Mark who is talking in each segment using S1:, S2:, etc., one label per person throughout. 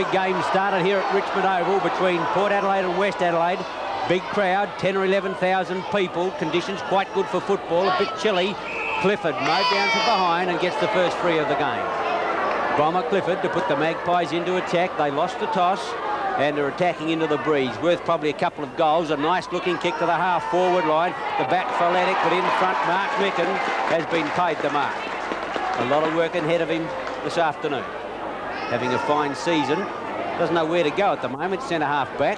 S1: big game started here at Richmond Oval between Port Adelaide and West Adelaide. Big crowd, 10 or 11,000 people. Conditions quite good for football, a bit chilly. Clifford mowed down from behind and gets the first free of the game. Bomber Clifford to put the Magpies into attack. They lost the toss and they're attacking into the breeze. Worth probably a couple of goals. A nice looking kick to the half forward line. The back Falatic, but in front Mark Micken has been paid the mark. A lot of work ahead of him this afternoon. Having a fine season. Doesn't know where to go at the moment. Centre half back.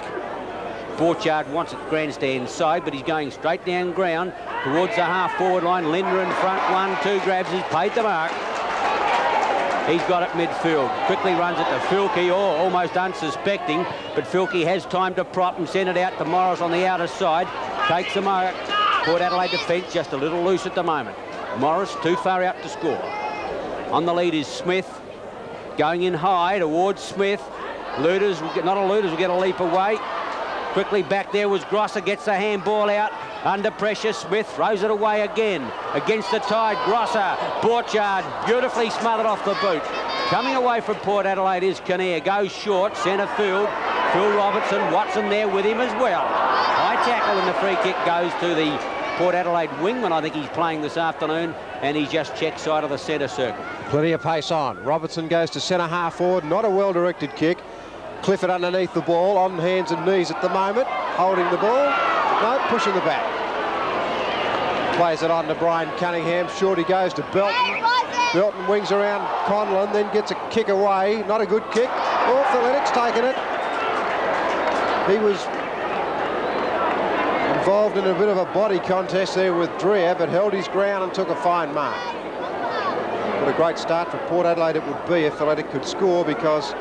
S1: Borchard wants it grandstand side, but he's going straight down ground towards the half forward line. Linder in front, 1-2 grabs, he's paid the mark. He's got it midfield. Quickly runs it to Filkey, almost unsuspecting, but Filkey has time to prop and send it out to Morris on the outer side. Takes the mark. Port Adelaide defence just a little loose at the moment. Morris too far out to score. On the lead is Smith. Going in high towards Smith. Luders, not a Luders, will get a leap away. Quickly back there was Grosser, gets the handball out. Under pressure, Smith throws it away again. Against the tide, Grosser, Borchard, beautifully smothered off the boot. Coming away from Port Adelaide is Kinnear, goes short, centre field. Phil Robertson, Watson there with him as well. High tackle and the free kick goes to the Port Adelaide wingman. I think he's playing this afternoon, and he's just checked side of the centre circle.
S2: Plenty of pace on. Robertson goes to centre half forward, not a well-directed kick. Clifford underneath the ball, on hands and knees at the moment, holding the ball. No, pushing the back. Plays it on to Brian Cunningham. Shorty goes to Belton. Belton wings around Conlon, then gets a kick away. Not a good kick. Oh, Athletic's taken it. He was involved in a bit of a body contest there with Dreer, but held his ground and took a fine mark. What a great start for Port Adelaide it would be if Athletic could score, because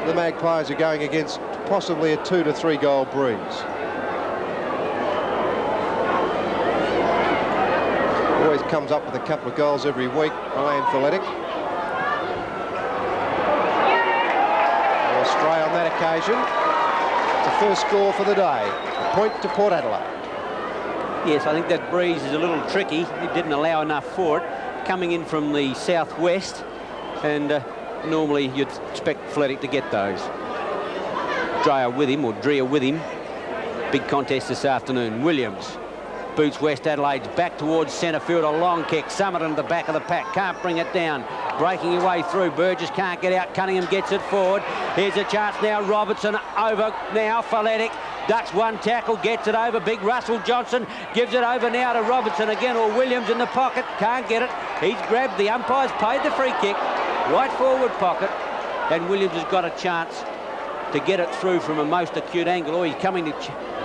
S2: the Magpies are going against possibly a 2 to 3 goal breeze. Always comes up with a couple of goals every week, Ryan Athletic. Stray on that occasion. It's the first score for the day. A point to Port Adelaide.
S1: Yes, I think that breeze is a little tricky. It didn't allow enough for it. Coming in from the southwest, and normally you'd expect Athletic to get those. Dreyer with him, or Dreer with him. Big contest this afternoon. Williams boots West Adelaide's back towards centre field. A long kick. Summit into the back of the pack. Can't bring it down. Breaking your way through. Burgess can't get out. Cunningham gets it forward. Here's a chance now. Robertson over now. Athletic ducks one tackle. Gets it over. Big Russell Johnson gives it over now to Robertson again, or Williams in the pocket. Can't get it. He's grabbed. The umpire's paid the free kick. Right forward pocket, and Williams has got a chance to get it through from a most acute angle. Or he's coming to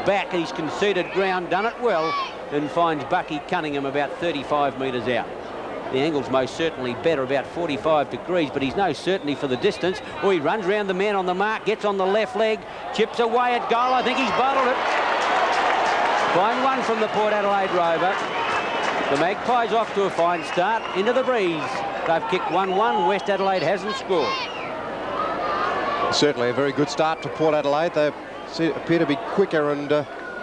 S1: back, and he's conceded ground, done it well, and finds Bucky Cunningham about 35 metres out. The angle's most certainly better, about 45 degrees, but he's no certainty for the distance. Or he runs round the man on the mark, gets on the left leg, chips away at goal. I think he's bottled it. Fine one from the Port Adelaide Rover. The Magpies off to a fine start, into the breeze. They've kicked 1-1. West Adelaide hasn't scored.
S2: Certainly a very good start to Port Adelaide. They appear to be quicker and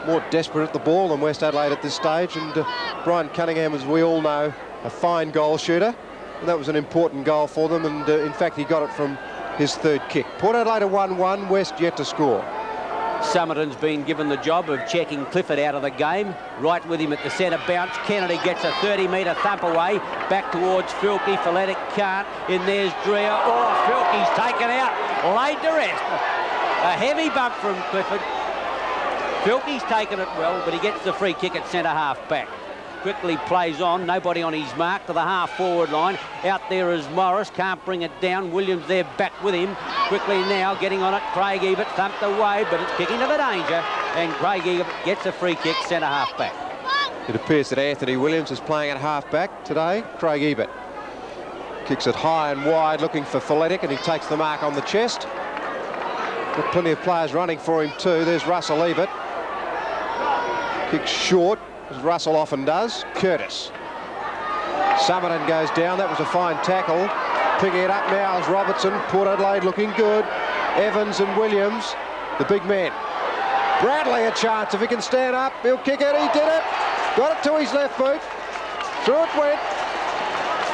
S2: more desperate at the ball than West Adelaide at this stage. And Brian Cunningham, as we all know, a fine goal shooter. And that was an important goal for them. And in fact, he got it from his third kick. Port Adelaide are 1-1. West yet to score.
S1: Summerton's been given the job of checking Clifford out of the game. Right with him at the centre bounce. Kennedy gets a 30-metre thump away. Back towards Filkey. Falatic can't. In there's Dreer. Oh, Filkey's taken out. Laid to rest. A heavy bump from Clifford. Filkey's taken it well, but he gets the free kick at centre half back. Quickly plays on, nobody on his mark, to the half forward line. Out there is Morris, can't bring it down. Williams there back with him. Quickly now getting on it. Craig Ebert thumped away, but it's kicking to the danger, and Craig Ebert gets a free kick centre half back.
S2: It appears that Anthony Williams is playing at half back today. Craig Ebert kicks it high and wide, looking for Falatic, and he takes the mark on the chest. Got plenty of players running for him too. There's Russell Ebert. Kicks short, as Russell often does. Curtis. Summerton goes down. That was a fine tackle. Picking it up now is Robertson. Port Adelaide looking good. Evans and Williams, the big men. Bradley a chance. If he can stand up, he'll kick it. He did it. Got it to his left boot. Through it went.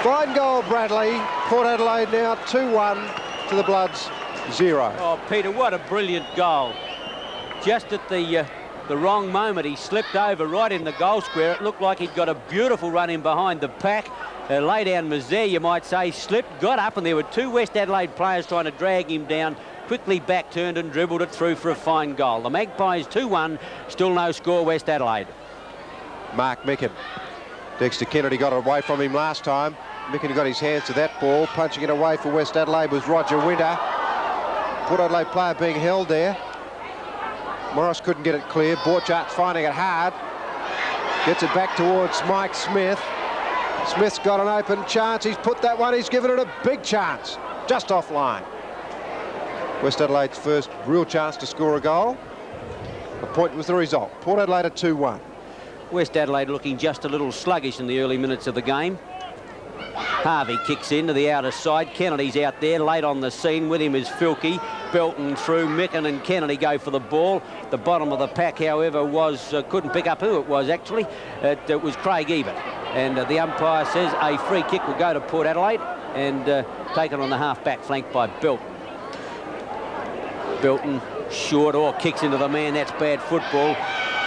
S2: Fine goal, Bradley. Port Adelaide now 2-1 to the Bloods. 0.
S1: Oh, Peter, what a brilliant goal. Just at the wrong moment, he slipped over right in the goal square. It looked like he'd got a beautiful run in behind the pack. Lay down misère, you might say, slipped, got up, and there were 2 West Adelaide players trying to drag him down. Quickly back turned and dribbled it through for a fine goal. The Magpies 2-1, still no score, West Adelaide.
S2: Mark Micken. Dexter Kennedy got it away from him last time. Micken got his hands to that ball. Punching it away for West Adelaide was Roger Winter. Port Adelaide player being held there. Morris couldn't get it clear. Borchart's finding it hard. Gets it back towards Mike Smith. Smith's got an open chance. He's put that one. He's given it a big chance. Just offline. West Adelaide's first real chance to score a goal. A point was the result. Port Adelaide at 2-1.
S1: West Adelaide looking just a little sluggish in the early minutes of the game. Harvey kicks into the outer side. Kennedy's out there late on the scene. With him is Filkey. Belton through. Micken and Kennedy go for the ball. The bottom of the pack, however, was couldn't pick up who it was actually. It was Craig Ebert. And the umpire says a free kick will go to Port Adelaide and taken on the half-back flank by Belton. Belton short or kicks into the man. That's bad football.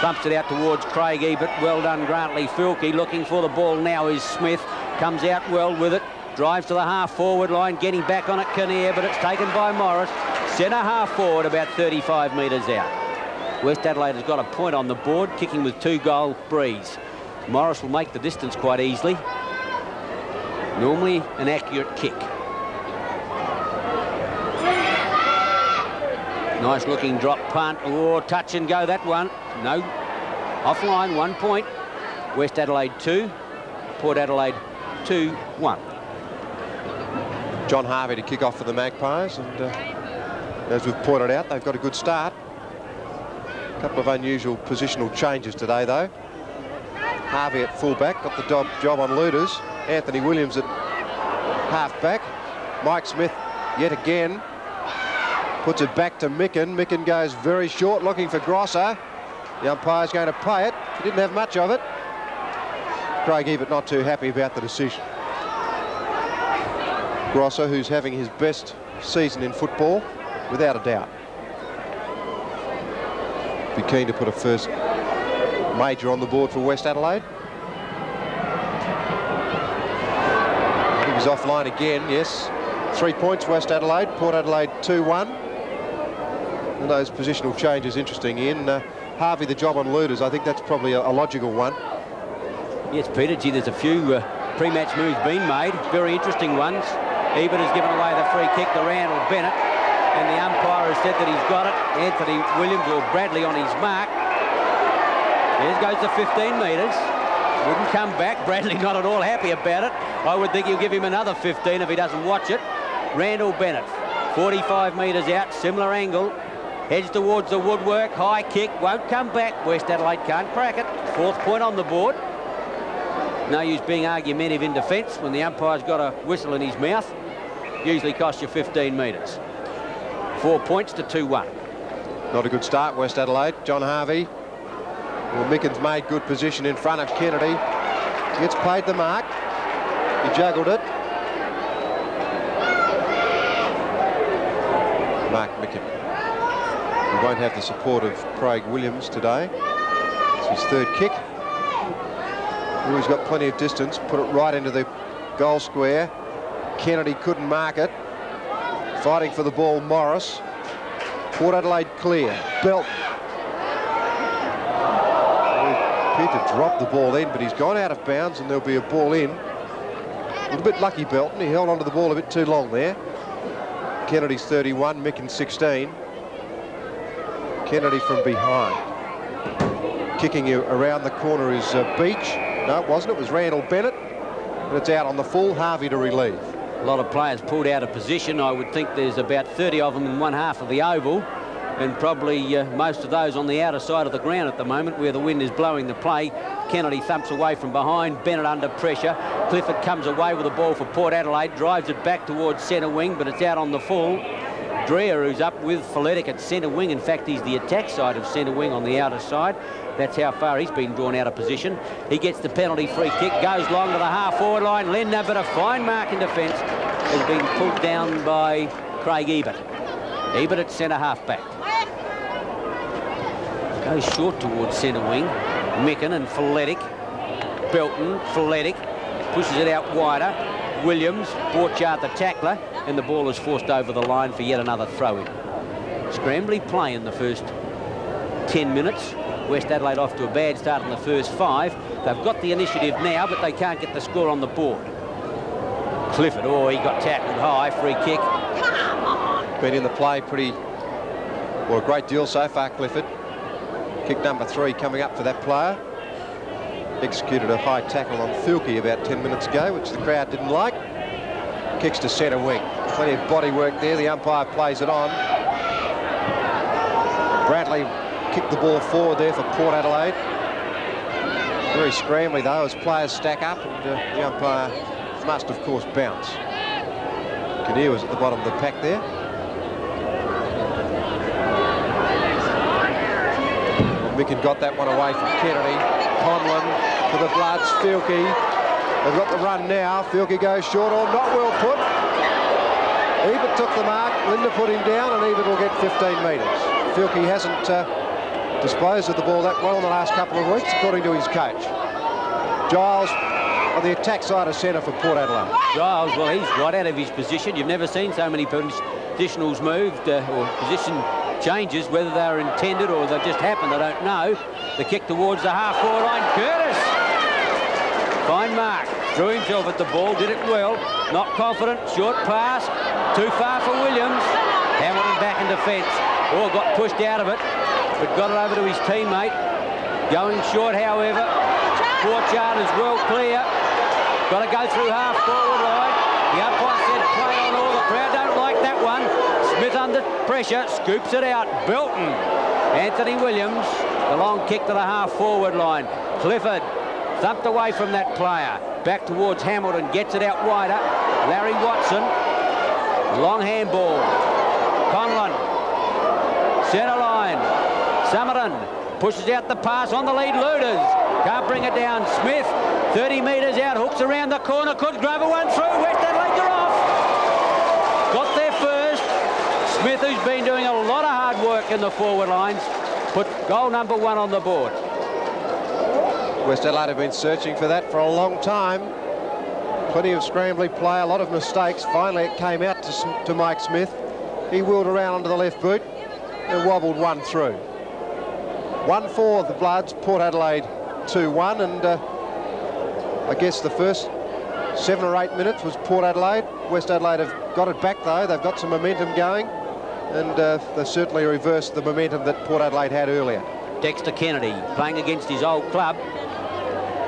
S1: Thumps it out towards Craig Ebert. Well done, Grantley. Filkey looking for the ball now is Smith. Comes out well with it. Drives to the half-forward line. Getting back on it, Kinnear, but it's taken by Morris. Centre half-forward, about 35 metres out. West Adelaide has got a point on the board, kicking with 2-goal breeze. Morris will make the distance quite easily. Normally an accurate kick. Nice looking drop punt. Oh, touch and go that one. No. Offline, 1 point. West Adelaide 2. Port Adelaide 2-1.
S2: John Harvey to kick off for the Magpies. And as we've pointed out, they've got a good start. A couple of unusual positional changes today, though. Harvey at fullback, got the job on Luders. Anthony Williams at halfback. Mike Smith yet again puts it back to Micken. Micken goes very short, looking for Grosser. The umpire's going to play it. He didn't have much of it. Craig Ebert not too happy about the decision. Grosser, who's having his best season in football, without a doubt. Be keen to put a first major on the board for West Adelaide. He was offline again, yes. 3 points, West Adelaide. Port Adelaide 2-1. And those positional changes interesting in. Harvey the job on Luders, I think that's probably a logical one.
S1: Yes, Peter, gee, there's a few pre-match moves being made. Very interesting ones. Ebert has given away the free kick to Randall Bennett. And the umpire has said that he's got it. Anthony Williams or Bradley on his mark. There goes the 15 metres. Wouldn't come back. Bradley not at all happy about it. I would think he'll give him another 15 if he doesn't watch it. Randall Bennett, 45 metres out, similar angle. Heads towards the woodwork. High kick, won't come back. West Adelaide can't crack it. 4th point on the board. No use being argumentative in defence when the umpire's got a whistle in his mouth. Usually costs you 15 metres. 4 points to 2-1.
S2: Not a good start, West Adelaide. John Harvey. Well, Micken's made good position in front of Kennedy. He gets played the mark. He juggled it. Mark Micken. He won't have the support of Craig Williams today. It's his 3rd kick. He's got plenty of distance. Put it right into the goal square. Kennedy couldn't mark it. Fighting for the ball, Morris. Port Adelaide clear. Belton. Peter dropped the ball in, but he's gone out of bounds and there'll be a ball in. A little bit lucky, Belton. He held onto the ball a bit too long there. Kennedy's 31, Micken 16. Kennedy from behind. Kicking you around the corner is Beach. No, it wasn't. It was Randall Bennett. But it's out on the full. Harvey to relieve.
S1: A lot of players pulled out of position. I would think there's about 30 of them in one half of the oval. And probably most of those on the outer side of the ground at the moment where the wind is blowing the play. Kennedy thumps away from behind. Bennett under pressure. Clifford comes away with the ball for Port Adelaide. Drives it back towards centre wing, but it's out on the full. Dreher, who's up with Folletic at centre wing. In fact, he's the attack side of centre wing on the outer side. That's how far he's been drawn out of position. He gets the penalty free kick, goes long to the half-forward line. Lindner, but a fine mark in defence, has been pulled down by Craig Ebert. Ebert at centre half-back. Goes short towards centre wing. Micken and Folletic. Belton, Folletic. Pushes it out wider. Williams, Borchardt the tackler, and the ball is forced over the line for yet another throw-in. Scrambly play in the first 10 minutes. West Adelaide off to a bad start in the first 5. They've got the initiative now, but they can't get the score on the board. Clifford, oh, he got tackled high, free kick.
S2: Been in the play pretty, well, a great deal so far, Clifford. Kick number 3 coming up for that player. Executed a high tackle on Filkey about 10 minutes ago, which the crowd didn't like. Kicks to centre wing. Plenty of body work there. The umpire plays it on. Bradley kicked the ball forward there for Port Adelaide. Very scrambly though as players stack up, and the umpire must of course bounce. Kinnear was at the bottom of the pack there. Micken got that one away from Kennedy. Conlon for the Bloods. Filkey. They've got the run now. Filkey goes short, or not well put. Ebert took the mark. Linda put him down, and Ebert will get 15 metres. Filkey hasn't disposed of the ball that well in the last couple of weeks, according to his coach. Giles on the attack side of centre for Port Adelaide.
S1: Giles, well, he's right out of his position. You've never seen so many positionals moved or position changes, whether they're intended or they've just happened, I don't know. The kick towards the half-forward line. Curtis! Fine mark. Threw himself at the ball, did it well. Not confident. Short pass. Too far for Williams. Hamilton back in defence. Oh, got pushed out of it, but got it over to his teammate. Going short, however. Borchardt is well clear. Got to go through half-forward line. The umpire said play on all. The crowd don't like that one. Smith under pressure, scoops it out. Belton. Anthony Williams. The long kick to the half-forward line. Clifford thumped away from that player. Back towards Hamilton. Gets it out wider. Larry Watson. Long handball. Conlon. Centre line. Summerton pushes out the pass on the lead. Luders can't bring it down. Smith 30 metres out, hooks around the corner, could grab a one through. West Adelaide are off. Got there first. Smith, who's been doing a lot of hard work in the forward lines, put goal number 1 on the board.
S2: West Adelaide have been searching for that for a long time. Plenty of scrambly play, a lot of mistakes. Finally it came out to Mike Smith. He wheeled around onto the left boot and wobbled one through. 1-4 the Bloods, Port Adelaide 2-1, and I guess the first 7 or 8 minutes was Port Adelaide. West Adelaide have got it back though. They've got some momentum going, and they certainly reversed the momentum that Port Adelaide had earlier.
S1: Dexter Kennedy playing against his old club,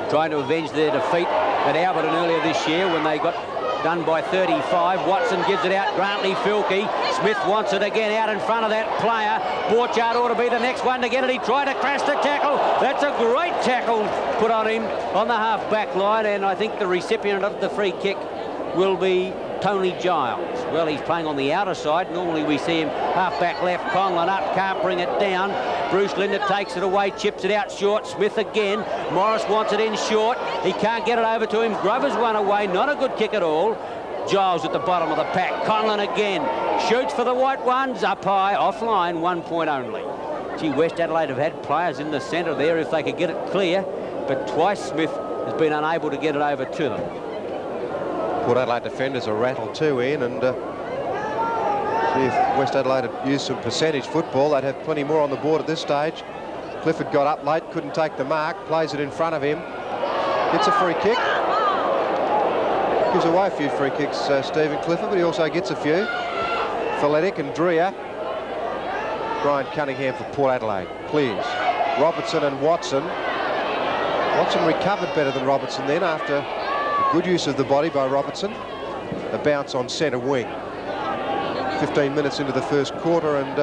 S1: trying to avenge their defeat at Alberton earlier this year when they got done by 35. Watson gives it out. Grantley, Filkey. Smith wants it again out in front of that player. Borchardt ought to be the next one to get it. He tried to crash the tackle. That's a great tackle put on him on the half-back line, and I think the recipient of the free kick will be Tony Giles. Well, he's playing on the outer side. Normally we see him half-back left. Conlon up, can't bring it down. Bruce Linder takes it away, chips it out short. Smith again. Morris wants it in short. He can't get it over to him. Grover's one away. Not a good kick at all. Giles at the bottom of the pack. Conlon again. Shoots for the white ones. Up high, offline, 1 point only. Gee, West Adelaide have had players in the centre there if they could get it clear, but twice Smith has been unable to get it over to them.
S2: Port Adelaide defenders are rattled too, Ian, and see if West Adelaide had used some percentage football, they'd have plenty more on the board at this stage. Clifford got up late, couldn't take the mark, plays it in front of him. Gets a free kick. Gives away a few free kicks, Stephen Clifford, but he also gets a few. Folletic and Dreer. Brian Cunningham for Port Adelaide. Clears. Robertson and Watson. Watson recovered better than Robertson then after a good use of the body by Robertson. A bounce on centre wing. 15 minutes into the first quarter, and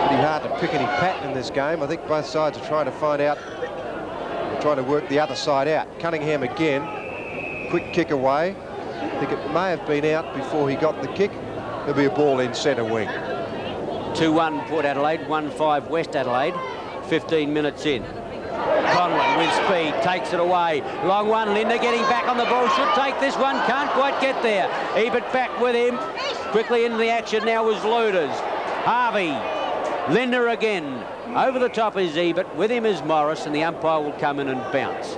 S2: pretty hard to pick any pattern in this game. I think both sides are trying to find out, trying to work the other side out. Cunningham again. Quick kick away. I think it may have been out before he got the kick. There'll be a ball in centre wing.
S1: 2-1 Port Adelaide, 1-5 West Adelaide. 15 minutes in. Conlon with speed, takes it away. Long one, Linder getting back on the ball. Should take this one, can't quite get there. Ebert back with him. Quickly into the action now was Luders. Harvey. Linder again. Over the top is Ebert. With him is Morris, and the umpire will come in and bounce.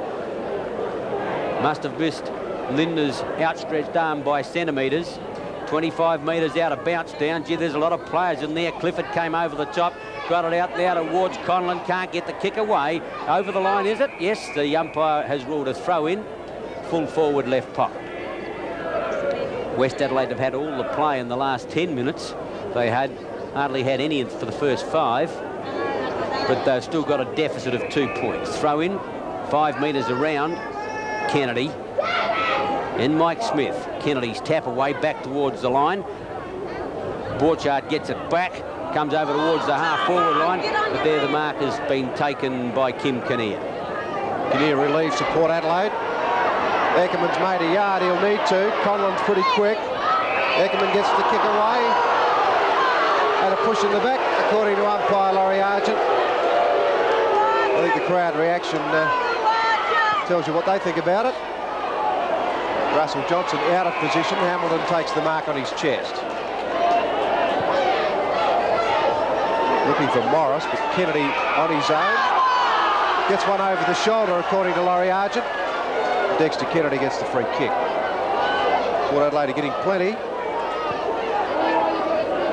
S1: Must have missed Linder's outstretched arm by centimetres. 25 metres out of bounce down. Gee, there's a lot of players in there. Clifford came over the top. Got it out there towards Conlon. Can't get the kick away. Over the line, is it? Yes, the umpire has ruled a throw in. Full forward left pocket. West Adelaide have had all the play in the last 10 minutes. They hardly had any for the first 5. But they've still got a deficit of 2 points. Throw in, 5 metres around Kennedy. And Mike Smith. Kennedy's tap away back towards the line. Borchardt gets it back. Comes over towards the half-forward line. But there the mark has been taken by Kim Kinnear.
S2: Kinnear relieves to Port Adelaide. Eckerman's made a yard. He'll need to. Conlon's pretty quick. Eckerman gets the kick away. And a push in the back, according to umpire Laurie Argent. I think the crowd reaction tells you what they think about it. Russell Johnson out of position. Hamilton takes the mark on his chest. Looking for Morris, but Kennedy on his own. Gets one over the shoulder, according to Laurie Argent. Dexter Kennedy gets the free kick. Port Adelaide are getting plenty.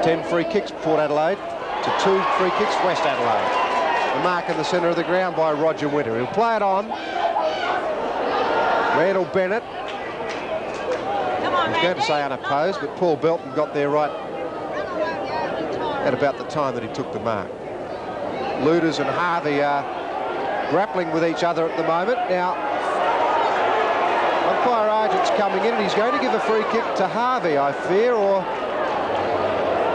S2: 10 free kicks, Port Adelaide, to 2 free kicks, West Adelaide. The mark in the centre of the ground by Roger Winter. He'll play it on. Randall Bennett. I was going to say unopposed, but Paul Belton got there right at about the time that he took the mark. Luders and Harvey are grappling with each other at the moment. Now, umpire Argent's coming in, and he's going to give a free kick to Harvey, I fear, or...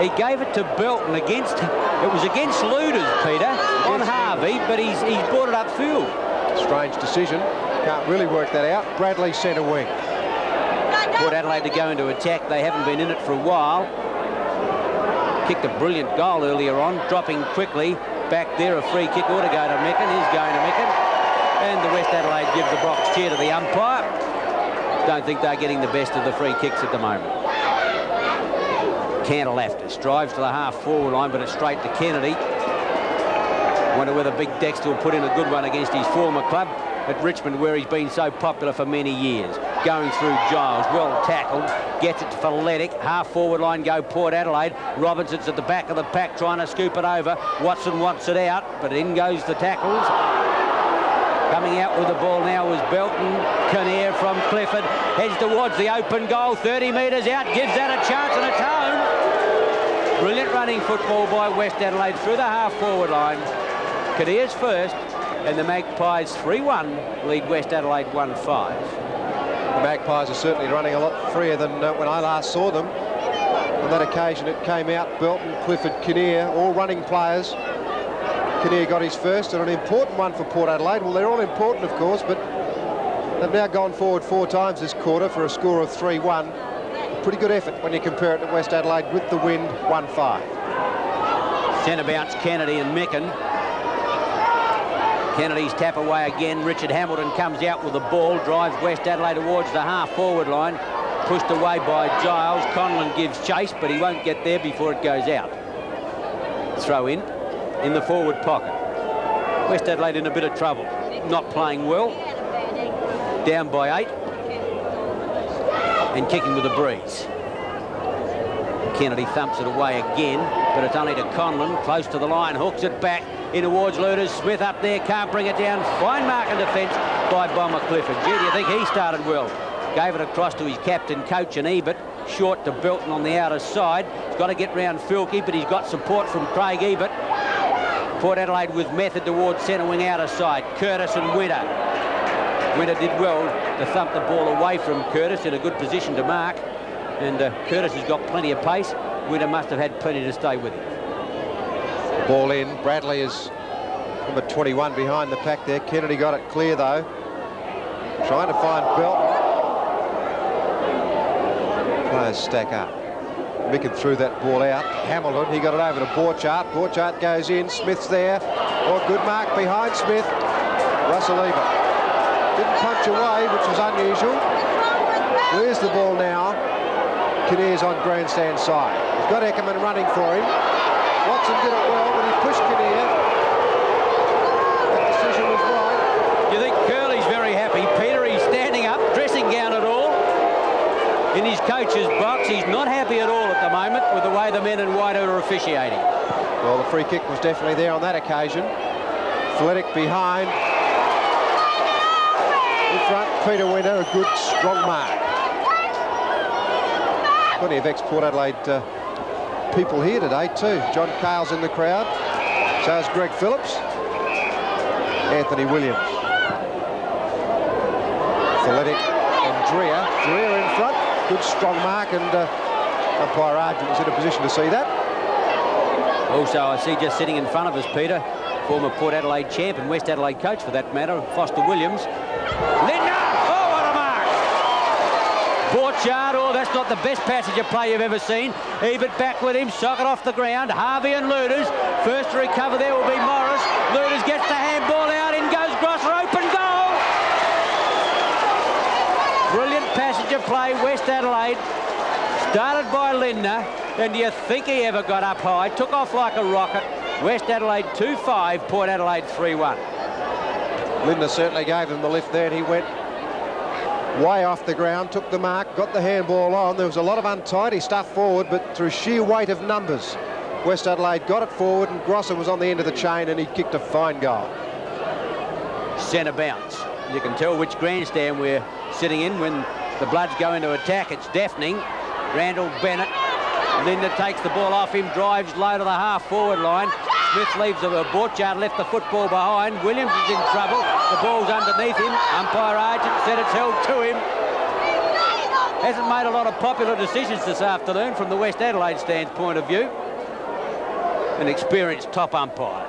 S1: He gave it to Belton against... It was against Luders, Peter, on Harvey, but he's brought it upfield.
S2: Strange decision. Can't really work that out. Bradley centre wing.
S1: Port Adelaide to go into attack. They haven't been in it for a while. Kicked a brilliant goal earlier on, dropping quickly. Back there, a free kick ought to go to Meccan. He's going to Meccan. And the West Adelaide give the box chair to the umpire. Don't think they're getting the best of the free kicks at the moment. Cantalaftis drives to the half-forward line, but it's straight to Kennedy. Wonder whether Big Dexter will put in a good one against his former club at Richmond, where he's been so popular for many years. Going through Giles, well tackled, gets it to Folletic. Half-forward line go Port Adelaide. Robinson's at the back of the pack trying to scoop it over. Watson wants it out, but in goes the tackles. Coming out with the ball now was Belton. Kinnear from Clifford heads towards the open goal. 30 metres out, gives that a chance and a tone. Brilliant running football by West Adelaide through the half-forward line. Kinnear's first, and the Magpies 3-1 lead West Adelaide 1-5.
S2: The Magpies are certainly running a lot freer than when I last saw them. On that occasion it came out Belton, Clifford, Kinnear, all running players. Kinnear got his first, and an important one for Port Adelaide. Well, they're all important, of course, but they've now gone forward 4 times this quarter for a score of 3-1. Pretty good effort when you compare it to West Adelaide with the wind, 1-5.
S1: Centre bounce Kennedy and Meccan. Kennedy's tap away again. Richard Hamilton comes out with the ball, drives West Adelaide towards the half-forward line. Pushed away by Giles. Conlon gives chase, but he won't get there before it goes out. Throw in the forward pocket. West Adelaide in a bit of trouble. Not playing well. Down by 8. And kicking with a breeze. Kennedy thumps it away again, but it's only to Conlon, close to the line, hooks it back in towards Luders. Smith up there, can't bring it down. Fine mark and defence by Bomber Clifford. Gee, do you think he started well? Gave it across to his captain, coach, and Ebert. Short to Belton on the outer side. He's got to get round Filkey, but he's got support from Craig Ebert. Port Adelaide with method towards centre wing outer side. Curtis and Winter. Winter did well to thump the ball away from Curtis in a good position to mark. And Curtis has got plenty of pace. Winter must have had plenty to stay with him.
S2: Ball in. Bradley is number 21 behind the pack there. Kennedy got it clear, though. Trying to find Belton. Players stack up. Micken threw that ball out. Hamilton, he got it over to Borchardt. Borchardt goes in. Smith's there. Oh, good mark behind Smith. Russell Ebert. Didn't punch away, which was unusual. Where's the ball now? Kinnear's on grandstand side. He's got Eckerman running for him. Watson did it well, but he pushed Kinnear. That decision was right.
S1: You think Curley's very happy. Peter, he's standing up, dressing gown and all, in his coach's box. He's not happy at all at the moment with the way the men in white are officiating.
S2: Well, the free kick was definitely there on that occasion. Athletic behind. In front, Peter Winter, a good, strong mark. Plenty of ex-Port Adelaide people here today too. John Cale's in the crowd. So is Greg Phillips. Anthony Williams. Athletic and Dreer. Dreer in front. Good, strong mark, and umpire Argent was in a position to see that.
S1: Also, I see just sitting in front of us, Peter, former Port Adelaide champ and West Adelaide coach for that matter, Foster Williams. Lindner! Oh, what a mark! Borchard, oh, that's not the best passage of play you've ever seen. Ebert back with him, socket off the ground. Harvey and Luders. First to recover there will be Morris. Luders gets the handball out, in goes Grosser, open goal! Brilliant passage of play, West Adelaide. Started by Lindner, and do you think he ever got up high? Took off like a rocket. West Adelaide 2-5, Port Adelaide 3-1.
S2: Lindner certainly gave him the lift there, and he went way off the ground, took the mark, got the handball on. There was a lot of untidy stuff forward, but through sheer weight of numbers, West Adelaide got it forward, and Grosser was on the end of the chain, and he kicked a fine goal.
S1: Centre bounce. You can tell which grandstand we're sitting in when the Bloods go into attack. It's deafening. Randall Bennett. Lindner takes the ball off him, drives low to the half-forward line. Smith leaves the Borchard, left the football behind. Williams is in trouble. The ball's underneath him. Umpire Argent said it's held to him. Hasn't made a lot of popular decisions this afternoon from the West Adelaide stand's point of view. An experienced top umpire.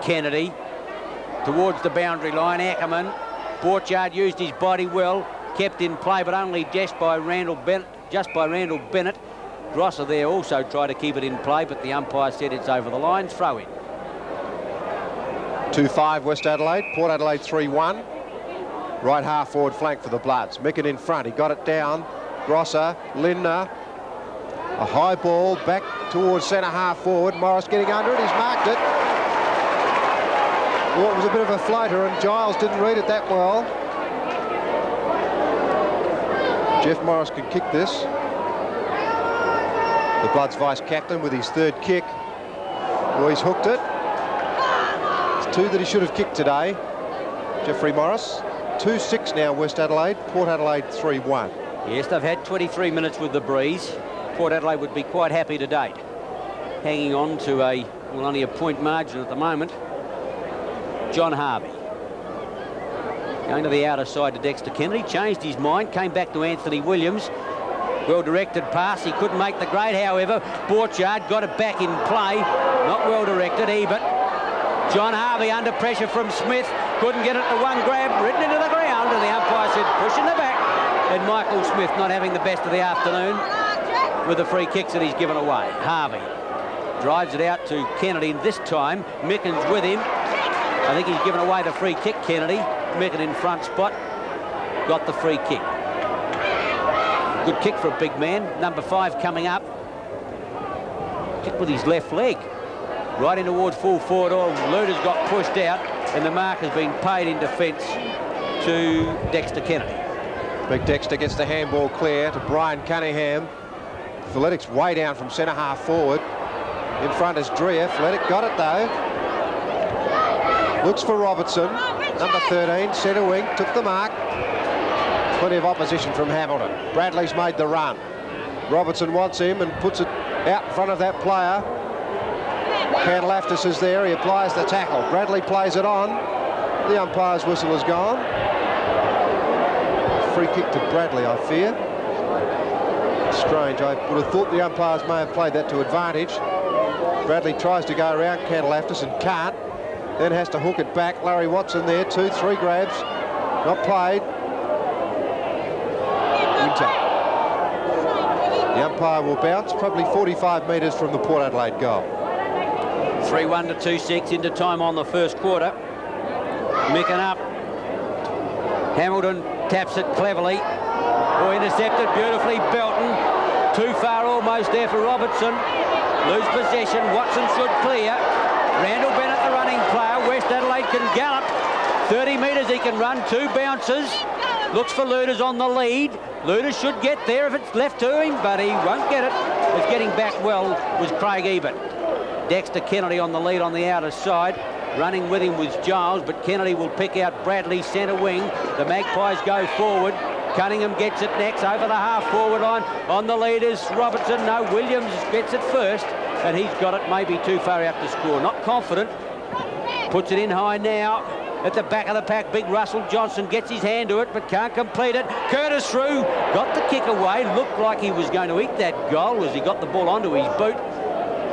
S1: Kennedy towards the boundary line. Ackerman. Borchard used his body well, kept in play, but only just by Randall Bennett. Grosser there also tried to keep it in play, but the umpire said it's over the line. Throw in.
S2: 2-5 West Adelaide. Port Adelaide 3-1. Right half forward flank for the Bloods. Micken in front. He got it down. Grosser, Lindner. A high ball back towards centre half forward. Morris getting under it. He's marked it. Well, it was a bit of a floater, and Giles didn't read it that well. Jeff Morris can kick this. The Bloods vice-captain with his third kick. Well, he's hooked it. It's two that he should have kicked today. Jeffrey Morris. 2-6 now, West Adelaide. Port Adelaide 3-1.
S1: Yes, they've had 23 minutes with the breeze. Port Adelaide would be quite happy to date. Hanging on to only a point margin at the moment. John Harvey. Going to the outer side to Dexter Kennedy. Changed his mind. Came back to Anthony Williams. Well-directed pass. He couldn't make the grade, however. Borchard got it back in play. Not well-directed, Ebert. John Harvey under pressure from Smith. Couldn't get it to one grab. Ridden into the ground, and the umpire said, push in the back. And Michael Smith not having the best of the afternoon with the free kicks that he's given away. Harvey drives it out to Kennedy. This time, Micken's with him. I think he's given away the free kick, Kennedy. Micken in front spot. Got the free kick. Good kick for a big man. Number 5 coming up. Kick with his left leg. Right in towards full forward. Luder's got pushed out, and the mark has been paid in defence to Dexter Kennedy.
S2: Big Dexter gets the handball clear to Brian Cunningham. Athletic's way down from centre half forward. In front is Dreer. Athletic got it though. Looks for Robertson. Number 13, centre wing, took the mark. Plenty of opposition from Hamilton. Bradley's made the run. Robertson wants him and puts it out in front of that player. Cantalaftis is there. He applies the tackle. Bradley plays it on. The umpire's whistle is gone. Free kick to Bradley, I fear. Strange. I would have thought the umpires may have played that to advantage. Bradley tries to go around Cantalaftis and can't. Then has to hook it back. Larry Watson there. 2-3 grabs. Not played. Winter. The umpire will bounce probably 45 metres from the Port Adelaide goal.
S1: 3-1 to 2-6 into time on the first quarter. Micken up. Hamilton taps it cleverly. Intercepted beautifully. Belton Too far almost there for Robertson. Lose possession. Watson should clear. Randall Bennett, the running player. West Adelaide can gallop. 30 metres he can run. 2 bounces. Looks for Luders on the lead. Luders should get there if it's left to him, but he won't get it. It's getting back well was Craig Ebert. Dexter Kennedy on the lead on the outer side. Running with him was Giles, but Kennedy will pick out Bradley centre wing. The Magpies go forward. Cunningham gets it next over the half-forward line. On the lead is Robertson. No, Williams gets it first, and he's got it maybe too far out to score. Not confident. Puts it in high now. At the back of the pack, big Russell Johnson gets his hand to it, but can't complete it. Curtis Rue got the kick away. Looked like he was going to eat that goal as he got the ball onto his boot,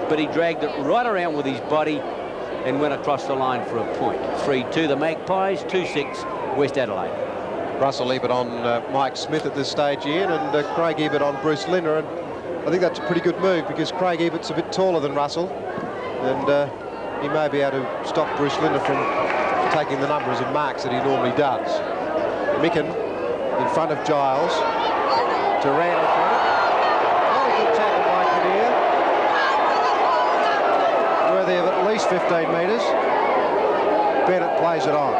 S1: but he dragged it right around with his body and went across the line for a point. 3-2 the Magpies, 2-6 West Adelaide.
S2: Russell Ebert on Mike Smith at this stage, Ian, and Craig Ebert on Bruce Linder, and I think that's a pretty good move because Craig Ebert's a bit taller than Russell, and he may be able to stop Bruce Linder from taking the numbers of marks that he normally does. Micken in front of Giles to Randall Bennett. Very good tackle by Kinnear. Worthy of at least 15 metres. Bennett plays it on.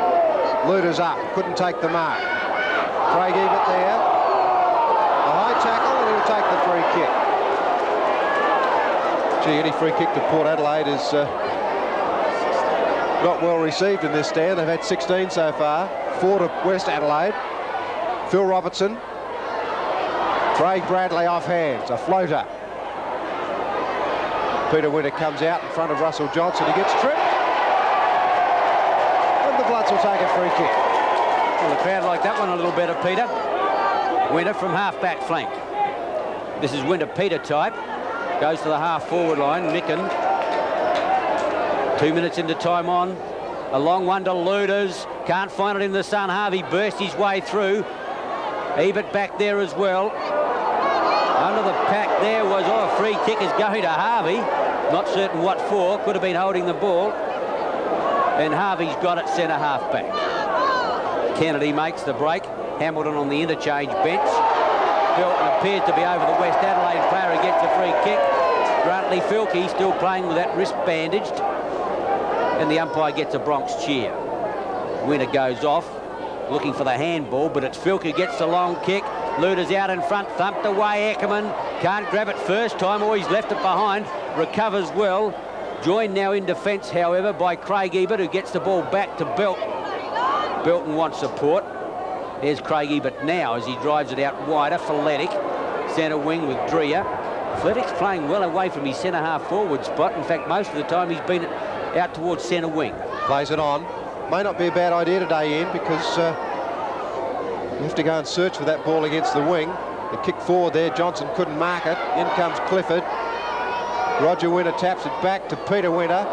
S2: Luders up, couldn't take the mark. Craig Ebert there. A high tackle and he'll take the free kick. Gee, any free kick to Port Adelaide is not well received in this stand. They've had 16 so far. 4 to West Adelaide. Phil Robertson. Craig Bradley off hands. A floater. Peter Winter comes out in front of Russell Johnson. He gets tripped. And the Bloods will take a free kick.
S1: Well, the crowd like that one a little better, Peter. Winter from half-back flank. This is Winter-Peter type. Goes to the half-forward line. Micken. 2 minutes into time on. A long one to Luders. Can't find it in the sun. Harvey burst his way through. Ebert back there as well. Under the pack there was, a free kick is going to Harvey. Not certain what for. Could have been holding the ball. And Harvey's got it centre half back. Kennedy makes the break. Hamilton on the interchange bench. Felton appears to be over the West Adelaide player who gets a free kick. Grantley Filkey still playing with that wrist bandaged. And the umpire gets a Bronx cheer. Winner goes off, looking for the handball, but it's Filkey who gets the long kick. Luders out in front, thumped away. Eckerman can't grab it first time, or he's left it behind. Recovers well. Joined now in defence, however, by Craig Ebert, who gets the ball back to Belton. Belton wants support. There's Craig Ebert now as he drives it out wider for Ledick. Centre wing with Dreher. Ledick's playing well away from his centre half forward spot. In fact, most of the time he's been out towards centre wing.
S2: Plays it on. May not be a bad idea today, Ian, because you have to go and search for that ball against the wing. The kick forward there, Johnson couldn't mark it. In comes Clifford. Roger Winter taps it back to Peter Winter.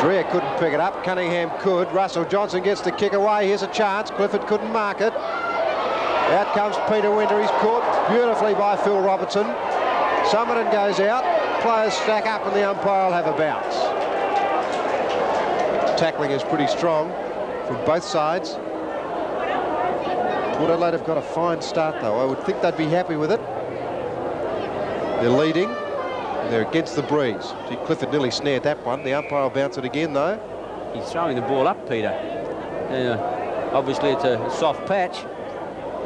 S2: Dreher couldn't pick it up. Cunningham could. Russell Johnson gets the kick away. Here's a chance. Clifford couldn't mark it. Out comes Peter Winter. He's caught beautifully by Phil Robertson. Summerton goes out. Players stack up and the umpire will have a bounce. Tackling is pretty strong from both sides. Port Adelaide have got a fine start though. I would think they'd be happy with it. They're leading and they're against the breeze. Gee, Clifford nearly snared that one. The umpire will bounce it again though.
S1: He's throwing the ball up, Peter. Obviously it's a soft patch.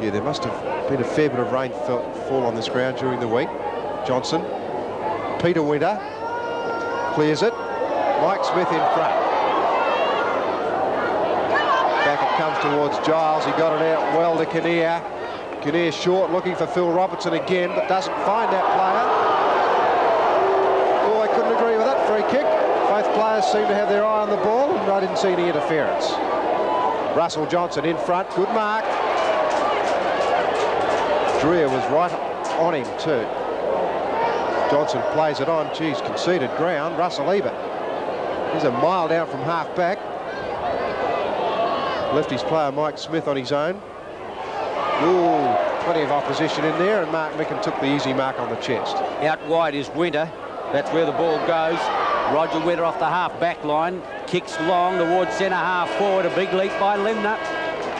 S2: Yeah, there must have been a fair bit of rain fall on this ground during the week. Johnson. Peter Winter clears it. Mike Smith in front. Back it comes towards Giles. He got it out well to Kinnear. Kinnear short, looking for Phil Robertson again, but doesn't find that player. Oh, I couldn't agree with that free kick. Both players seem to have their eye on the ball, and I didn't see any interference. Russell Johnson in front. Good mark. Dreher was right on him too. Johnson plays it on. Geez, conceded ground. Russell Ebert. He's a mile down from half back. Left his player Mike Smith on his own. Ooh, plenty of opposition in there, and Mark Micken took the easy mark on the chest.
S1: Out wide is Winter. That's where the ball goes. Roger Winter off the half back line. Kicks long towards centre half forward. A big leap by Limner.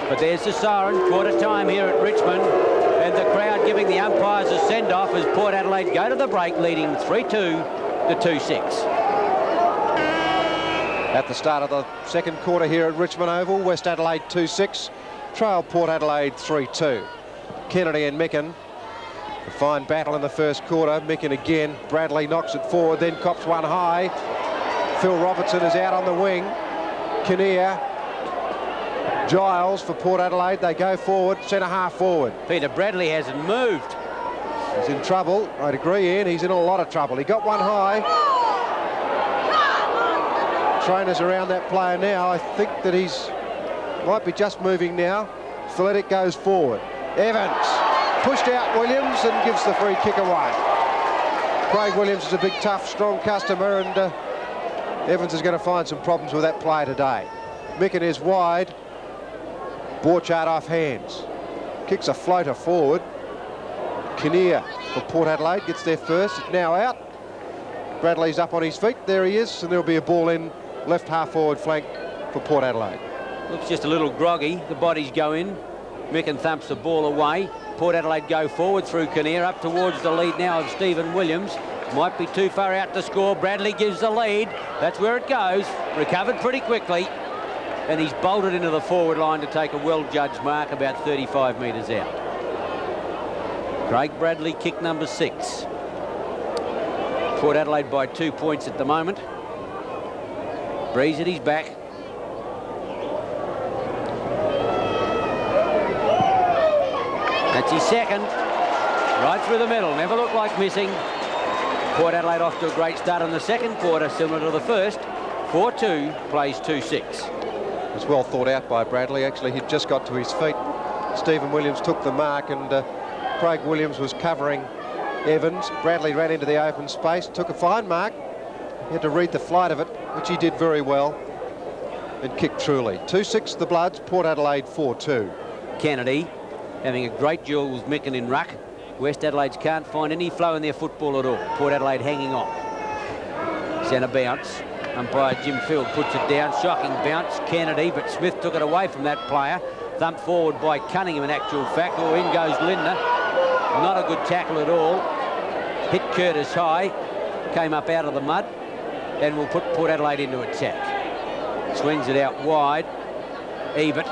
S1: But there's the siren, quarter time here at Richmond, and the crowd giving the umpires a send-off as Port Adelaide go to the break, leading 3-2 to 2-6.
S2: At the start of the second quarter here at Richmond Oval, West Adelaide 2-6, trail Port Adelaide 3-2. Kennedy and Micken, a fine battle in the first quarter. Micken again, Bradley knocks it forward, then cops one high. Phil Robertson is out on the wing. Kinnear, Giles for Port Adelaide, they go forward, centre half forward.
S1: Peter Bradley hasn't moved.
S2: He's in trouble, I'd agree, Ian, he's in a lot of trouble. He got one high. Trainers around that player now. I think that he's might be just moving now. Filletic goes forward. Evans pushed out Williams and gives the free kick away. Craig Williams is a big, tough, strong customer, and Evans is going to find some problems with that player today. Micken is wide. Borchardt off hands. Kicks a floater forward. Kinnear for Port Adelaide gets there first. It's now out. Bradley's up on his feet. There he is, and there'll be a ball in left half forward flank for Port Adelaide.
S1: Looks just a little groggy. The bodies go in. Micken thumps the ball away. Port Adelaide go forward through Kinnear up towards the lead now of Stephen Williams. Might be too far out to score. Bradley gives the lead. That's where it goes. Recovered pretty quickly. And he's bolted into the forward line to take a well-judged mark about 35 metres out. Craig Bradley, kick number 6. Port Adelaide by 2 points at the moment. Breeze at his back. That's his second. Right through the middle. Never looked like missing. Port Adelaide off to a great start in the second quarter, similar to the first. 4-2, plays 2-6.
S2: It was well thought out by Bradley. Actually, he'd just got to his feet. Stephen Williams took the mark, and Craig Williams was covering Evans. Bradley ran into the open space, took a fine mark. He had to read the flight of it, which he did very well, and kicked truly. 2-6 the Bloods, Port Adelaide 4-2.
S1: Kennedy having a great duel with Micken in ruck. West Adelaide's can't find any flow in their football at all. Port Adelaide hanging on. Centre bounce. Umpire Jim Field puts it down. Shocking bounce. Kennedy, but Smith took it away from that player. Thumped forward by Cunningham in actual fact. Oh, in goes Lindner. Not a good tackle at all. Hit Curtis high. Came up out of the mud. And will put Port Adelaide into attack. Swings it out wide. Ebert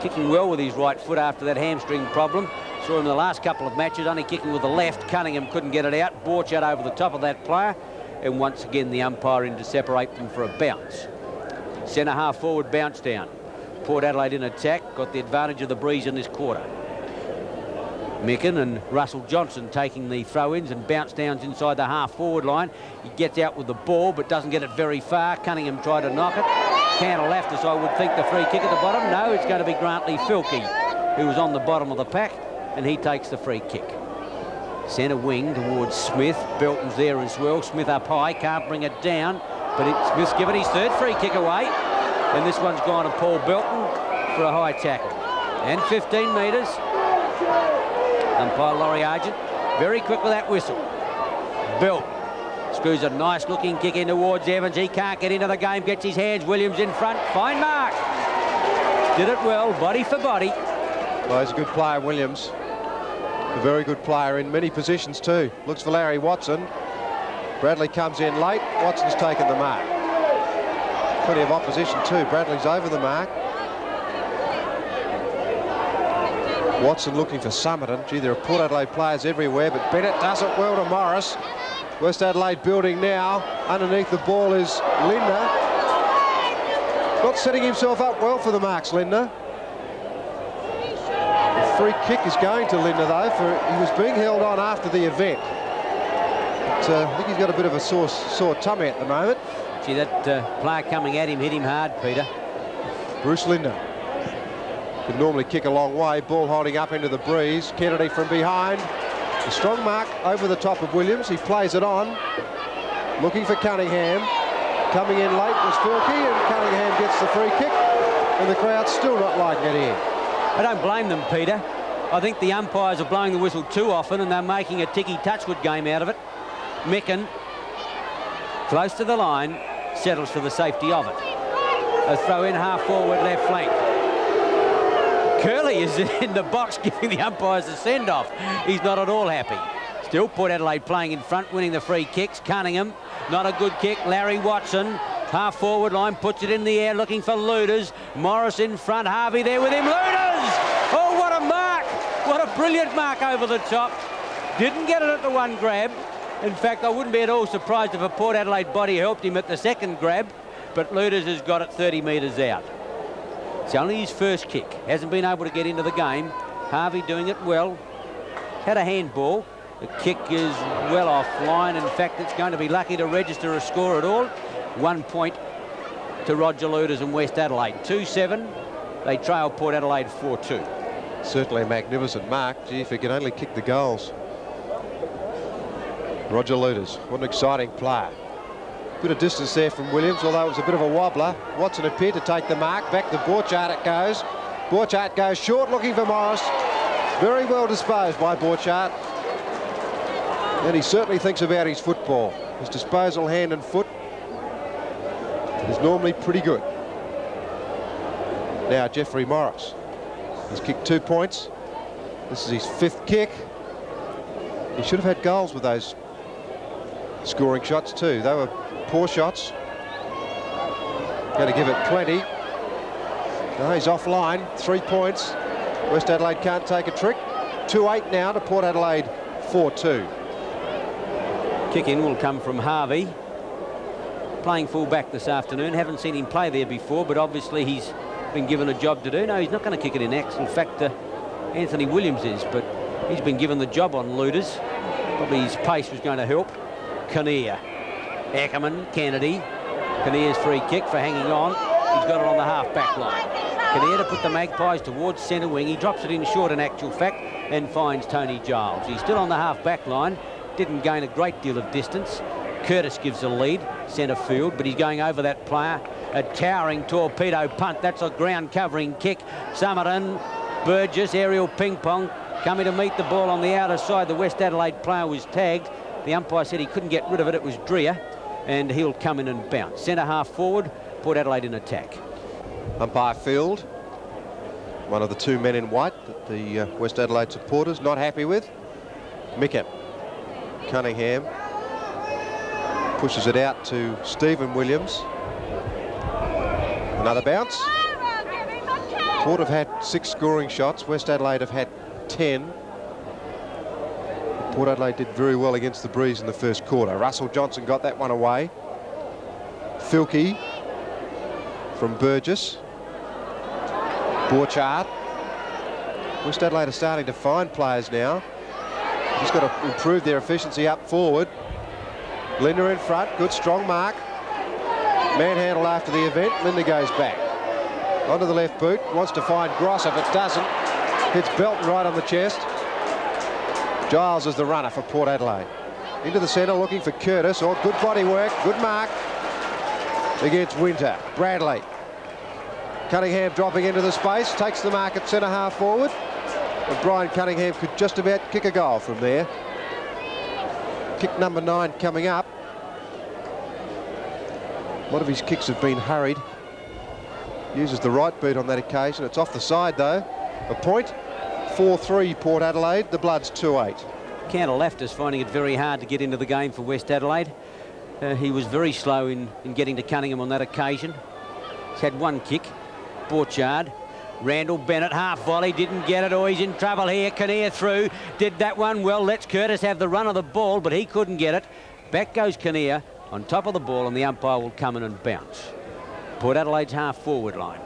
S1: kicking well with his right foot after that hamstring problem. Saw him in the last couple of matches, only kicking with the left. Cunningham couldn't get it out. Borchardt over the top of that player. And once again, the umpire in to separate them for a bounce. Centre half forward bounce down. Port Adelaide in attack. Got the advantage of the breeze in this quarter. Micken and Russell Johnson taking the throw-ins and bounce downs inside the half forward line. He gets out with the ball but doesn't get it very far. Cunningham tried to knock it. Cantor left us, I would think, the free kick at the bottom. No, it's going to be Grantley Filkey, who was on the bottom of the pack, and he takes the free kick. Centre wing towards Smith. Belton's there as well. Smith up high, can't bring it down, but Smith's given his third free kick away, and this one's gone to Paul Belton for a high tackle. And 15 metres. Umpire Laurie Argent very quick with that whistle. Belton screws a nice looking kick in towards Evans. He can't get into the game, gets his hands. Williams in front. Fine mark. Did it well, body for body.
S2: Well, he's a good player, Williams. A very good player in many positions too. Looks for Larry Watson. Bradley comes in late. Watson's taken the mark. Plenty of opposition too. Bradley's over the mark. Watson looking for Summerton. Gee, there are Port Adelaide players everywhere, but Bennett does it well to Morris. West Adelaide building now. Underneath the ball is Lindner. Not setting himself up well for the marks, Lindner. The free kick is going to Lindner, though, for he was being held on after the event. But I think he's got a bit of a sore tummy at the moment.
S1: See, that player coming at him hit him hard, Peter.
S2: Bruce Lindner. Could normally kick a long way. Ball holding up into the breeze. Kennedy from behind. A strong mark over the top of Williams. He plays it on. Looking for Cunningham. Coming in late was Filkey, and Cunningham gets the free kick. And the crowd's still not liking it here.
S1: I don't blame them, Peter. I think the umpires are blowing the whistle too often, and they're making a Ticky-Touchwood game out of it. Micken, close to the line, settles for the safety of it. A throw in half forward left flank. Curley is in the box giving the umpires a send-off. He's not at all happy. Still Port Adelaide playing in front, winning the free kicks. Cunningham, not a good kick. Larry Watson, half forward line, puts it in the air, looking for Luders. Morris in front, Harvey there with him. Luders! Oh, what a mark! What a brilliant mark over the top. Didn't get it at the one grab. In fact, I wouldn't be at all surprised if a Port Adelaide body helped him at the second grab, but Luders has got it 30 metres out. It's only his first kick. Hasn't been able to get into the game. Harvey doing it well. Had a handball. The kick is well offline. In fact, it's going to be lucky to register a score at all. 1 point to Roger Luders and West Adelaide. 2-7. They trail Port Adelaide 4-2.
S2: Certainly a magnificent mark. Gee, if he can only kick the goals. Roger Luders, what an exciting player. Bit of distance there from Williams, although it was a bit of a wobbler. Watson appeared to take the mark. Back to Borchardt it goes. Borchardt goes short, looking for Morris. Very well disposed by Borchardt. And he certainly thinks about his football. His disposal, hand and foot, is normally pretty good. Now Jeffrey Morris. He's kicked 2 points. This is his 5th kick. He should have had goals with those scoring shots too. They were poor shots. Going to give it 20. No, he's offline. 3 points. West Adelaide can't take a trick. 2-8 now to Port Adelaide 4-2.
S1: Kick in will come from Harvey. Playing full-back this afternoon. Haven't seen him play there before, but obviously he's been given a job to do. No, he's not going to kick it in X. In fact, Anthony Williams is, but he's been given the job on Luders. Probably his pace was going to help. Kinnear. Ackerman, Kennedy. Kinnear's free kick for hanging on. He's got it on the half-back line. Kinnear to put the Magpies towards centre wing. He drops it in short in actual fact and finds Tony Giles. He's still on the half-back line. Didn't gain a great deal of distance. Curtis gives a lead, centre field, but he's going over that player. A towering torpedo punt. That's a ground covering kick. Summerton, Burgess, aerial ping pong, coming to meet the ball on the outer side. The West Adelaide player was tagged. The umpire said he couldn't get rid of it. It was Dreer, and he'll come in and bounce. Centre half forward, Port Adelaide in attack.
S2: Umpire Field, one of the 2 men in white that the West Adelaide supporters not happy with. Micken. Cunningham pushes it out to Stephen Williams. Another bounce. Port have had 6 scoring shots. West Adelaide have had 10. Port Adelaide did very well against the Breeze in the first quarter. Russell Johnson got that one away. Filkey from Burgess. Borchardt. West Adelaide are starting to find players now. Just got to improve their efficiency up forward. Linder in front, good strong mark. Manhandle after the event. Linder goes back. Onto the left boot, wants to find Gross. If it doesn't, hits Belton right on the chest. Giles is the runner for Port Adelaide. Into the centre, looking for Curtis. Oh, good body work, good mark against Winter. Bradley. Cunningham dropping into the space, takes the mark at centre half forward. And Brian Cunningham could just about kick a goal from there. Kick number 9 coming up. A lot of his kicks have been hurried. Uses the right boot on that occasion. It's off the side though. A point. 4-3 Port Adelaide. The Bloods 2-8.
S1: Cantor Laftus finding it very hard to get into the game for West Adelaide. He was very slow in getting to Cunningham on that occasion. He's had 1 kick. Borchardt. Randall Bennett, half volley, didn't get it. Oh, he's in trouble here. Kinnear through, did that one well. Lets Curtis have the run of the ball, but he couldn't get it. Back goes Kinnear on top of the ball, and the umpire will come in and bounce. Port Adelaide's half forward line.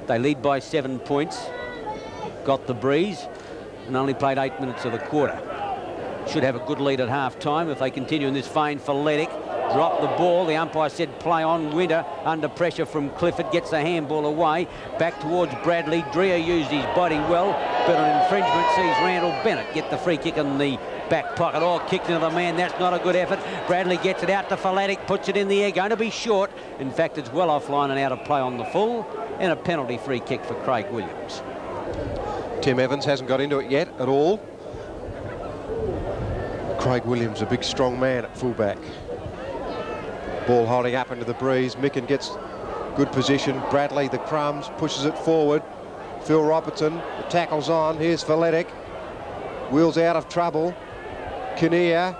S1: They lead by 7 points. Got the Breeze and only played 8 minutes of the quarter. Should have a good lead at half time if they continue in this vein. Folletic dropped the ball. The umpire said play on. Winter under pressure from Clifford, gets the handball away. Back towards Bradley. Dreer used his body well, but an infringement sees Randall Bennett get the free kick in the back pocket. Oh, kicked into the man. That's not a good effort. Bradley gets it out to Folletic, puts it in the air. Going to be short. In fact, it's well offline and out of play on the full. And a penalty free kick for Craig Williams.
S2: Tim Evans hasn't got into it yet at all. Craig Williams, a big strong man at fullback. Ball holding up into the Breeze. Micken gets good position. Bradley, the crumbs, pushes it forward. Phil Robertson, the tackle's on. Here's Feletic. Wheels out of trouble. Kinnear.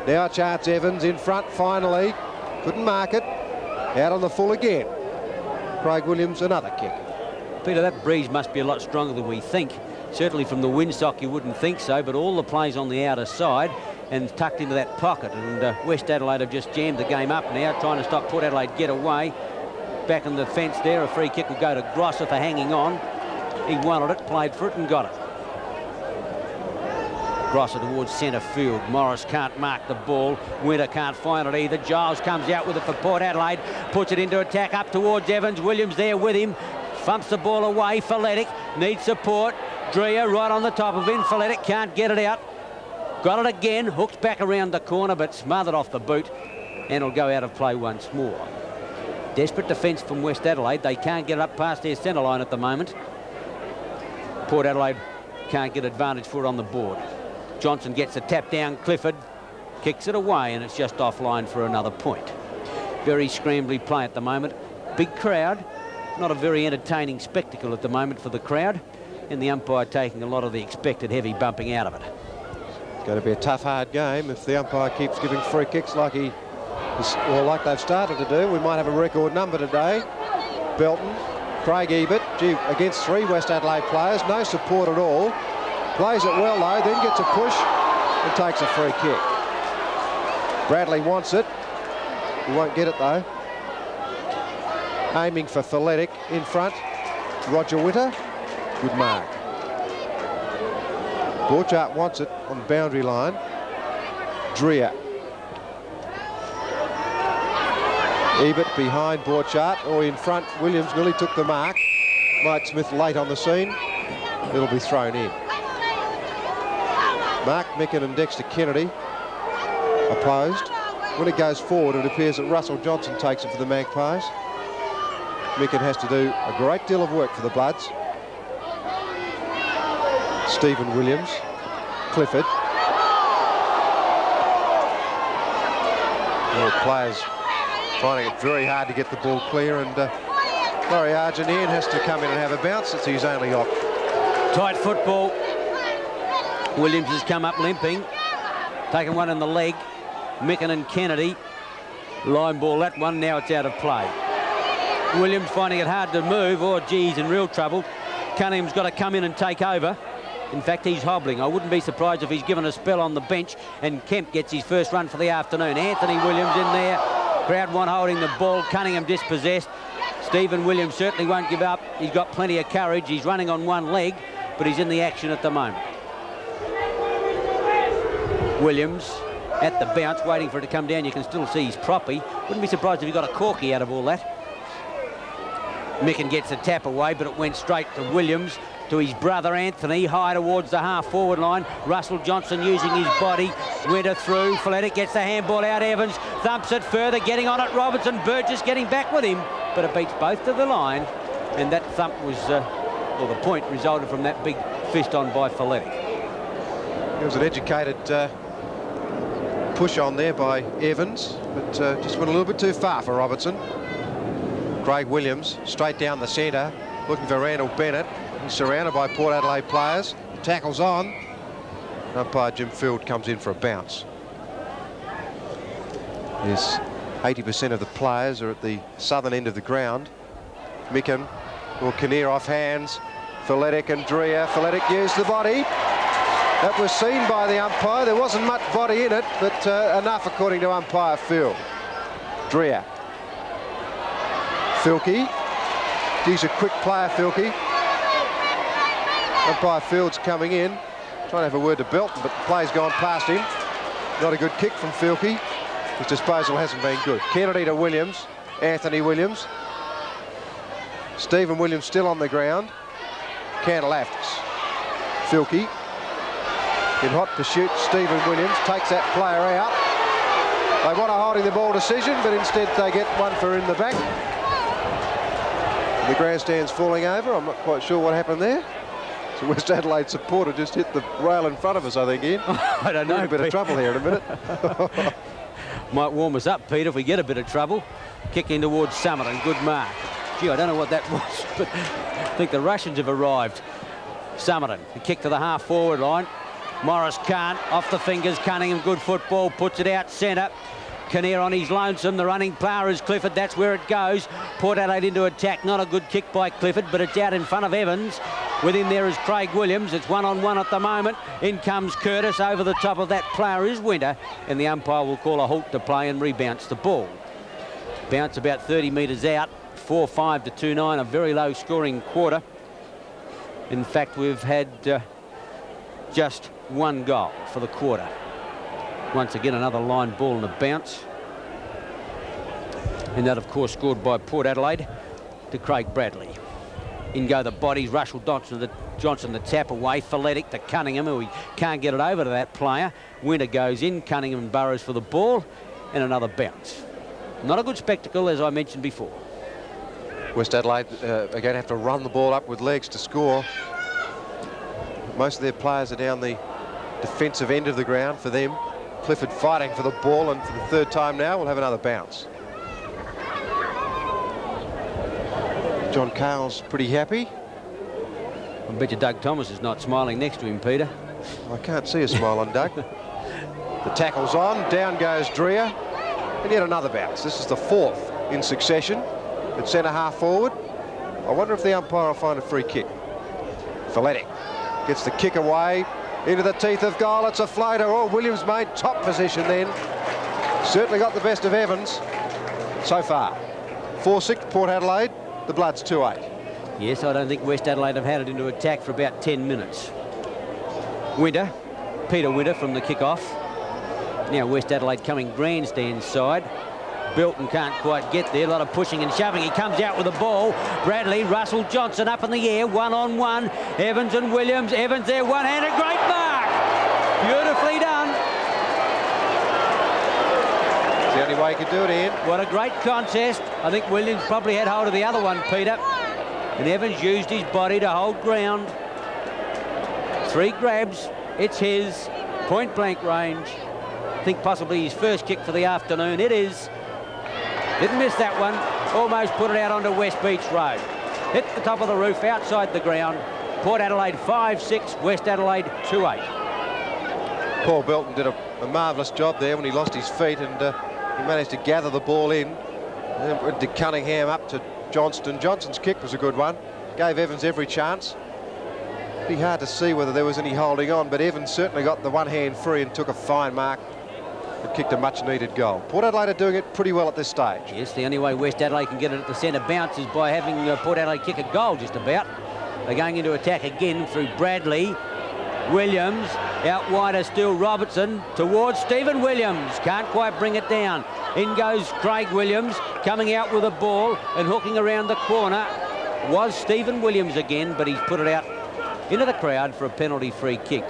S2: Now Chance Evans in front finally. Couldn't mark it. Out on the full again. Craig Williams, another kick.
S1: Peter, that breeze must be a lot stronger than we think. Certainly from the windsock you wouldn't think so, but all the plays on the outer side and tucked into that pocket. And West Adelaide have just jammed the game up now, trying to stop Port Adelaide get away. Back in the fence there, a free kick will go to Grosser for hanging on. He wanted it, played for it and got it. Grosser towards centre field. Morris can't mark the ball. Winter can't find it either. Giles comes out with it for Port Adelaide. Puts it into attack up towards Evans. Williams there with him. Thumps the ball away. Feletic needs support. Dreher right on the top of him. Feletic can't get it out. Got it again. Hooked back around the corner but smothered off the boot. And it'll go out of play once more. Desperate defence from West Adelaide. They can't get it up past their centre line at the moment. Port Adelaide can't get advantage for it on the board. Johnson gets a tap down. Clifford kicks it away and it's just offline for another point. Very scrambly play at the moment. Big crowd. Not a very entertaining spectacle at the moment for the crowd. And the umpire taking a lot of the expected heavy bumping out of it.
S2: It's going to be a tough, hard game if the umpire keeps giving free kicks like like they've started to do. We might have a record number today. Belton, Craig Ebert, against 3 West Adelaide players. No support at all. Plays it well though, then gets a push and takes a free kick. Bradley wants it. He won't get it though. Aiming for Feletic in front. Roger Winter. Good mark. Borchardt wants it on the boundary line. Dreher. Ebert behind Borchardt, or in front. Williams nearly took the mark. Mike Smith late on the scene. It'll be thrown in. Mark Micken and Dexter Kennedy opposed. When it goes forward, it appears that Russell Johnson takes it for the Magpies. Micken has to do a great deal of work for the Bloods. Stephen Williams, Clifford. All players finding it very hard to get the ball clear, and Laurie Argentine has to come in and have a bounce. It's his only op.
S1: Tight football. Williams has come up limping, taken one in the leg. Micken and Kennedy line ball that one. Now it's out of play. Williams finding it hard to move. Oh gee, he's in real trouble. Cunningham's got to come in and take over. In fact, he's hobbling. I wouldn't be surprised if he's given a spell on the bench and Kemp gets his first run for the afternoon. Anthony Williams in there. Crowd one holding the ball. Cunningham dispossessed. Stephen Williams certainly won't give up. He's got plenty of courage. He's running on one leg, but he's in the action at the moment. Williams at the bounce, waiting for it to come down. You can still see his proppy. Wouldn't be surprised if he got a corky out of all that. Micken gets a tap away, but it went straight to Williams, to his brother Anthony, high towards the half-forward line. Russell Johnson using his body. Winter through. Feletic gets the handball out. Evans thumps it further, getting on it. Robertson, Burgess getting back with him, but it beats both to the line. And that thump was, well, the point resulted from that big fist on by Feletic.
S2: It was an educated push on there by Evans, but just went a little bit too far for Robertson. Craig Williams straight down the centre, looking for Randall Bennett. He's surrounded by Port Adelaide players. The tackle's on. Umpire Jim Field comes in for a bounce. Yes, 80% of the players are at the southern end of the ground. Micken or Kinnear off hands. Feletic and Dreher. Feletic used the body. That was seen by the umpire. There wasn't much body in it, but enough according to umpire Field. Dreher. Filkey. He's a quick player, Filkey. Umpire Field's coming in, trying to have a word to Belton, but the play's gone past him. Not a good kick from Filkey. His disposal hasn't been good. Kennedy to Williams. Anthony Williams. Stephen Williams still on the ground. Cantalaftis. Filkey. In hot pursuit, Stephen Williams takes that player out. They want a holding the ball decision, but instead they get one for in the back. The grandstand's falling over. I'm not quite sure what happened there. So West Adelaide supporter just hit the rail in front of us, I think, Ian.
S1: I don't know.
S2: We're in a bit of trouble here in a minute.
S1: Might warm us up, Peter, if we get a bit of trouble. Kick in towards Summit and good mark. Gee, I don't know what that was, but I think the Russians have arrived. Somerton, a kick to the half-forward line. Morris can't, off the fingers. Cunningham, good football, puts it out centre. Kinnear on his lonesome. The running player is Clifford. That's where it goes. Port Adelaide into attack. Not a good kick by Clifford, but it's out in front of Evans. Within there is Craig Williams. It's one-on-one at the moment. In comes Curtis. Over the top of that player is Winter, and the umpire will call a halt to play and rebounce the ball. Bounce about 30 metres out. 4-5 to 2-9. A very low-scoring quarter. In fact, we've had just one goal for the quarter. Once again, another line ball and a bounce. And that, of course, scored by Port Adelaide to Craig Bradley. In go the bodies. Russell Johnson the tap away. Folletic to Cunningham, who he can't get it over to that player. Winter goes in. Cunningham and Burrows for the ball. And another bounce. Not a good spectacle, as I mentioned before.
S2: West Adelaide are going to have to run the ball up with legs to score. Most of their players are down the defensive end of the ground for them. Clifford fighting for the ball, and for the third time now we'll have another bounce. John Cale's pretty happy.
S1: I bet you Doug Thomas is not smiling next to him, Peter.
S2: I can't see a smile on Doug. The tackle's on, down goes Dreer, and yet another bounce. This is the fourth in succession at centre half forward. I wonder if the umpire will find a free kick. Folletic gets the kick away into the teeth of goal. It's a floater. Oh, Williams made top position then. Certainly got the best of Evans so far. 4-6 Port Adelaide. The Bloods 2-8.
S1: Yes, I don't think West Adelaide have had it into attack for about 10 minutes. Winter, Peter Winter from the kick-off. Now West Adelaide coming grandstand side. Belton can't quite get there. A lot of pushing and shoving. He comes out with the ball. Bradley, Russell Johnson up in the air. One-on-one. Evans and Williams. Evans there, one-handed. Great mark. Beautifully done.
S2: It's the only way he could do it, Ian.
S1: What a great contest. I think Williams probably had hold of the other one, Peter. And Evans used his body to hold ground. 3 grabs. It's his. Point-blank range. I think possibly his first kick for the afternoon. It is. Didn't miss that one. Almost put it out onto West Beach Road. Hit the top of the roof, outside the ground. Port Adelaide 5-6, West Adelaide 2-8.
S2: Paul Belton did a marvellous job there when he lost his feet, and he managed to gather the ball in. And then went to Cunningham up to Johnston. Johnston's kick was a good one. Gave Evans every chance. It'd be hard to see whether there was any holding on, but Evans certainly got the one hand free and took a fine mark. It kicked a much-needed goal. Port Adelaide are doing it pretty well at this stage.
S1: Yes, the only way West Adelaide can get it at the centre bounce is by having Port Adelaide kick a goal just about. They're going into attack again through Bradley. Williams, out wider still Robertson, towards Stephen Williams. Can't quite bring it down. In goes Craig Williams, coming out with a ball and hooking around the corner. Was Stephen Williams again, but he's put it out into the crowd for a penalty free kick.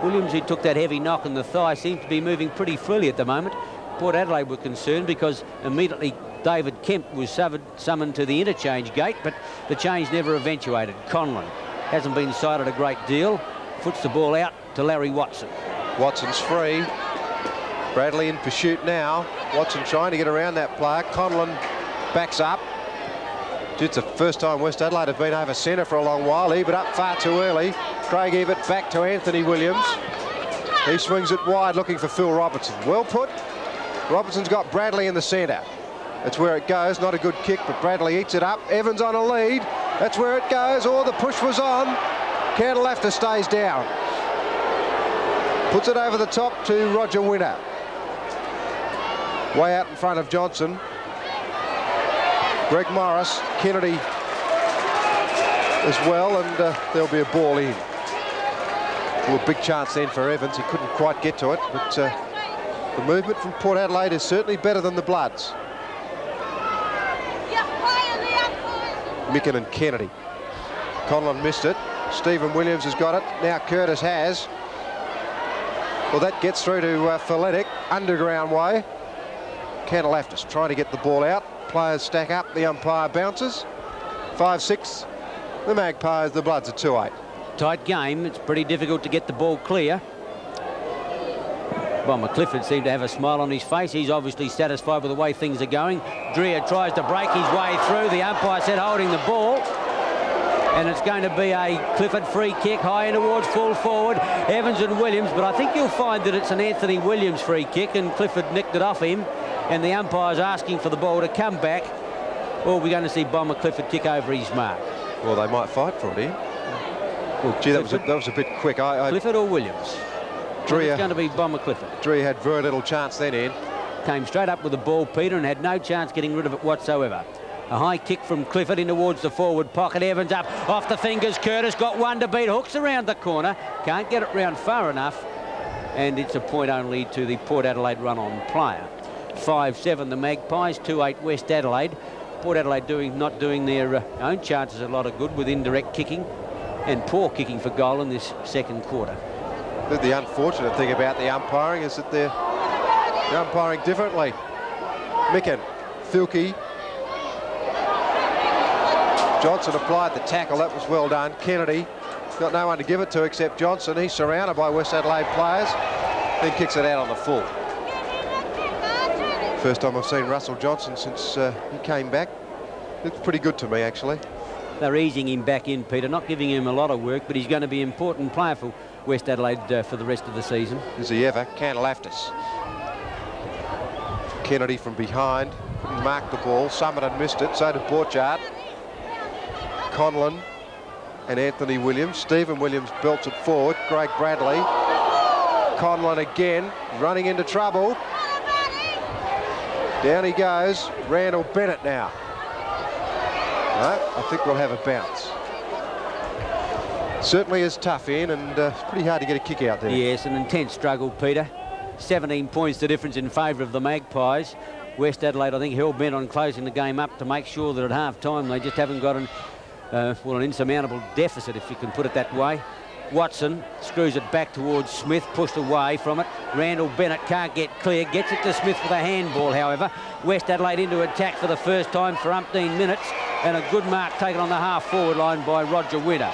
S1: Williams, who took that heavy knock in the thigh, seems to be moving pretty freely at the moment. Port Adelaide were concerned because immediately David Kemp was summoned to the interchange gate, but the change never eventuated. Conlon hasn't been cited a great deal. Foots the ball out to Larry Watson.
S2: Watson's free. Bradley in pursuit now. Watson trying to get around that player. Conlon backs up. It's the first time West Adelaide have been over centre for a long while. Ebert up far too early. Craig Ebert back to Anthony Williams. He swings it wide looking for Phil Robertson. Well put. Robertson's got Bradley in the centre. That's where it goes. Not a good kick, but Bradley eats it up. Evans on a lead. That's where it goes. Oh, the push was on. Candlefter stays down. Puts it over the top to Roger Winter. Way out in front of Johnson. Greg Morris, Kennedy as well, and there'll be a ball in. Well, a big chance then for Evans. He couldn't quite get to it, but the movement from Port Adelaide is certainly better than the Bloods. Micken and Kennedy. Conlon missed it. Stephen Williams has got it. Now Curtis has. Well, that gets through to Folletic, underground way. Candleftis trying to get the ball out. Players stack up, the umpire bounces. 5-6, the Magpies, the Bloods are 2-8.
S1: Tight game, it's pretty difficult to get the ball clear. Bomber Clifford seemed to have a smile on his face. He's obviously satisfied with the way things are going. Dreher tries to break his way through. The umpire said holding the ball. And it's going to be a Clifford free kick, high in towards full forward. Evans and Williams, but I think you'll find that it's an Anthony Williams free kick, and Clifford nicked it off him. And the umpire's asking for the ball to come back. Or we're going to see Bomber Clifford kick over his mark.
S2: Well, they might fight for it here. Well, gee, that was a bit quick.
S1: Clifford or Williams? Dreher, it's going to be Bomber Clifford.
S2: Dreher had very little chance then, Ian.
S1: Came straight up with the ball, Peter, and had no chance getting rid of it whatsoever. A high kick from Clifford in towards the forward pocket. Evans up off the fingers. Curtis got one to beat. Hooks around the corner. Can't get it round far enough. And it's a point only to the Port Adelaide run-on player. 5-7 the Magpies, 2-8 West Adelaide. Port Adelaide not doing their own chances a lot of good with indirect kicking and poor kicking for goal in this second quarter.
S2: The unfortunate thing about the umpiring is that they're umpiring differently. Micken, Filkey, Johnson applied the tackle. That was well done. Kennedy got no one to give it to except Johnson. He's surrounded by West Adelaide players. Then kicks it out on the full. First time I've seen Russell Johnson since he came back. Looks pretty good to me, actually.
S1: They're easing him back in, Peter, not giving him a lot of work, but he's going to be an important player for West Adelaide for the rest of the season.
S2: Is he ever? Cantalaftis. Kennedy from behind. Couldn't mark the ball. Summerton missed it. So did Borchardt. Conlon and Anthony Williams. Stephen Williams belts it forward. Greg Bradley. Conlon again, running into trouble. Down he goes. Randall Bennett now. No, I think we'll have a bounce. Certainly is tough, Ian, and it's pretty hard to get a kick out there.
S1: Yes, an intense struggle, Peter. 17 points the difference in favour of the Magpies. West Adelaide, I think, hell-bent on closing the game up to make sure that at half-time they just haven't got an insurmountable deficit, if you can put it that way. Watson screws it back towards Smith, pushed away from it. Randall Bennett can't get clear, gets it to Smith with a handball, however. West Adelaide into attack for the first time for umpteen minutes, and a good mark taken on the half-forward line by Roger Winter.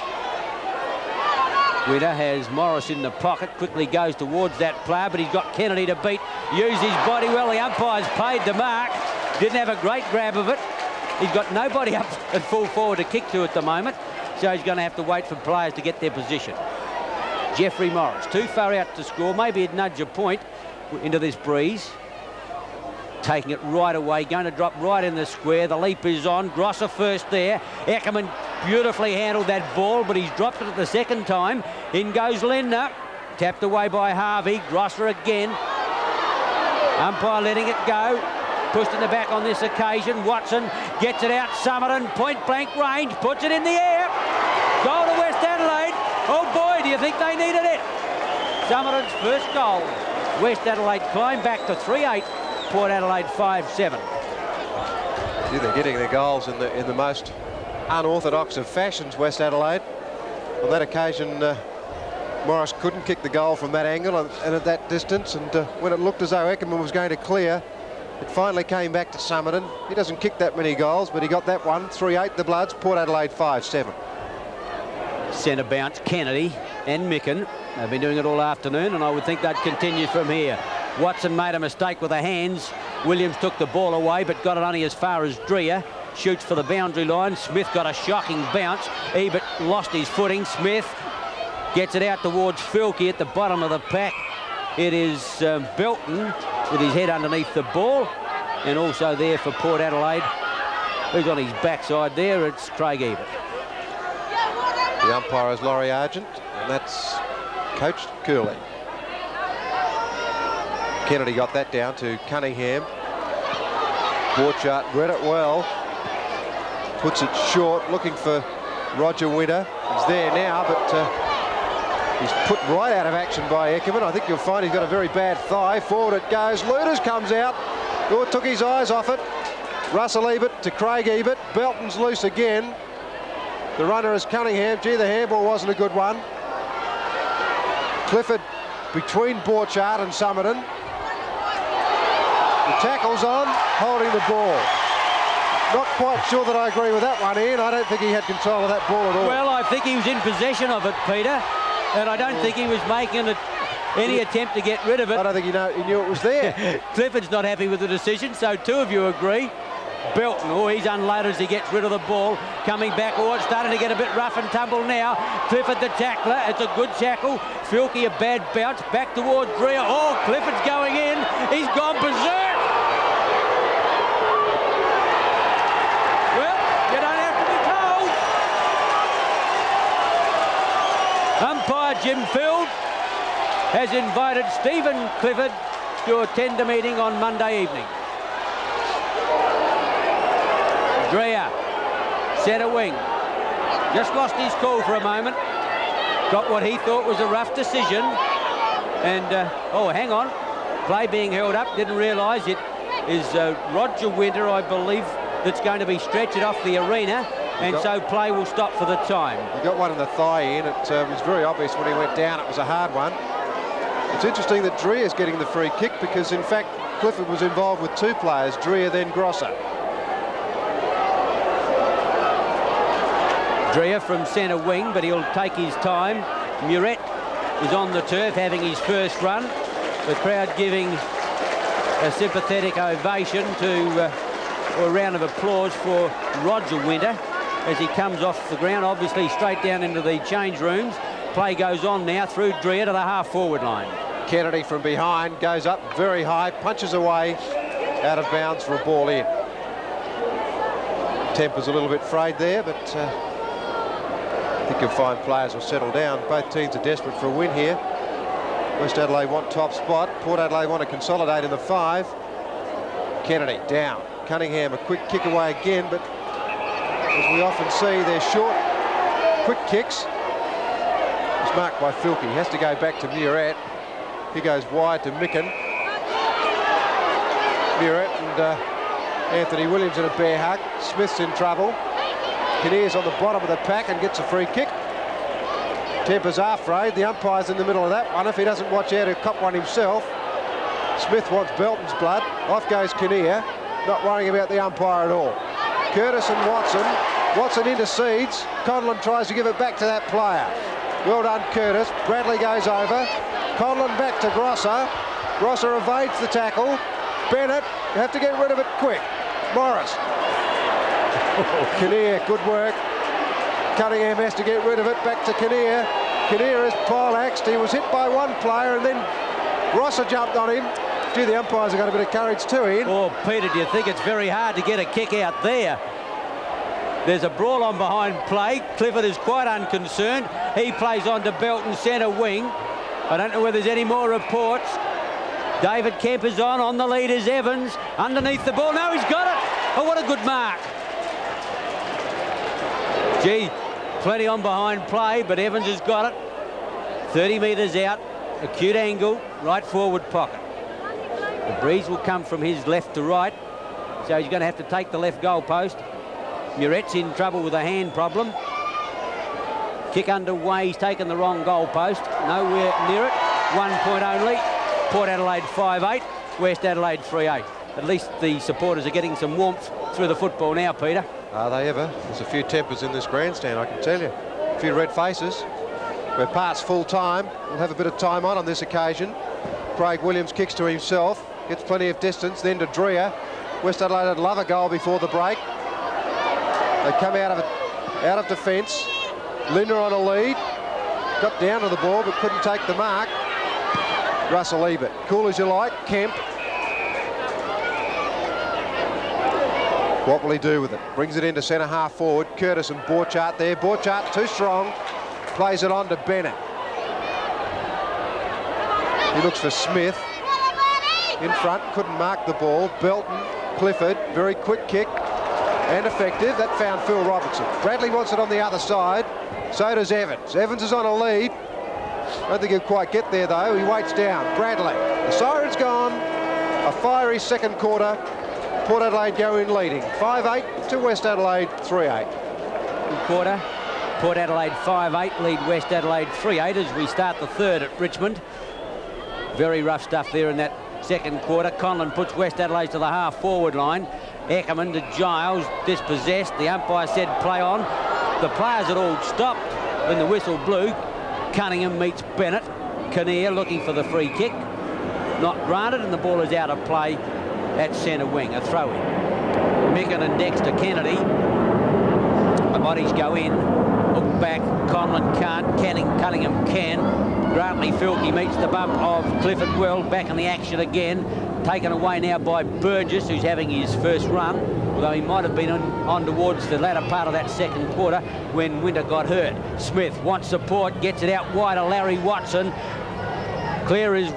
S1: Winter has Morris in the pocket, quickly goes towards that player, but he's got Kennedy to beat. Use his body well, the umpire's paid the mark. Didn't have a great grab of it. He's got nobody up at full forward to kick to at the moment, so he's going to have to wait for players to get their position. Jeffrey Morris, too far out to score. Maybe he'd nudge a point into this breeze. Taking it right away, going to drop right in the square. The leap is on. Grosser first there. Eckerman beautifully handled that ball, but he's dropped it at the second time. In goes Lindner. Tapped away by Harvey. Grosser again. Umpire letting it go. Pushed in the back on this occasion. Watson gets it out. Summerton, point blank range, puts it in the air. Goal to West Adelaide. Oh boy, do you think they needed it? Summerton's first goal. West Adelaide climb back to 3-8. Port Adelaide 5-7.
S2: Yeah, they're getting their goals in the most unorthodox of fashions, West Adelaide. On that occasion, Morris couldn't kick the goal from that angle and at that distance, and when it looked as though Eckerman was going to clear, it finally came back to Summerton. He doesn't kick that many goals, but he got that one. 3-8 the Bloods. Port Adelaide 5-7.
S1: Centre bounce, Kennedy and Micken. They've been doing it all afternoon, and I would think they'd continue from here. Watson made a mistake with the hands. Williams took the ball away, but got it only as far as Dreher. Shoots for the boundary line. Smith got a shocking bounce. Ebert lost his footing. Smith gets it out towards Filkey at the bottom of the pack. It is Belton with his head underneath the ball. And also there for Port Adelaide, who's on his backside there, it's Craig Ebert.
S2: The umpire is Laurie Argent, and that's Coach Curley. Kennedy got that down to Cunningham. Borchardt read it well. Puts it short, looking for Roger Winter. He's there now, but he's put right out of action by Eckerman. I think you'll find he's got a very bad thigh. Forward it goes. Luders comes out. Gore took his eyes off it. Russell Ebert to Craig Ebert. Belton's loose again. The runner is Cunningham. Gee, the handball wasn't a good one. Clifford between Borchardt and Summerton. The tackle's on, holding the ball. Not quite sure that I agree with that one, Ian. I don't think he had control of that ball at all.
S1: Well, I think he was in possession of it, Peter, and I don't think he was making Any attempt to get rid of it.
S2: I don't think he knew it was there.
S1: Clifford's not happy with the decision, so two of you agree. Belton, he's unloaded as he gets rid of the ball. Coming back, it's starting to get a bit rough and tumble now. Clifford the tackler, it's a good tackle. Filkey a bad bounce, back towards Dreher. Clifford's going in, he's gone berserk. Well, you don't have to be told. Umpire Jim Field has invited Stephen Clifford to attend a meeting on Monday evening. Dreher, centre wing, just lost his cool for a moment, got what he thought was a rough decision, and hang on, play being held up, didn't realise it is Roger Winter, I believe, that's going to be stretched off the arena, and so play will stop for the time.
S2: He got one in the thigh in. It was very obvious when he went down. It was a hard one. It's interesting that Dreher's getting the free kick because, in fact, Clifford was involved with two players, Dreher then Grosser.
S1: Dreher from centre wing, but he'll take his time. Muret is on the turf having his first run. The crowd giving a sympathetic ovation to, or a round of applause for Roger Winter as he comes off the ground, obviously straight down into the change rooms. Play goes on now through Dreher to the half-forward line.
S2: Kennedy from behind goes up very high, punches away, out of bounds for a ball in. Temper's a little bit frayed there, but I think you'll find players will settle down. Both teams are desperate for a win here. West Adelaide want top spot. Port Adelaide want to consolidate in the 5. Kennedy down. Cunningham a quick kick away again, but as we often see, they're short, quick kicks. It's marked by Filkey. He has to go back to Muret. He goes wide to Micken. Muret and Anthony Williams in a bear hug. Smith's in trouble. Kinnear's on the bottom of the pack and gets a free kick. Temper's afraid. The umpire's in the middle of that one. If he doesn't watch out, he'll cop one himself. Smith wants Belton's blood. Off goes Kinnear, not worrying about the umpire at all. Curtis and Watson. Watson intercedes. Conlon tries to give it back to that player. Well done, Curtis. Bradley goes over. Conlon back to Grosser. Grosser evades the tackle. Bennett, you have to get rid of it quick. Morris. Kinnear, good work. Cunningham has to get rid of it. Back to Kinnear. Kinnear is poleaxed. He was hit by one player and then Grosser jumped on him. Gee, the umpires have got a bit of courage too, Ian.
S1: Peter, do you think it's very hard to get a kick out there? There's a brawl on behind play. Clifford is quite unconcerned. He plays on to Belton centre wing. I don't know whether there's any more reports. David Kemp is on the lead is Evans. Underneath the ball. No, he's got it. Oh, what a good mark. Gee, plenty on behind play, but Evans has got it. 30 metres out, acute angle, right forward pocket. The breeze will come from his left to right, so he's going to have to take the left goal post. Muret's in trouble with a hand problem. Kick underway, he's taken the wrong goal post. Nowhere near it, 1 point only. Port Adelaide 5-8, West Adelaide 3-8. At least the supporters are getting some warmth through the football now, Peter.
S2: Are they ever? There's a few tempers in this grandstand, I can tell you. A few red faces. We're past full time. We'll have a bit of time on this occasion. Craig Williams kicks to himself, gets plenty of distance, then to Dreher. West Adelaide would love a goal before the break. They come out of defence. Linder on a lead. Got down to the ball but couldn't take the mark. Russell Ebert. Cool as you like. Kemp. What will he do with it? Brings it into centre half forward. Curtis and Borchardt there. Borchardt too strong. Plays it on to Bennett. He looks for Smith. In front, couldn't mark the ball. Belton, Clifford, very quick kick and effective. That found Phil Robertson. Bradley wants it on the other side. So does Evans. Evans is on a lead. I don't think he'll quite get there though. He waits down. Bradley. The siren's gone. A fiery second quarter. Port Adelaide go in leading. 5-8 to West Adelaide 3-8.
S1: Good quarter. Port Adelaide 5-8, lead West Adelaide 3-8 as we start the third at Richmond. Very rough stuff there in that second quarter. Conlon puts West Adelaide to the half-forward line. Eckerman to Giles, dispossessed. The umpire said play on. The players had all stopped when the whistle blew. Cunningham meets Bennett. Kinnear looking for the free kick. Not granted, and the ball is out of play at centre wing. A throw in. Micken and Dexter Kennedy. The bodies go in. Hook back. Conlon can't. Cunningham can. Grantley Filkey meets the bump of Clifford well. Back in the action again. Taken away now by Burgess, who's having his first run, although he might have been on towards the latter part of that second quarter when Winter got hurt. Smith wants support, gets it out wide to Larry Watson. Clear is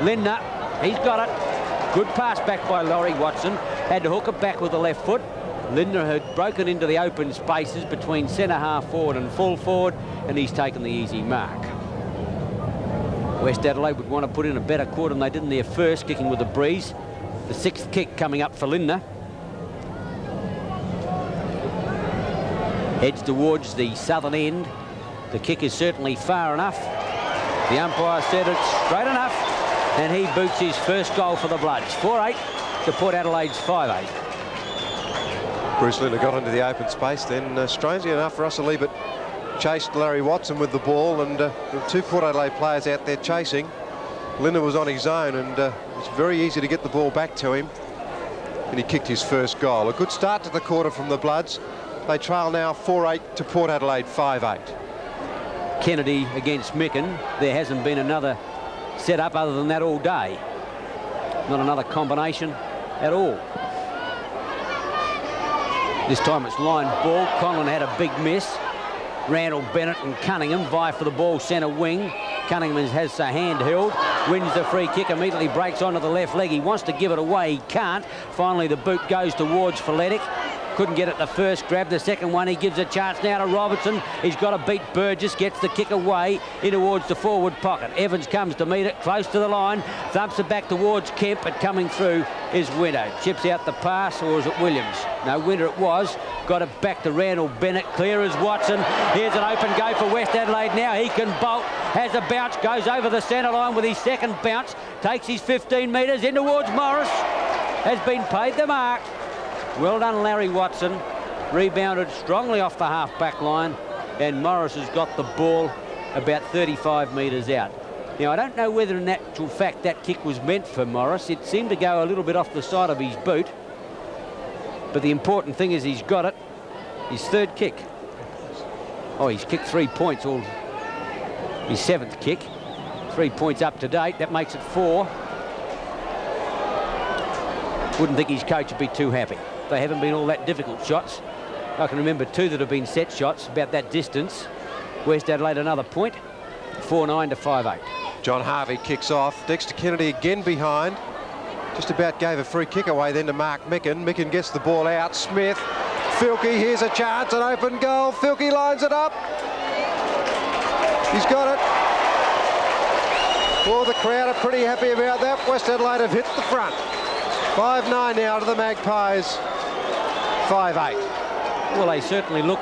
S1: Lindner. He's got it. Good pass back by Larry Watson. Had to hook it back with the left foot. Lindner had broken into the open spaces between centre half forward and full forward, and he's taken the easy mark. West Adelaide would want to put in a better quarter than they did in their first, kicking with a breeze. The sixth kick coming up for Lindner. Heads towards the southern end. The kick is certainly far enough. The umpire said it's straight enough, and he boots his first goal for the Bloods. 4-8 to Port Adelaide's 5-8.
S2: Bruce Lindner got into the open space then. Strangely enough, Russell Ebert chased Larry Watson with the ball, and there were two Port Adelaide players out there chasing. Lindner was on his own, and it was very easy to get the ball back to him, and he kicked his first goal. A good start to the quarter from the Bloods. They trail now 4-8 to Port Adelaide 5-8.
S1: Kennedy against Micken. There hasn't been another set-up other than that all day. Not another combination at all. This time it's line ball. Conlon had a big miss. Randall, Bennett and Cunningham vie for the ball centre wing. Cunningham has the hand held, wins the free kick, immediately breaks onto the left leg. He wants to give it away, he can't. Finally the boot goes towards Folletic. Couldn't get it the first grab. The second one, he gives a chance now to Robertson. He's got to beat Burgess, gets the kick away in towards the forward pocket. Evans comes to meet it, close to the line, thumps it back towards Kemp, but coming through is Winter. Chips out the pass, or is it Williams? No, Winter it was. Got it back to Randall Bennett, clear as Watson. Here's an open go for West Adelaide now. He can bolt, has a bounce, goes over the centre line with his second bounce, takes his 15 metres in towards Morris. Has been paid the mark. Well done, Larry Watson. Rebounded strongly off the half-back line, and Morris has got the ball about 35 metres out. Now, I don't know whether in actual fact that kick was meant for Morris. It seemed to go a little bit off the side of his boot. But the important thing is he's got it. His third kick. Oh, he's kicked 3 points, all his seventh kick. 3 points up to date. That makes it 4. Wouldn't think his coach would be too happy. They haven't been all that difficult shots. I can remember 2 that have been set shots about that distance. West Adelaide another point. 4-9 to 5-8.
S2: John Harvey kicks off. Dexter Kennedy again behind. Just about gave a free kick away then to Mark Micken. Micken gets the ball out. Smith. Filkey, here's a chance, an open goal. Filkey lines it up. He's got it. Well, the crowd are pretty happy about that. West Adelaide have hit the front. 5-9 now to the Magpies. 5-8.
S1: Well, they certainly look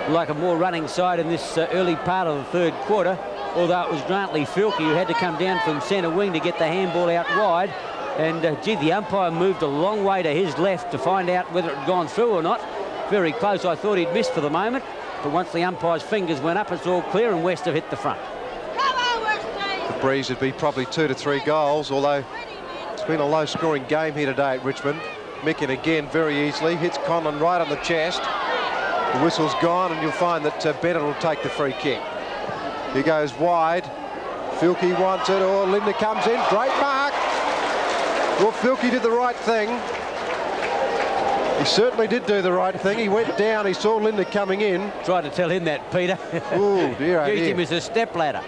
S1: like a more running side in this early part of the third quarter, although it was Grantley Filkey who had to come down from centre wing to get the handball out wide. And, gee, the umpire moved a long way to his left to find out whether it had gone through or not. Very close. I thought he'd missed for the moment, but once the umpire's fingers went up, it's all clear, and West have hit the front.
S2: The breeze would be probably 2 to 3 goals, although it's been a low-scoring game here today at Richmond. Micken again very easily hits Conlon right on the chest. The whistle's gone, and you'll find that Bennett will take the free kick. He goes wide. Filkey wants it, or Lindner comes in. Great mark. Well, Filkey did the right thing. He certainly did do the right thing. He went down, he saw Lindner coming in.
S1: Tried to tell him that, Peter.
S2: Oh, dear, oh,
S1: Used
S2: dear.
S1: him as a stepladder.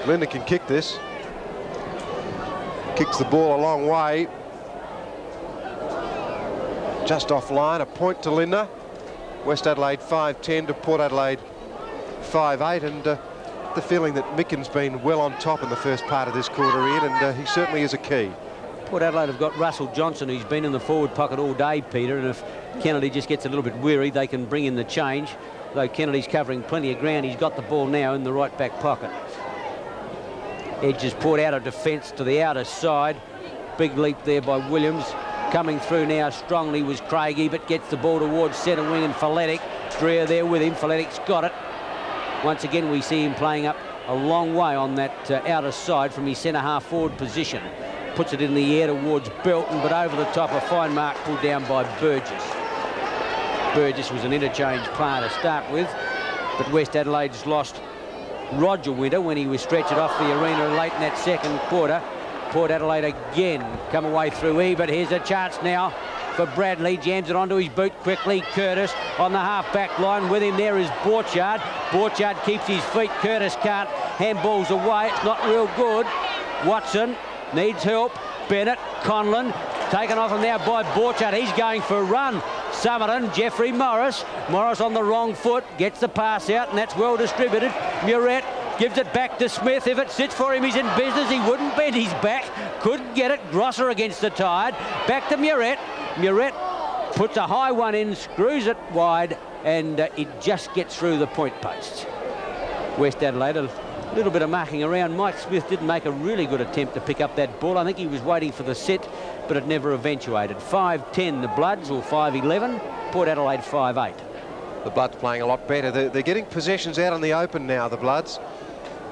S2: Lindner can kick this. Kicks the ball a long way. Just offline, a point to Lindner. West Adelaide 5-10 to Port Adelaide 5-8, and the feeling that Micken's been well on top in the first part of this quarter in, and he certainly is a key.
S1: Port Adelaide have got Russell Johnson, who's been in the forward pocket all day, Peter, and if Kennedy just gets a little bit weary, they can bring in the change. Though Kennedy's covering plenty of ground, he's got the ball now in the right back pocket. Edges Port out of defence to the outer side. Big leap there by Williams. Coming through now strongly was Craig Ebert, gets the ball towards centre wing, and Folletic. Dreher there with him. Folletic's got it. Once again, we see him playing up a long way on that outer side from his centre-half forward position. Puts it in the air towards Belton, but over the top, a fine mark pulled down by Burgess. Burgess was an interchange player to start with, but West Adelaide's lost Roger Winter when he was stretched off the arena late in that second quarter. Port Adelaide again come away through Ebert. Here's a chance now for Bradley. Jams it onto his boot quickly. Curtis on the half-back line. With him there is Borchard. Borchard keeps his feet. Curtis can't. Handballs away. It's not real good. Watson needs help. Bennett, Conlon, taken off him now by Borchard. He's going for a run. Summerton, Jeffrey Morris. Morris on the wrong foot. Gets the pass out, and that's well distributed. Muret gives it back to Smith. If it sits for him, he's in business. He wouldn't bend his back. Couldn't get it. Grosser against the tide. Back to Muret. Muret puts a high one in, screws it wide, and it just gets through the point posts. West Adelaide, a little bit of marking around. Mike Smith didn't make a really good attempt to pick up that ball. I think he was waiting for the set, but it never eventuated. 5-10 the Bloods, or 5-11. Port Adelaide 5-8.
S2: The Bloods playing a lot better. They're getting possessions out in the open now, the Bloods.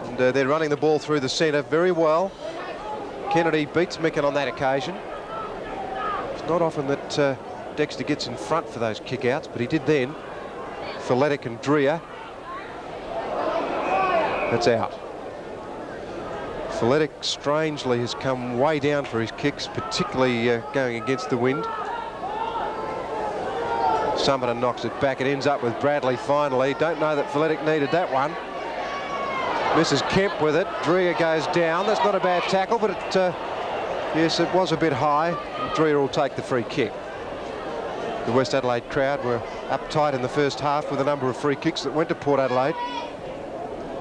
S2: And they're running the ball through the centre very well. Kennedy beats Micken on that occasion. It's not often that Dexter gets in front for those kick-outs, but he did then. Filletic and Dreer. That's out. Filletic, strangely, has come way down for his kicks, particularly going against the wind. Summerton knocks it back. It ends up with Bradley finally. Don't know that Filletic needed that one. Misses Kemp with it. Dreer goes down. That's not a bad tackle, but yes, it was a bit high. Dreer will take the free kick. The West Adelaide crowd were uptight in the first half with a number of free kicks that went to Port Adelaide.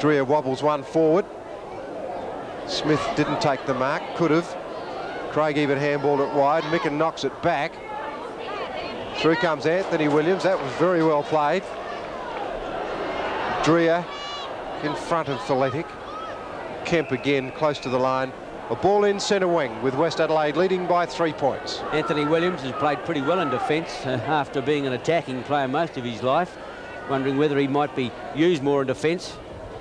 S2: Dreer wobbles one forward. Smith didn't take the mark, could have. Craig Ebert handballed it wide. Micken knocks it back. Through comes Anthony Williams. That was very well played. Dreer in front of Filletic. Kemp again close to the line. A ball in centre wing with West Adelaide leading by 3 points.
S1: Anthony Williams has played pretty well in defence after being an attacking player most of his life. Wondering whether he might be used more in defence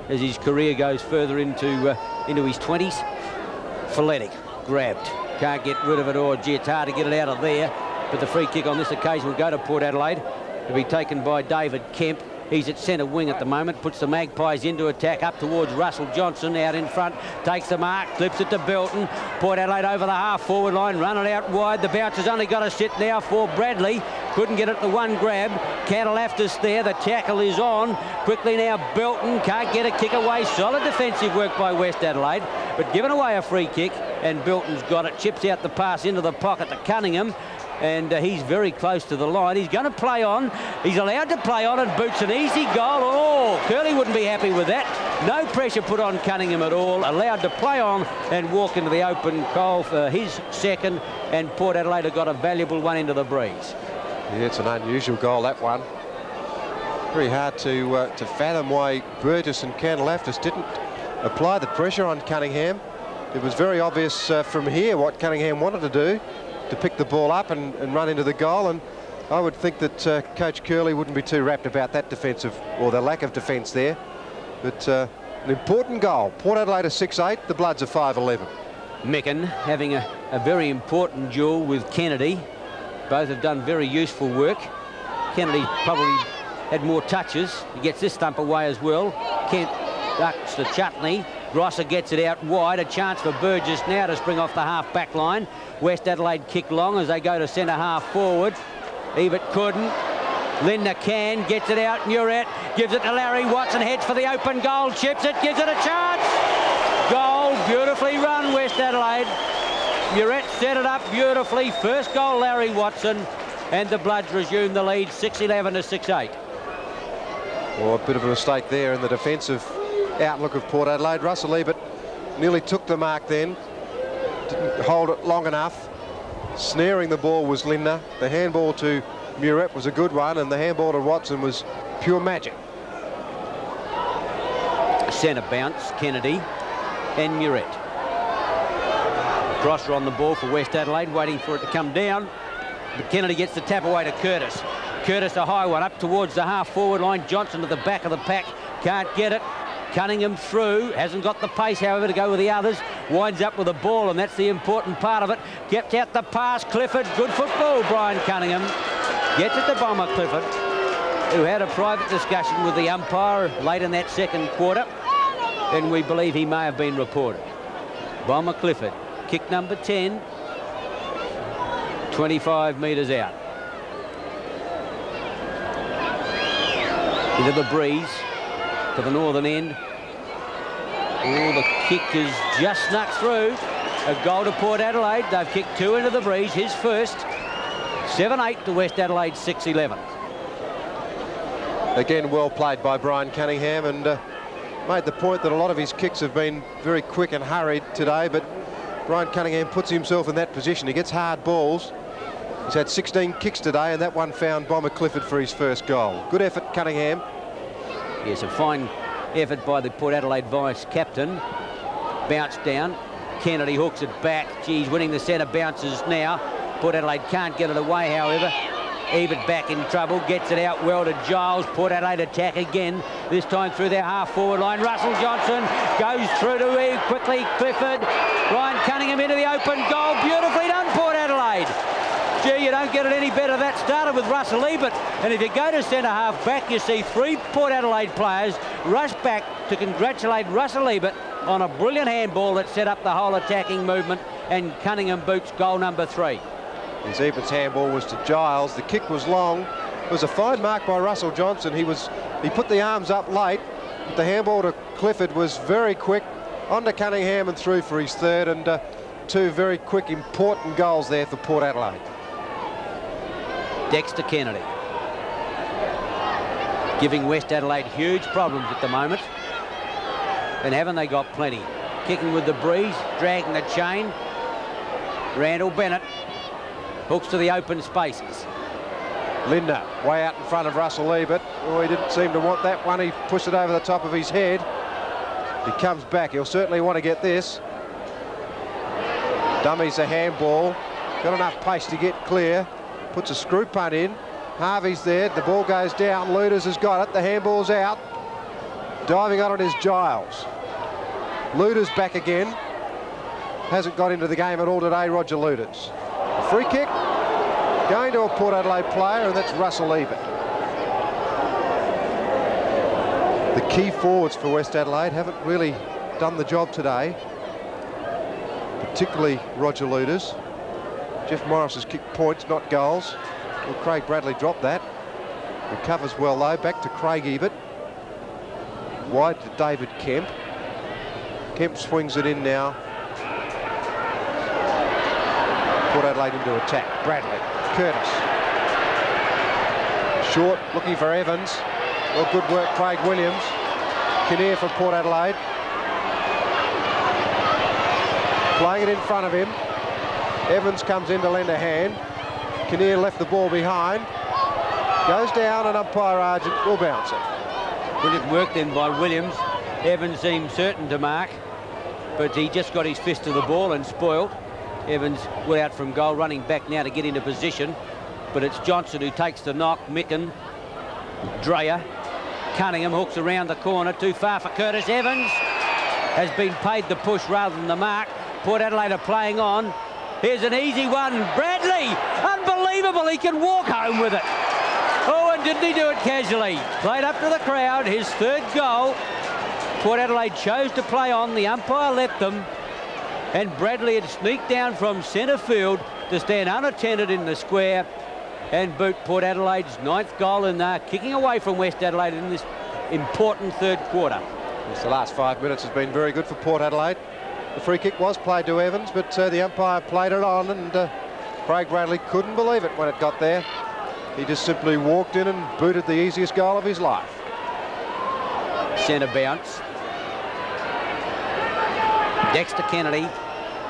S1: as his career goes further into his 20s. Filletic grabbed. Can't get rid of it, or gee, it's hard to get it out of there. But the free kick on this occasion will go to Port Adelaide to be taken by David Kemp. He's at centre wing at the moment, puts the Magpies into attack up towards Russell Johnson out in front, takes the mark, clips it to Belton. Port Adelaide over the half-forward line, run it out wide. The bounce has only got to sit now for Bradley. Couldn't get it to one grab. Cantalaftis there, the tackle is on. Quickly now Belton, can't get a kick away. Solid defensive work by West Adelaide, but given away a free kick, and Belton's got it. Chips out the pass into the pocket to Cunningham. And he's very close to the line. He's going to play on. He's allowed to play on, and boots an easy goal. Oh, Curley wouldn't be happy with that. No pressure put on Cunningham at all. Allowed to play on and walk into the open goal for his second. And Port Adelaide have got a valuable one into the breeze.
S2: Yeah, it's an unusual goal, that one. Very hard to fathom why Burgess and Cantalaftis didn't apply the pressure on Cunningham. It was very obvious from here what Cunningham wanted to do, to pick the ball up and run into the goal, and I would think that Coach Curley wouldn't be too rapt about that defensive, or the lack of defence there. But an important goal. Port Adelaide are 6-8, the Bloods are 5-11.
S1: Micken having a very important duel with Kennedy. Both have done very useful work. Kennedy probably had more touches. He gets this thump away as well. Kent ducks the chutney. Grosser gets it out wide. A chance for Burgess now to spring off the half-back line. West Adelaide kick long as they go to centre-half forward. Ebert couldn't. Lindner can. Gets it out. Muret gives it to Larry Watson. Heads for the open goal. Chips it. Gives it a chance. Goal. Beautifully run, West Adelaide. Muret set it up beautifully. First goal, Larry Watson. And the Bloods resume the lead, 6-11 to 6-8.
S2: Well, a bit of a mistake there in the defensive outlook of Port Adelaide. Russell Ebert nearly took the mark then. Didn't hold it long enough. Snaring the ball was Lindner. The handball to Muret was a good one, and the handball to Watson was pure magic.
S1: Centre bounce, Kennedy and Muret. Grosser on the ball for West Adelaide, waiting for it to come down. But Kennedy gets the tap away to Curtis. Curtis a high one up towards the half-forward line. Johnson to the back of the pack. Can't get it. Cunningham through, hasn't got the pace, however, to go with the others. Winds up with the ball, and that's the important part of it. Kept out the pass, Clifford. Good football, Brian Cunningham. Gets it to Bomber Clifford, who had a private discussion with the umpire late in that second quarter, and we believe he may have been reported. Bomber Clifford, kick number 10, 25 metres out. Into the breeze to the northern end. Oh, the kick is just snuck through. A goal to Port Adelaide. They've kicked 2 into the breeze, his first. 7-8 to West Adelaide, 6-11.
S2: Again, well played by Brian Cunningham, and made the point that a lot of his kicks have been very quick and hurried today, but Brian Cunningham puts himself in that position. He gets hard balls. He's had 16 kicks today, and that one found Bomber Clifford for his first goal. Good effort, Cunningham.
S1: Yes, a fine effort by the Port Adelaide vice-captain. Bounce down. Kennedy hooks it back. Geez, winning the centre, bounces now. Port Adelaide can't get it away, however. Ebert back in trouble, gets it out well to Giles. Port Adelaide attack again, this time through their half-forward line. Russell Johnson goes through to Eve quickly. Clifford. Brian Cunningham into the open goal. Beautifully done, Port Adelaide. Gee, you don't get it any better. That started with Russell Ebert, and if you go to centre-half back, you see 3 Port Adelaide players rush back to congratulate Russell Ebert on a brilliant handball that set up the whole attacking movement, and Cunningham boots goal number 3.
S2: His Ebert's handball was to Giles. The kick was long. It was a fine mark by Russell Johnson. He put the arms up late. But the handball to Clifford was very quick. On to Cunningham and through for his third, and 2 very quick, important goals there for Port Adelaide.
S1: Dexter Kennedy giving West Adelaide huge problems at the moment, and haven't they got plenty? Kicking with the breeze, dragging the chain. Randall Bennett hooks to the open spaces.
S2: Linder way out in front of Russell Ebert. Oh, he didn't seem to want that one. He pushed it over the top of his head. He comes back. He'll certainly want to get this. Dummies a handball. Got enough pace to get clear. Puts a screw punt in. Harvey's there. The ball goes down. Luders has got it. The handball's out. Diving on it is Giles. Luders back again. Hasn't got into the game at all today, Roger Luders. Free kick going to a Port Adelaide player, and that's Russell Ebert. The key forwards for West Adelaide haven't really done the job today, particularly Roger Luders. Jeff Morris has kicked points, not goals. Well, Craig Bradley dropped that. Recovers well though, back to Craig Ebert. Wide to David Kemp. Kemp swings it in now. Port Adelaide into attack. Bradley, Curtis. Short, looking for Evans. Well, good work, Craig Williams. Kinnear for Port Adelaide. Playing it in front of him. Evans comes in to lend a hand. Kinnear left the ball behind. Goes down, and umpire Argent will bounce it.
S1: Brilliant work then by Williams. Evans seemed certain to mark, but he just got his fist to the ball and spoiled. Evans well out from goal, running back now to get into position, but it's Johnson who takes the knock. Micken, Dreyer, Cunningham hooks around the corner, too far for Curtis. Evans has been paid the push rather than the mark. Port Adelaide are playing on. Here's an easy one. Bradley, unbelievable, he can walk home with it. Oh, and didn't he do it casually? Played up to the crowd, his 3rd goal. Port Adelaide chose to play on, the umpire let them, and Bradley had sneaked down from centre field to stand unattended in the square and boot Port Adelaide's 9th goal, and they're kicking away from West Adelaide in this important 3rd quarter.
S2: Yes, the last 5 minutes has been very good for Port Adelaide. The free kick was played to Evans, but the umpire played it on, and Craig Bradley couldn't believe it when it got there. He just simply walked in and booted the easiest goal of his life.
S1: Centre bounce. Dexter Kennedy,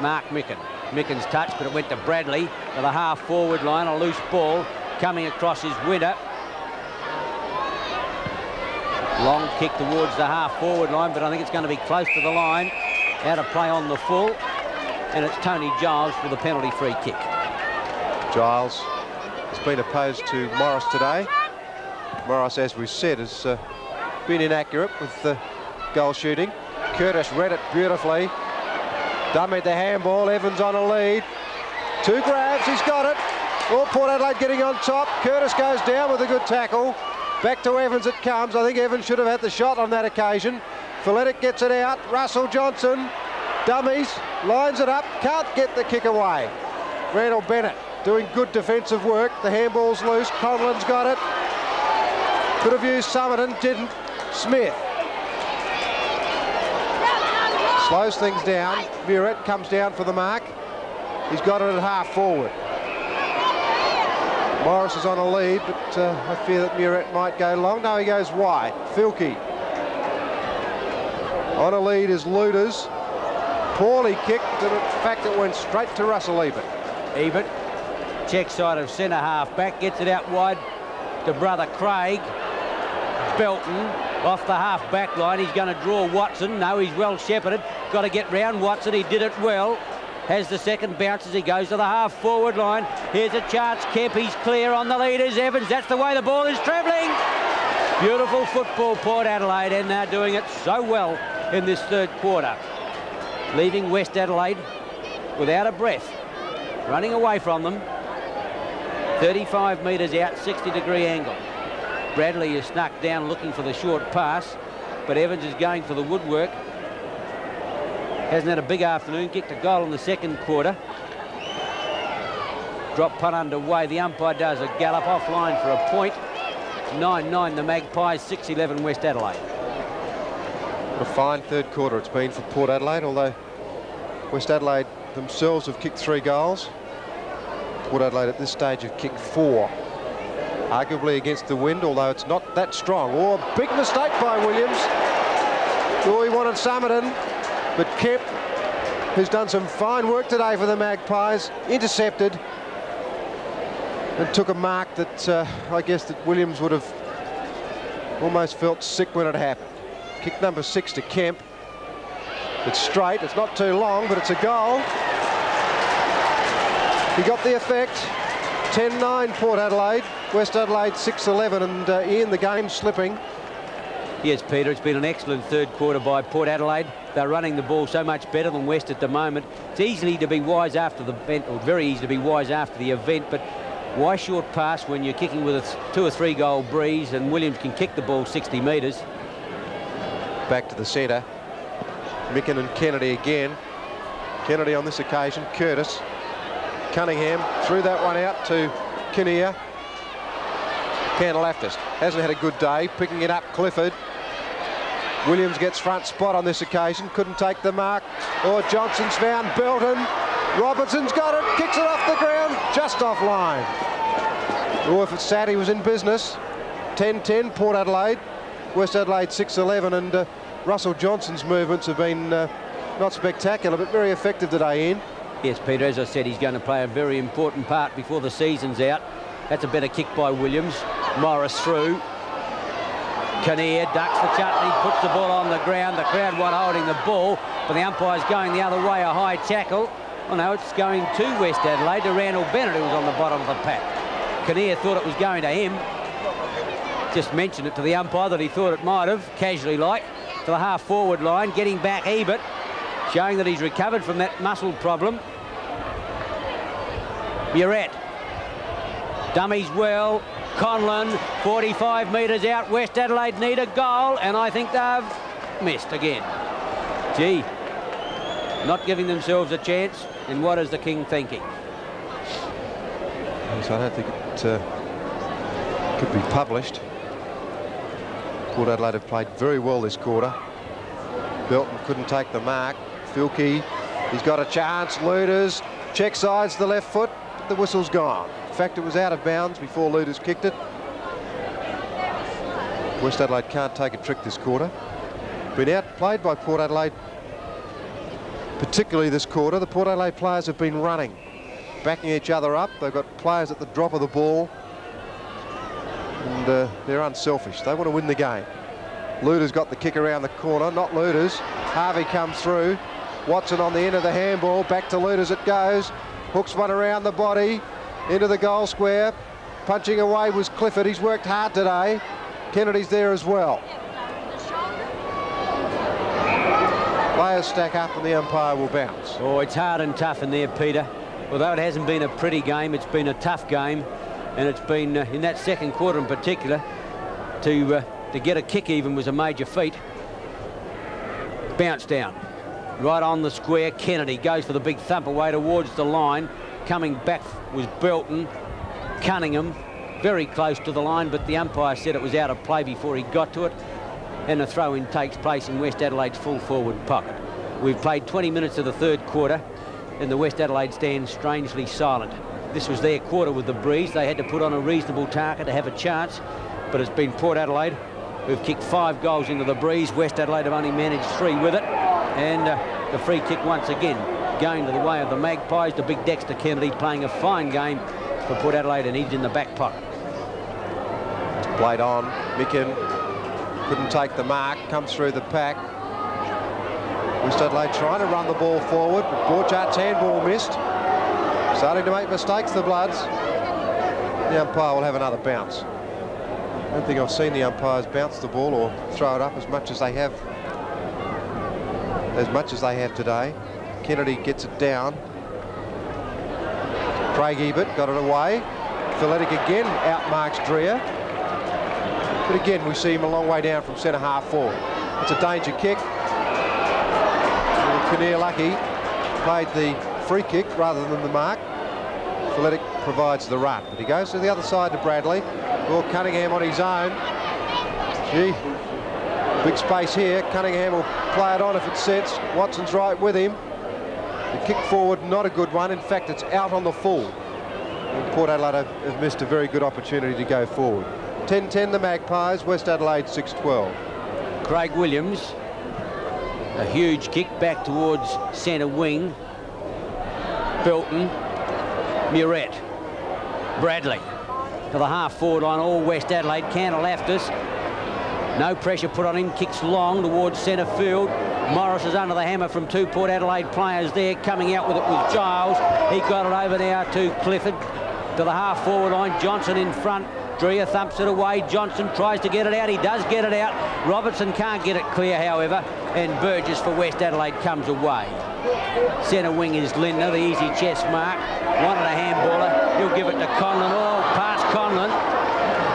S1: Mark Micken. Micken's touch, but it went to Bradley to the half-forward line. A loose ball coming across his winner. Long kick towards the half-forward line, but I think it's going to be close to the line. Out of play on the full, and it's Tony Giles for the penalty free kick.
S2: Giles has been opposed to Morris today. Morris, as we've said, has been inaccurate with goal shooting. Curtis read it beautifully. Dummied the handball. Evans on a lead. 2 grabs. He's got it. Oh, Port Adelaide getting on top. Curtis goes down with a good tackle. Back to Evans it comes. I think Evans should have had the shot on that occasion. Filletic gets it out. Russell Johnson dummies, lines it up, can't get the kick away. Randall Bennett doing good defensive work. The handball's loose. Conlon's got it. Could have used Summerton, didn't. Smith slows things down. Muret comes down for the mark. He's got it at half forward. Morris is on a lead, but I fear that Muret might go long. No, he goes wide. Filkey. On a lead is Luders. Poorly kicked, and in fact it went straight to Russell Ebert.
S1: Ebert, check side of centre half back, gets it out wide to brother Craig. Belton off the half back line. He's going to draw Watson. No, he's well shepherded. Got to get round Watson. He did it well. Has the second bounce as he goes to the half forward line. Here's a chance. Kemp, he's clear on the leaders. Evans, that's the way the ball is travelling. Beautiful football, Port Adelaide, and they're doing it so well in this third quarter. Leaving West Adelaide without a breath. Running away from them. 35 metres out, 60-degree angle. Bradley is snuck down looking for the short pass, but Evans is going for the woodwork. Hasn't had a big afternoon. Kicked a goal in the second quarter. Drop punt underway. The umpire does a gallop offline for a point. 9-9 the Magpies, 6-11 West Adelaide.
S2: What a fine third quarter it's been for Port Adelaide, although West Adelaide themselves have kicked 3 goals. Port Adelaide at this stage have kicked 4. Arguably against the wind, although it's not that strong. Oh, a big mistake by Williams. Oh, he wanted Summerton, but Kemp, who's done some fine work today for the Magpies, intercepted and took a mark that I guess that Williams would have almost felt sick when it happened. Kick number 6 to Kemp. It's straight, it's not too long, but it's a goal. He got the effect. 10-9 Port Adelaide. West Adelaide 6-11, and Ian, the game's slipping.
S1: Yes, Peter, it's been an excellent third quarter by Port Adelaide. They're running the ball so much better than West at the moment. It's easy to be wise after the event, or very easy to be wise after the event, but why short pass when you're kicking with a 2 or 3 goal breeze and Williams can kick the ball 60 metres?
S2: Back to the centre. Micken and Kennedy again. Kennedy on this occasion. Curtis. Cunningham threw that one out to Kinnear. Cantalaftis hasn't had a good day. Picking it up, Clifford. Williams gets front spot on this occasion. Couldn't take the mark. Oh, Johnson's found Belton. Robertson's got it. Kicks it off the ground. Just offline. Oh, if it's sad he was in business. 10-10 Port Adelaide. West Adelaide 6-11, and Russell Johnson's movements have been not spectacular, but very effective today, Ian.
S1: Yes, Peter, as I said, he's going to play a very important part before the season's out. That's a better kick by Williams. Morris through. Kinnear ducks the chutney, puts the ball on the ground. The crowd weren't holding the ball, but the umpire's going the other way, a high tackle. Oh no, it's going to West Adelaide, to Randall Bennett, who was on the bottom of the pack. Kinnear thought it was going to him. Just mentioned it to the umpire that he thought it might have, casually like, to the half-forward line, getting back Ebert, showing that he's recovered from that muscle problem. Muret. Dummies well. Conlon, 45 metres out. West Adelaide need a goal, and I think they've missed again. Gee, not giving themselves a chance, and what is the King thinking?
S2: Yes, I don't think it could be published. Port Adelaide have played very well this quarter. Belton couldn't take the mark. Filkey, he's got a chance. Luders, check sides to the left foot, but the whistle's gone. In fact, it was out of bounds before Luders kicked it. West Adelaide can't take a trick this quarter. Been outplayed by Port Adelaide, particularly this quarter. The Port Adelaide players have been running, backing each other up. They've got players at the drop of the ball, and they're unselfish. They want to win the game. Luders got the kick around the corner, not Luders. Harvey comes through. Watson on the end of the handball. Back to Luders it goes. Hooks one around the body into the goal square. Punching away was Clifford. He's worked hard today. Kennedy's there as well. Players stack up and the umpire will bounce.
S1: Oh, it's hard and tough in there, Peter. Although it hasn't been a pretty game, it's been a tough game, and it's been in that second quarter in particular. To get a kick even was a major feat. Bounce down, right on the square. Kennedy goes for the big thump away towards the line. Coming back was Belton. Cunningham, very close to the line, but the umpire said it was out of play before he got to it. And the throw-in takes place in West Adelaide's full forward pocket. We've played 20 minutes of the third quarter, and the West Adelaide stand strangely silent. This was their quarter with the breeze. They had to put on a reasonable target to have a chance, but it's been Port Adelaide who've kicked 5 goals into the breeze. West Adelaide have only managed 3 with it, and the free kick once again going to the way of the Magpies. The big Dexter Kennedy playing a fine game for Port Adelaide, and he's in the back pocket.
S2: Played on. Micken couldn't take the mark. Comes through the pack. West Adelaide trying to run the ball forward, but Borchardt's handball missed. Starting to make mistakes, the Bloods. The umpire will have another bounce. I don't think I've seen the umpires bounce the ball or throw it up as much as they have today. Kennedy gets it down. Craig Ebert got it away. Philetic again outmarks Dreer. But again, we see him a long way down from centre half forward. It's a danger kick. Kinnear Lucky played the free kick rather than the mark. Philetic provides the run, but he goes to the other side to Bradley. Well, Cunningham on his own. Gee, big space here. Cunningham will play it on if it sets. Watson's right with him. The kick forward, not a good one. In fact, it's out on the full. And Port Adelaide have missed a very good opportunity to go forward. 10-10 the Magpies, West Adelaide 6-12.
S1: Craig Williams, a huge kick back towards centre wing. Belton, Muret, Bradley to the half forward line, all West Adelaide. Cantalaftis, no pressure put on him, kicks long towards centre field. Morris is under the hammer from 2 Port Adelaide players there. Coming out with it was Giles. He got it over now to Clifford to the half forward line. Johnson in front. Dreer thumps it away. Johnson tries to get it out. He does get it out. Robertson can't get it clear, however, and Burgess for West Adelaide comes away. Centre wing is Lindner, the easy chest mark. Wanted a handballer. He'll give it to Conlon. Oh, past Conlon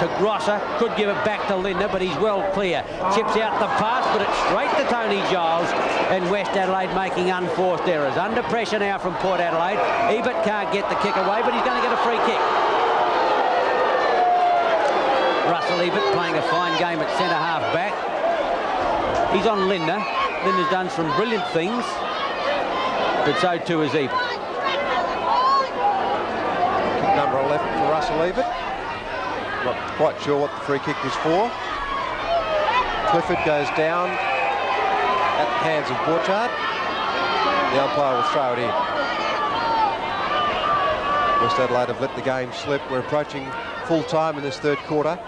S1: to Grosser. Could give it back to Lindner, but he's well clear. Chips out the pass, but it's straight to Tony Giles, and West Adelaide making unforced errors. Under pressure now from Port Adelaide. Ebert can't get the kick away, but he's going to get a free kick. Russell Ebert playing a fine game at centre half back. He's on Lindner. Lindner's done some brilliant things, but so too is Ebert.
S2: Kick number 11 for Russell Ebert. Not quite sure what the free kick was for. Clifford goes down at the hands of Borchard. The umpire will throw it in. West Adelaide have let the game slip. We're approaching full time in this third quarter.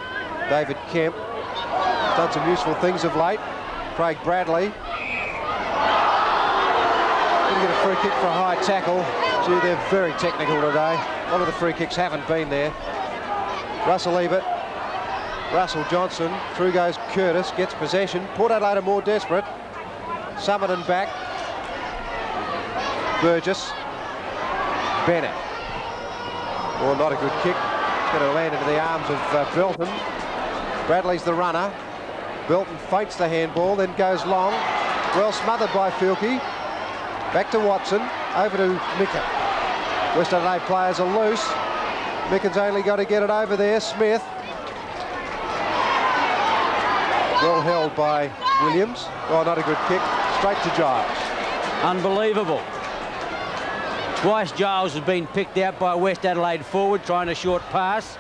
S2: David Kemp done some useful things of late. Craig Bradley going to get a free kick for a high tackle. Gee, they're very technical today. A lot of the free kicks haven't been there. Russell Ebert, Russell Johnson, through goes Curtis, gets possession. Port Adelaide are more desperate. Summerton back. Burgess. Bennett. Oh, not a good kick. It's going to land into the arms of Belton. Bradley's the runner. Belton fights the handball, then goes long. Well smothered by Filkey. Back to Watson. Over to Micken. West Adelaide players are loose. Micken's only got to get it over there. Smith. Well held by Williams. Oh, not a good kick. Straight to Giles.
S1: Unbelievable. Twice Giles has been picked out by West Adelaide forward, trying a short pass.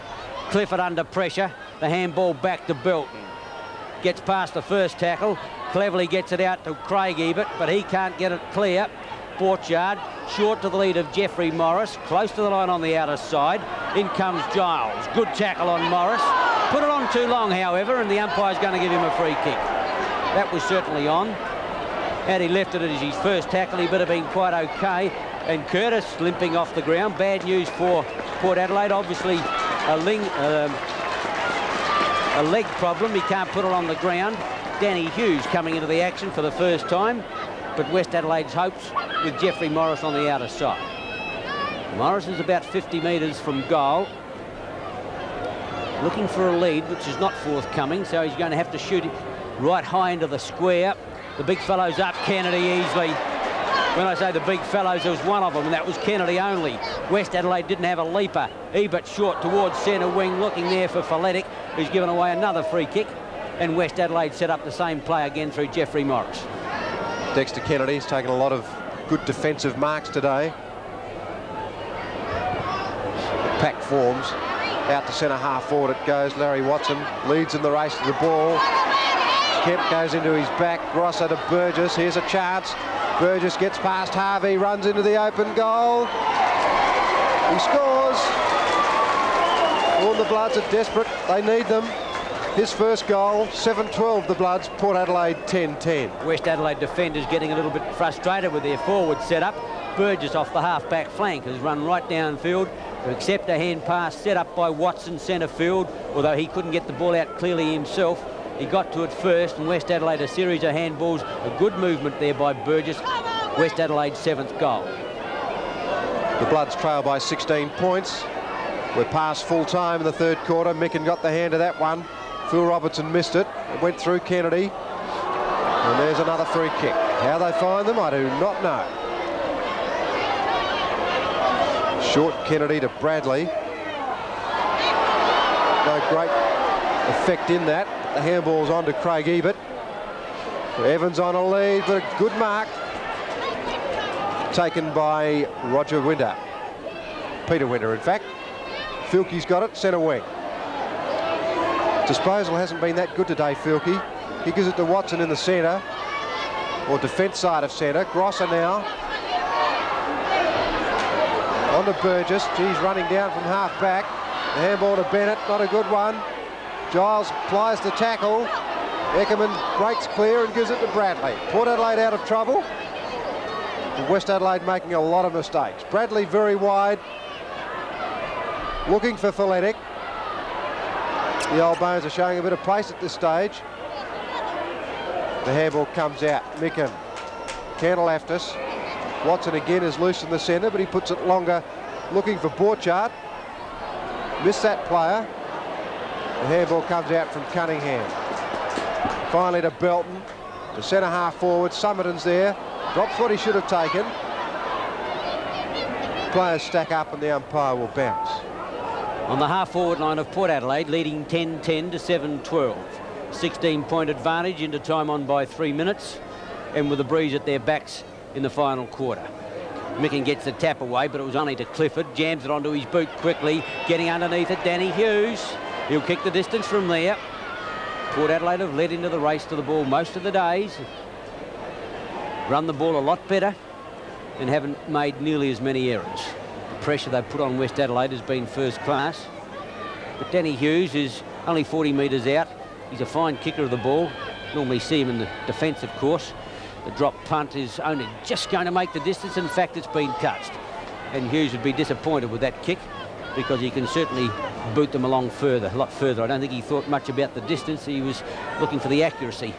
S1: Clifford under pressure. The handball back to Belton. Gets past the first tackle. Cleverly gets it out to Craig Ebert, but he can't get it clear. Borchard, short to the lead of Jeffrey Morris, close to the line on the outer side. In comes Giles. Good tackle on Morris. Put it on too long, however, and the umpire's going to give him a free kick. That was certainly on. Had he left it as his first tackle, he would have been quite okay. And Curtis limping off the ground. Bad news for Port Adelaide. Obviously a leg problem. He can't put it on the ground. Danny Hughes coming into the action for the first time. but West Adelaide's hopes with Jeffrey Morris on the outer side. Morris is about 50 metres from goal, looking for a lead, which is not forthcoming, so he's going to have to shoot it right high into the square. The big fellow's up, Kennedy easily. When I say the big fellows, there was one of them, and that was Kennedy only. West Adelaide didn't have a leaper. Ebert short towards centre wing, looking there for Folletic, who's given away another free kick. And West Adelaide set up the same play again through Jeffrey Morris.
S2: Dexter Kennedy's taken a lot of good defensive marks today. Pack forms. Out to centre half forward it goes. Larry Watson leads in the race to the ball. Kemp goes into his back. Grosser to Burgess. Here's a chance. Burgess gets past Harvey, runs into the open goal. He scores. All the Bloods are desperate. They need them. His first goal, 7-12 the Bloods, Port Adelaide 10-10.
S1: West Adelaide defenders getting a little bit frustrated with their forward setup. Burgess off the half-back flank has run right downfield to accept a hand pass set up by Watson centre field, although he couldn't get the ball out clearly himself. He got to it first, and West Adelaide a series of handballs. A good movement there by Burgess. West Adelaide's 7th goal.
S2: The Bloods trail by 16 points. We're past full time in the third quarter. Micken got the hand of that one. Phil Robertson missed it. It went through Kennedy. And there's another free kick. How they find them, I do not know. Short Kennedy to Bradley. No great effect in that. The handball's on to Craig Ebert. Evans on a lead, but a good mark. Taken by Roger Winter. Peter Winter, in fact. Filkey's got it, centre wing. Disposal hasn't been that good today, Filkey. He gives it to Watson in the centre, or defence side of centre. Grosser now. On to Burgess. He's running down from half back. The handball to Bennett, not a good one. Giles plies the tackle. Eckerman breaks clear and gives it to Bradley. Port Adelaide out of trouble. West Adelaide making a lot of mistakes. Bradley very wide. Looking for Folletic. The old bones are showing a bit of pace at this stage. The handball comes out. Micken. Cantalaftis. Watson again is loose in the centre, but he puts it longer. Looking for Borchardt. Missed that player. The handball comes out from Cunningham. Finally to Belton. The centre half forward. Summerton's there. Drops what he should have taken. Players stack up and the umpire will bounce.
S1: On the half-forward line of Port Adelaide, leading 10-10 to 7-12. 16-point advantage into time on by 3 minutes, and with a breeze at their backs in the final quarter. Micken gets the tap away, but it was only to Clifford. Jams it onto his boot quickly, getting underneath it, Danny Hughes. He'll kick the distance from there. Port Adelaide have led into the race to the ball most of the days. Run the ball a lot better and haven't made nearly as many errors. The pressure they've put on West Adelaide has been first class. But Danny Hughes is only 40 metres out. He's a fine kicker of the ball. Normally see him in the defence, of course. The drop punt is only just going to make the distance. In fact, it's been touched. And Hughes would be disappointed with that kick because he can certainly boot them along further, a lot further. I don't think he thought much about the distance. He was looking for the accuracy.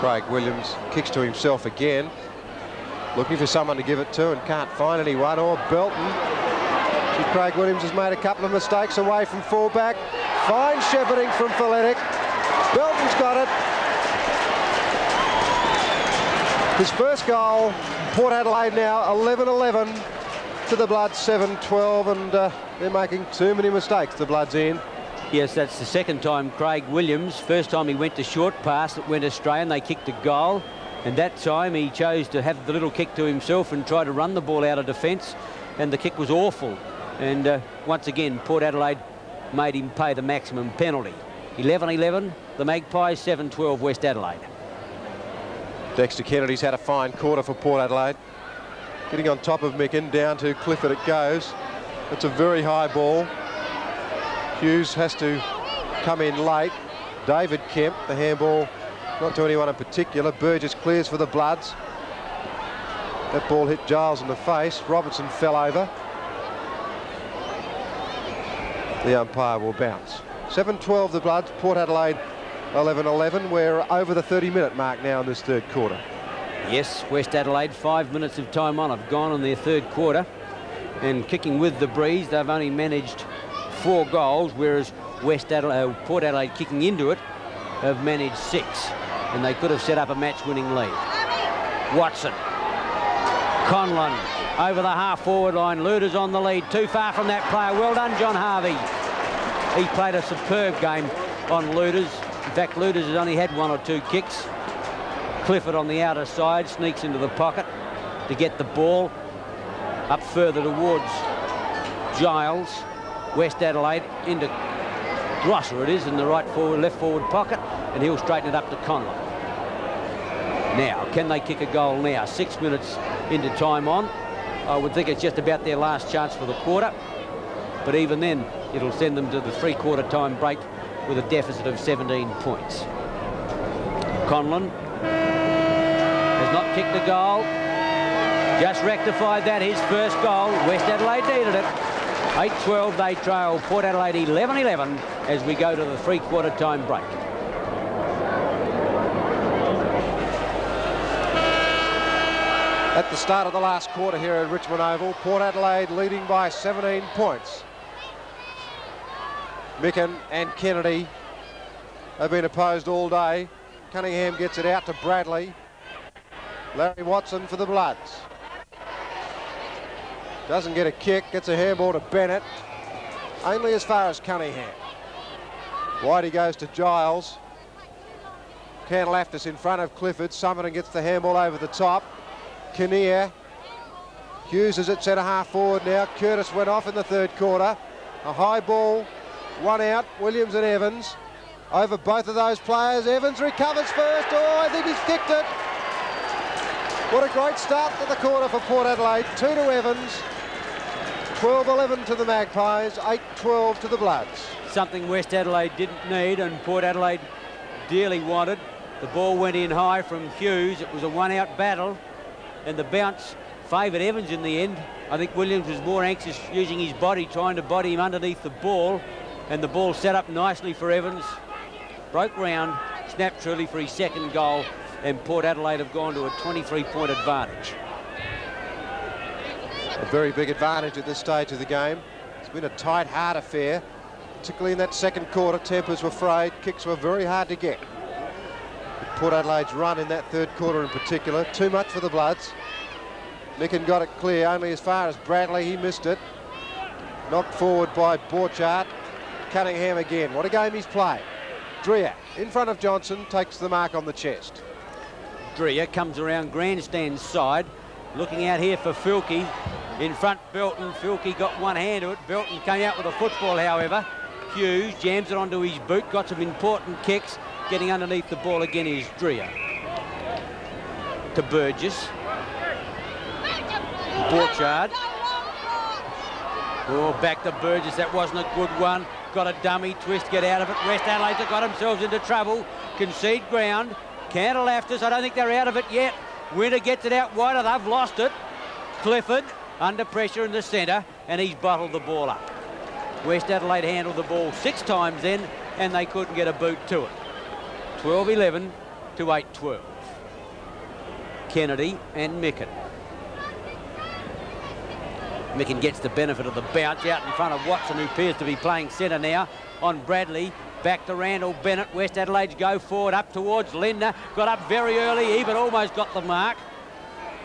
S2: Craig Williams kicks to himself again. Looking for someone to give it to and can't find anyone. Or Belton. Craig Williams has made a couple of mistakes away from fullback. Fine shepherding from Folletic. Belton's got it. His first goal. Port Adelaide now 11-11 to the Bloods 7-12, and they're making too many mistakes, the Bloods in.
S1: Yes, that's the second time Craig Williams. First time he went to short pass that went astray and they kicked a goal. And that time he chose to have the little kick to himself and try to run the ball out of defence. And the kick was awful. And once again, Port Adelaide made him pay the maximum penalty. 11-11, the Magpies, 7-12 West Adelaide.
S2: Dexter Kennedy's had a fine quarter for Port Adelaide. Getting on top of Micken, down to Clifford it goes. It's a very high ball. Hughes has to come in late. David Kemp, the handball, not to anyone in particular. Burgess clears for the Bloods. That ball hit Giles in the face. Robertson fell over. The umpire will bounce. 7-12 the Bloods, Port Adelaide 11-11. We're over the 30-minute mark now in this third quarter.
S1: Yes, West Adelaide, 5 minutes of time on. Have gone in their third quarter. And kicking with the breeze, they've only managed 4 goals, whereas Port Adelaide kicking into it have managed 6. And they could have set up a match-winning lead. Watson. Conlon over the half-forward line. Luder's on the lead. Too far from that player. Well done, John Harvey. He played a superb game on Luders. In fact, Luders has only had 1 or 2 kicks. Clifford on the outer side sneaks into the pocket to get the ball up further towards Giles. West Adelaide into Grosser, it is, in the left forward pocket, and he'll straighten it up to Conlon. Now, can they kick a goal now? 6 minutes into time on. I would think it's just about their last chance for the quarter, but even then it'll send them to the 3/4 time break with a deficit of 17 points. Conlon has not kicked a goal. Just rectified that, his first goal. West Adelaide needed it. 8-12 they trail Port Adelaide 11-11 as we go to the 3/4 time break.
S2: At the start of the last quarter here at Richmond Oval, Port Adelaide leading by 17 points. Micken and Kennedy have been opposed all day. Cunningham gets it out to Bradley. Larry Watson for the Bloods. Doesn't get a kick, gets a handball to Bennett. Only as far as Cunningham. Whitey goes to Giles. Cantalaftis in front of Clifford. Summerton gets the handball over the top. Kinnear. Hughes is at centre half forward now. Curtis went off in the third quarter. A high ball, 1 out. Williams and Evans. Over both of those players. Evans recovers first. Oh, I think he's kicked it. What a great start to the quarter for Port Adelaide. 2 to Evans. 12-11 to the Magpies. 8-12 to the Bloods.
S1: Something West Adelaide didn't need and Port Adelaide dearly wanted. The ball went in high from Hughes. It was a 1-out battle, and the bounce favoured Evans in the end. I think Williams was more anxious using his body, trying to body him underneath the ball, and the ball set up nicely for Evans. Broke round, snapped truly for his second goal, and Port Adelaide have gone to a 23-point advantage.
S2: A very big advantage at this stage of the game. It's been a tight, hard affair, particularly in that second quarter. Tempers were frayed, kicks were very hard to get. But Port Adelaide's run in that third quarter in particular, too much for the Bloods. Micken got it clear, only as far as Bradley, he missed it. Knocked forward by Borchardt. Cunningham again, what a game he's played. Dreer in front of Johnson, takes the mark on the chest.
S1: Dreer comes around Grandstand's side, looking out here for Filkey. In front, Belton. Filkey got one hand to it. Belton came out with a football, however. Hughes jams it onto his boot, got some important kicks. Getting underneath the ball again is Dreer. To Burgess. Borchardt. Oh, back to Burgess. That wasn't a good one. Got a dummy twist, get out of it. West Adelaide have got themselves into trouble. Concede ground. Cantalaftis, I don't think they're out of it yet. Winter gets it out wider, they've lost it. Clifford under pressure in the centre, and he's bottled the ball up. West Adelaide handled the ball 6 times then, and they couldn't get a boot to it. 12-11 to 8-12. Kennedy and Micken. Micken gets the benefit of the bounce out in front of Watson, who appears to be playing centre now, on Bradley. Back to Randall Bennett. West Adelaide's go forward up towards Lindner. Got up very early, but almost got the mark.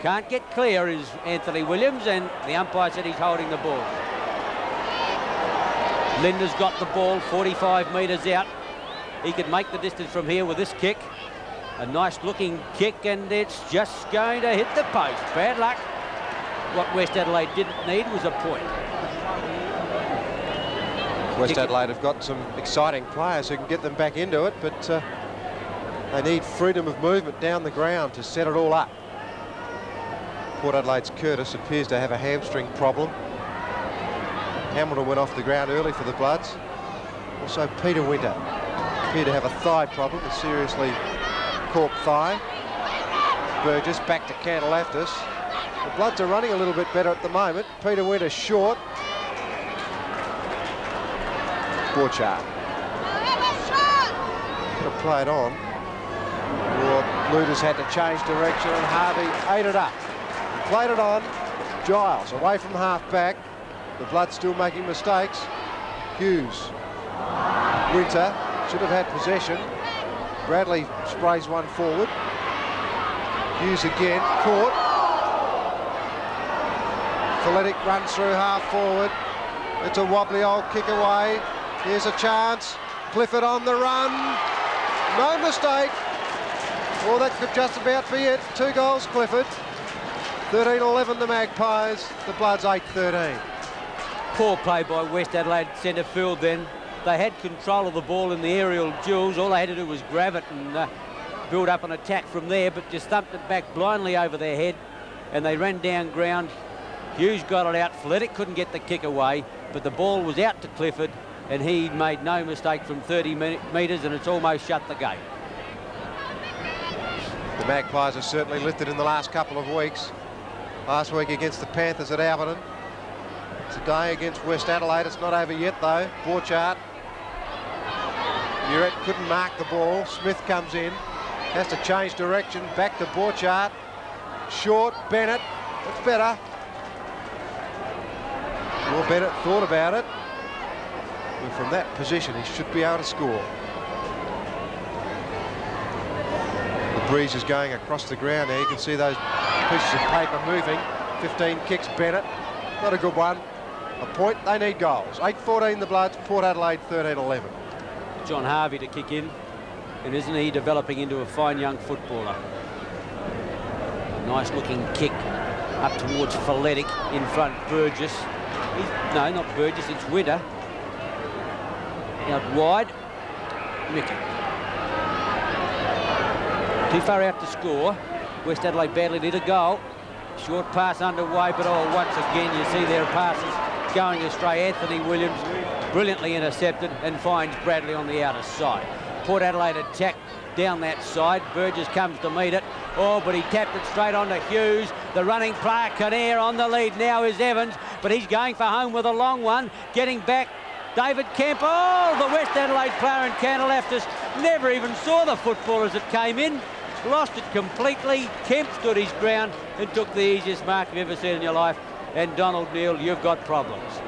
S1: Can't get clear is Anthony Williams, and the umpire said he's holding the ball. Lindner's got the ball 45 metres out. He could make the distance from here with this kick. A nice looking kick, and it's just going to hit the post. Bad luck. What West Adelaide didn't need was a point.
S2: West Adelaide have got some exciting players who can get them back into it, but they need freedom of movement down the ground to set it all up. Port Adelaide's Curtis appears to have a hamstring problem. Hamilton went off the ground early for the Bloods. Also Peter Winter appeared to have a thigh problem, a seriously corked thigh. Burgess back to Cantalaftis. The Bloods are running a little bit better at the moment. Peter Winter short. Borchardt. Going to play it on. Or Looters had to change direction and Harvey ate it up. Played it on. Giles away from half-back. The Blood still making mistakes. Hughes. Winter should have had possession. Bradley sprays one forward. Hughes again, caught. Feletic runs through half forward. It's a wobbly old kick away. Here's a chance. Clifford on the run. No mistake. Well, that could just about be it. 2 goals, Clifford. 13-11 the Magpies. The Bloods 8-13.
S1: Poor play by West Adelaide centre field then. They had control of the ball in the aerial duels. All they had to do was grab it and build up an attack from there, but just thumped it back blindly over their head, and they ran down ground. Hughes got it out. Feletic couldn't get the kick away, but the ball was out to Clifford, and he made no mistake from 30 metres, and it's almost shut the game.
S2: The Magpies are certainly lifted in the last couple of weeks. Last week against the Panthers at Alberton. Today against West Adelaide. It's not over yet though. Borchardt. Muret couldn't mark the ball. Smith comes in. Has to change direction. Back to Borchardt. Short. Bennett. It's better. Well, Bennett thought about it. And from that position, he should be able to score. The breeze is going across the ground there. You can see those pieces of paper moving. 15 kicks, Bennett. Not a good one. A point, they need goals. 8-14 the Bloods, Port Adelaide 13-11.
S1: John Harvey to kick in, and isn't he developing into a fine young footballer? Nice looking kick up towards Feletic, in front Burgess. No, not Burgess, it's Winter. Out wide, Mickey. Too far out to score. West Adelaide badly need a goal. Short pass underway, but oh, once again you see their passes going astray. Anthony Williams brilliantly intercepted and finds Bradley on the outer side. Port Adelaide attack down that side. Burgess comes to meet it. Oh, but he tapped it straight onto Hughes. The running player, Kinnear on the lead now is Evans, but he's going for home with a long one. Getting back, David Kemp. Oh, the West Adelaide player in Cantalaftis never even saw the football as it came in. Lost it completely. Kemp stood his ground and took the easiest mark you've ever seen in your life. And Donald Neal, you've got problems.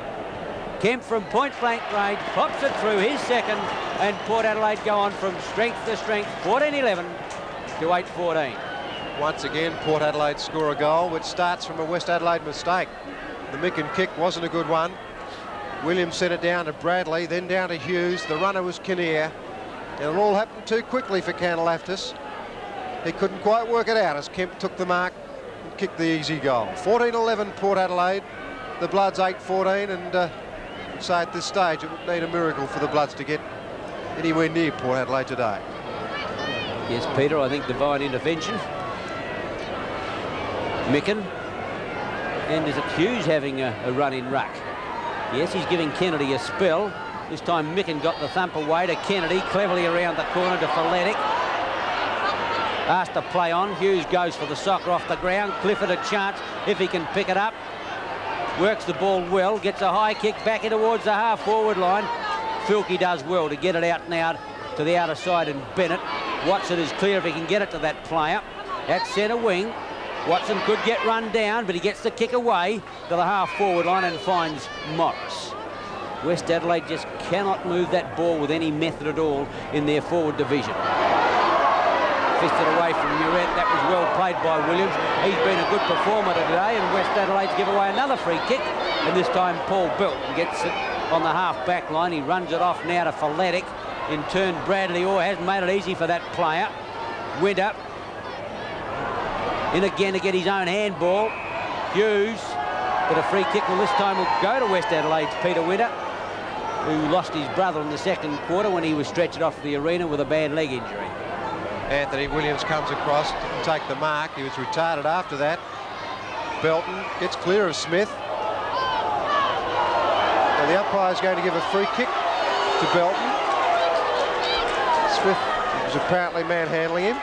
S1: Kemp from point-blank range pops it through his second, and Port Adelaide go on from strength to strength, 14-11 to 8-14.
S2: Once again, Port Adelaide score a goal, which starts from a West Adelaide mistake. The Micken kick wasn't a good one. Williams sent it down to Bradley, then down to Hughes. The runner was Kinnear. And it all happened too quickly for Cantalaftis. He couldn't quite work it out as Kemp took the mark and kicked the easy goal. 14-11 Port Adelaide. The Bloods 8-14, and I'd say at this stage it would need a miracle for the Bloods to get anywhere near Port Adelaide today.
S1: Yes, Peter, I think divine intervention. Micken. And is it Hughes having a run in ruck? Yes, he's giving Kennedy a spell. This time Micken got the thump away to Kennedy, cleverly around the corner to Feletic. Asked to play on. Hughes goes for the soccer off the ground. Clifford a chance if he can pick it up. Works the ball well. Gets a high kick back in towards the half-forward line. Filkey does well to get it out and out to the outer side, and Bennett. Watson is clear if he can get it to that player. At centre wing. Watson could get run down, but he gets the kick away to the half-forward line and finds Morris. West Adelaide just cannot move that ball with any method at all in their forward division. Fisted away from Muret. That was well played by Williams. He's been a good performer today, and West Adelaide's give away another free kick, and this time Paul Belton gets it on the half-back line. He runs it off now to Feletic. In turn, Bradley hasn't made it easy for that player. Winter in again to get his own handball. Hughes, but a free kick this time will go to West Adelaide's Peter Winter, who lost his brother in the second quarter when he was stretched off the arena with a bad leg injury.
S2: Anthony Williams comes across to take the mark. He was retarded after that. Belton gets clear of Smith. Now the umpire is going to give a free kick to Belton. Smith was apparently manhandling him.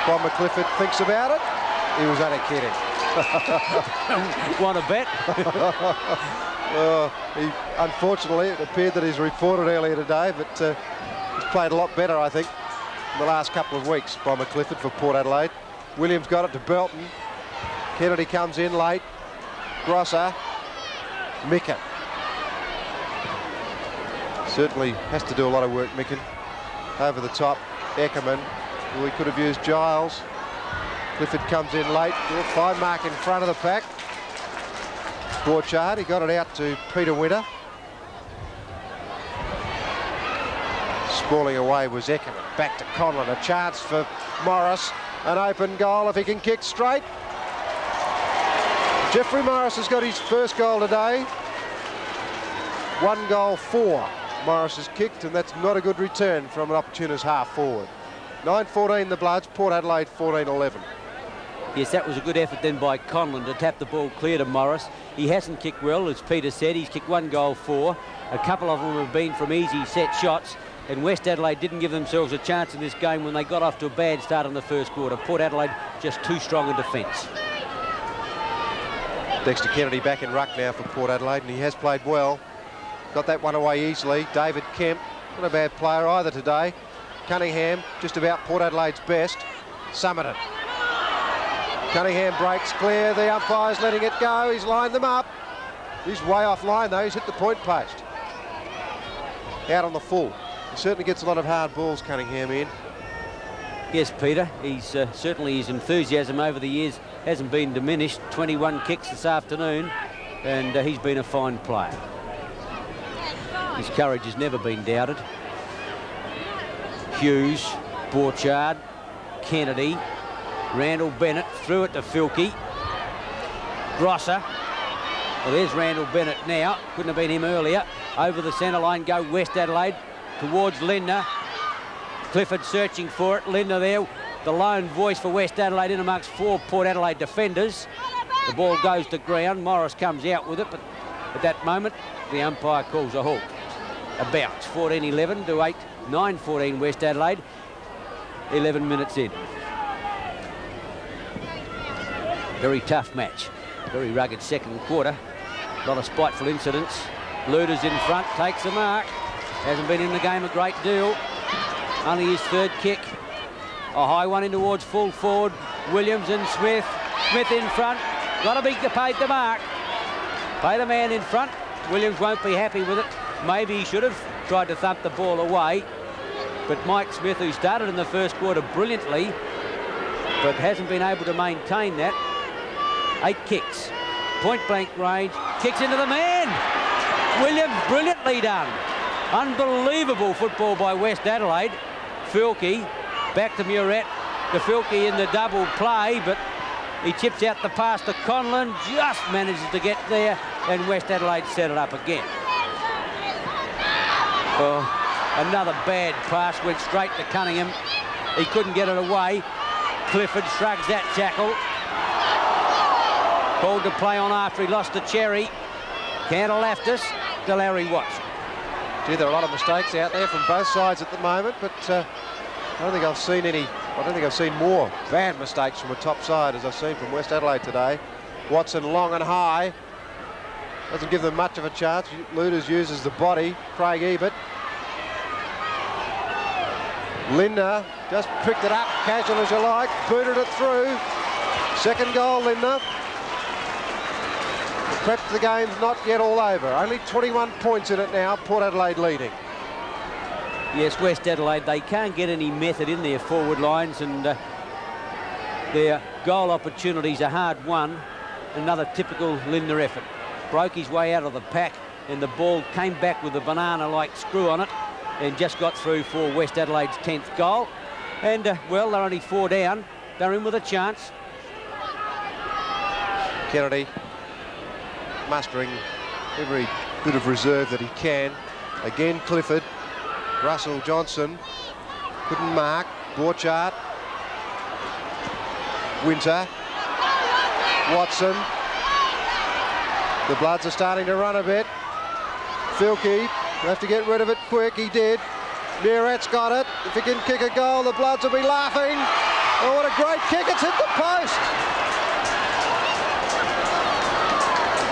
S2: Bob McClifford thinks about it. He was only kidding.
S1: Want to bet?
S2: Unfortunately, it appeared that he's reported earlier today, but he's played a lot better, I think. in the last couple of weeks by McClifford for Port Adelaide. Williams got it to Belton. Kennedy comes in late. Grosser. Micken. Certainly has to do a lot of work, Micken. Over the top, Eckerman. We could have used Giles. Clifford comes in late. Fine mark in front of the pack. Borchard, he got it out to Peter Winter. Sprawling away was Eckerman. Back to Conlon. A chance for Morris. An open goal if he can kick straight. Jeffrey Morris has got his first goal today. 1 goal 4. Morris has kicked, and that's not a good return from an opportunist half forward. 9-14 the Bloods, Port Adelaide 14-11.
S1: Yes, that was a good effort then by Conlon to tap the ball clear to Morris. He hasn't kicked well, as Peter said. He's kicked 1 goal 4. A couple of them have been from easy set shots, and West Adelaide didn't give themselves a chance in this game when they got off to a bad start in the first quarter. Port Adelaide just too strong in defence.
S2: Dexter Kennedy back in ruck now for Port Adelaide, and he has played well. Got that one away easily. David Kemp, not a bad player either today. Cunningham, just about Port Adelaide's best. Summerton. Cunningham breaks clear. The umpire's letting it go. He's lined them up. He's way off line though. He's hit the point post. Out on the full. He certainly gets a lot of hard balls, Cunningham, in.
S1: Yes, Peter. He's certainly his enthusiasm over the years hasn't been diminished. 21 kicks this afternoon, and he's been a fine player. His courage has never been doubted. Hughes, Borchard, Kennedy, Randall Bennett threw it to Filkey. Grosser. Well, there's Randall Bennett now. Couldn't have been him earlier. Over the centre line go West Adelaide towards Lindner. Clifford searching for it. Lindner there, the lone voice for West Adelaide in amongst 4 Port Adelaide defenders. The ball goes to ground. Morris comes out with it, but at that moment, the umpire calls a halt. A bounce. 14-11 to 8. 9-14 West Adelaide. 11 minutes in. Very tough match. Very rugged second quarter. A lot of spiteful incidents. Luders in front, takes the mark. Hasn't been in the game a great deal. Only his 3rd kick. A high one in towards full forward. Williams and Smith. Smith in front. Got to be paid the mark. Pay the man in front. Williams won't be happy with it. Maybe he should have tried to thump the ball away. But Mike Smith, who started in the first quarter brilliantly, but hasn't been able to maintain that. 8 kicks. Point blank range. Kicks into the man. Williams, brilliantly done. Unbelievable football by West Adelaide. Filkey back to Muret. To Filkey in the double play, but he chips out the pass to Conlon. Just manages to get there, and West Adelaide set it up again. Oh, another bad pass went straight to Cunningham. He couldn't get it away. Clifford shrugs that tackle. Called to play on after he lost to Cherry. Cantalaftis to Larry Watts.
S2: Gee, there are a lot of mistakes out there from both sides at the moment, but I don't think I've seen any. I don't think I've seen more bad mistakes from a top side as I've seen from West Adelaide today. Watson long and high. Doesn't give them much of a chance. Luders uses the body. Craig Ebert. Lindner just picked it up, casual as you like, booted it through. Second goal, Lindner. Perhaps the game's not yet all over. Only 21 points in it now, Port Adelaide leading.
S1: Yes, West Adelaide, they can't get any method in their forward lines, and their goal opportunities are hard won. Another typical Lindner effort. Broke his way out of the pack, and the ball came back with a banana-like screw on it and just got through for West Adelaide's 10th goal. And, well, they're only 4 down. They're in with a chance.
S2: Kennedy mustering every bit of reserve that he can. Again, Clifford. Russell Johnson couldn't mark. Borchard. Winter. Watson. The Bloods are starting to run a bit. Filkey will have to get rid of it quick. He did. Muret's got it. If he can kick a goal, the Bloods will be laughing. Oh, what a great kick. It's hit the post.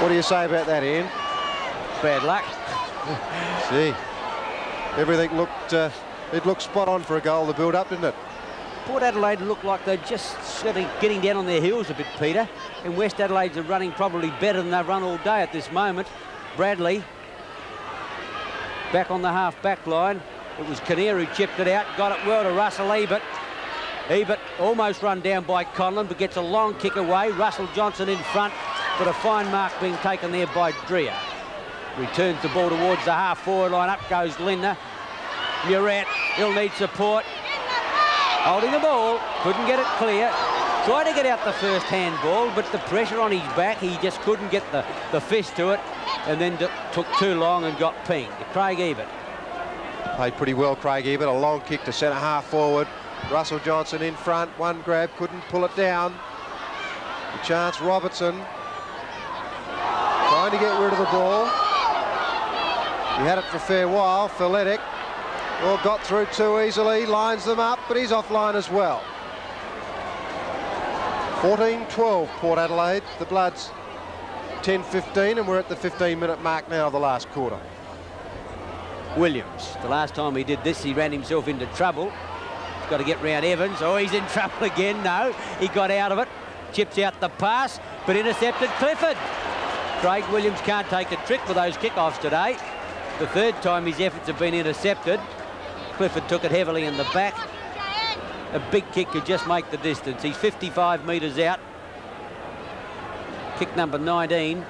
S2: What do you say about that, Ian?
S1: Bad luck.
S2: Gee. Everything looked It looked spot on for a goal to build up, didn't it?
S1: Port Adelaide looked like they're just sort of getting down on their heels a bit, Peter. And West Adelaide's are running probably better than they've run all day at this moment. Bradley back on the half-back line. It was Kinnear who chipped it out, got it well to Russell Ebert. Ebert almost run down by Conlon, but gets a long kick away. Russell Johnson in front, but a fine mark being taken there by Dreher. Returns the ball towards the half-forward line. Up goes Lindner. Murat, he'll need support. Holding the ball, couldn't get it clear. Tried to get out the first handball, but the pressure on his back, he just couldn't get the fist to it, and then took too long and got pinged. Craig Ebert.
S2: Played pretty well, Craig Ebert. A long kick to centre half forward. Russell Johnson in front. One grab, couldn't pull it down. A chance, Robertson. Trying to get rid of the ball. He had it for a fair while. Feletic. Well, got through too easily. Lines them up, but he's offline as well. 14-12, Port Adelaide. The Bloods 10-15, and we're at the 15-minute mark now of the last quarter.
S1: Williams, the last time he did this, he ran himself into trouble. He's got to get round Evans. Oh, he's in trouble again. No, he got out of it. Chips out the pass, but intercepted Clifford. Craig Williams can't take a trick for those kickoffs today. The third time his efforts have been intercepted. Clifford took it heavily in the back. A big kick could just make the distance. He's 55 metres out. Kick number 19.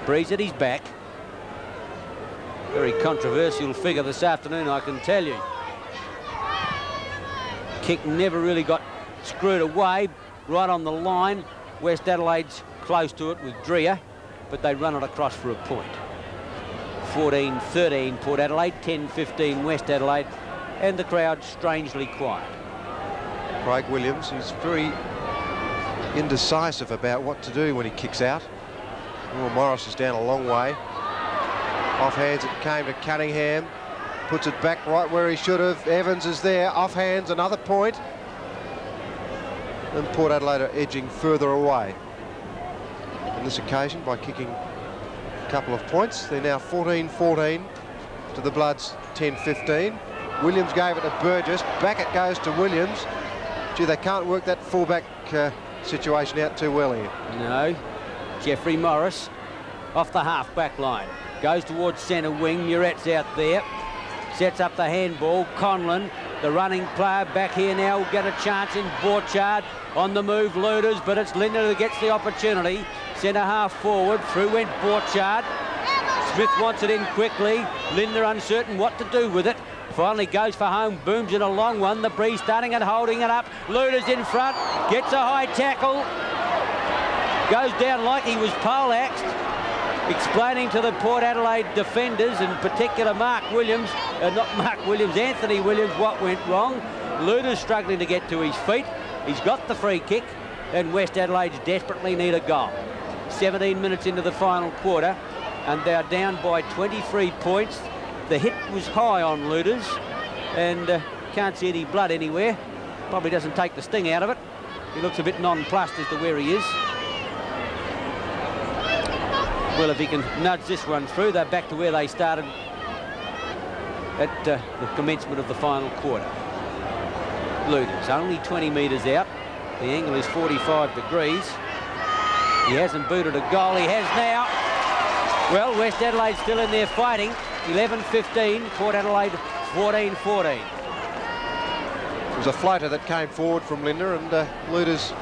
S1: Breeze at his back. Very controversial figure this afternoon, I can tell you. Kick never really got screwed away. Right on the line. West Adelaide's close to it with Dreher, but they run it across for a point. 14-13 Port Adelaide, 10-15 West Adelaide, and the crowd strangely quiet.
S2: Craig Williams is very indecisive about what to do when he kicks out. Well, Morris is down a long way. Off hands it came to Cunningham. Puts it back right where he should have. Evans is there. Off hands, another point. And Port Adelaide are edging further away on this occasion by kicking a couple of points. They're now 14-14 to the Bloods 10-15. Williams gave it to Burgess. Back it goes to Williams. Gee, they can't work that fullback situation out too well here.
S1: No. Jeffrey Morris off the half-back line. Goes towards centre wing. Murat's out there. Sets up the handball. Conlon, the running player, back here now, will get a chance in Borchard. On the move, Luders, but it's Lindner who gets the opportunity. Centre half forward. Through went Borchard. Smith wants it in quickly. Lindner uncertain what to do with it. Finally goes for home, booms in a long one. The Breeze starting and holding it up. Luders in front, gets a high tackle. Goes down like he was poleaxed. Explaining to the Port Adelaide defenders, in particular Mark Williams, not Mark Williams, Anthony Williams, what went wrong. Luders struggling to get to his feet. He's got the free kick, and West Adelaide's desperately need a goal. 17 minutes into the final quarter, and they're down by 23 points. The hit was high on Luders, and can't see any blood anywhere. Probably doesn't take the sting out of it. He looks a bit nonplussed as to where he is. Well, if he can nudge this one through, they're back to where they started at the commencement of the final quarter. Luders only 20 metres out. The angle is 45 degrees. He hasn't booted a goal. He has now. Well, West Adelaide's still in there fighting. 11-15, Port Adelaide 14-14.
S2: It was a floater that came forward from Lindner, and Luders,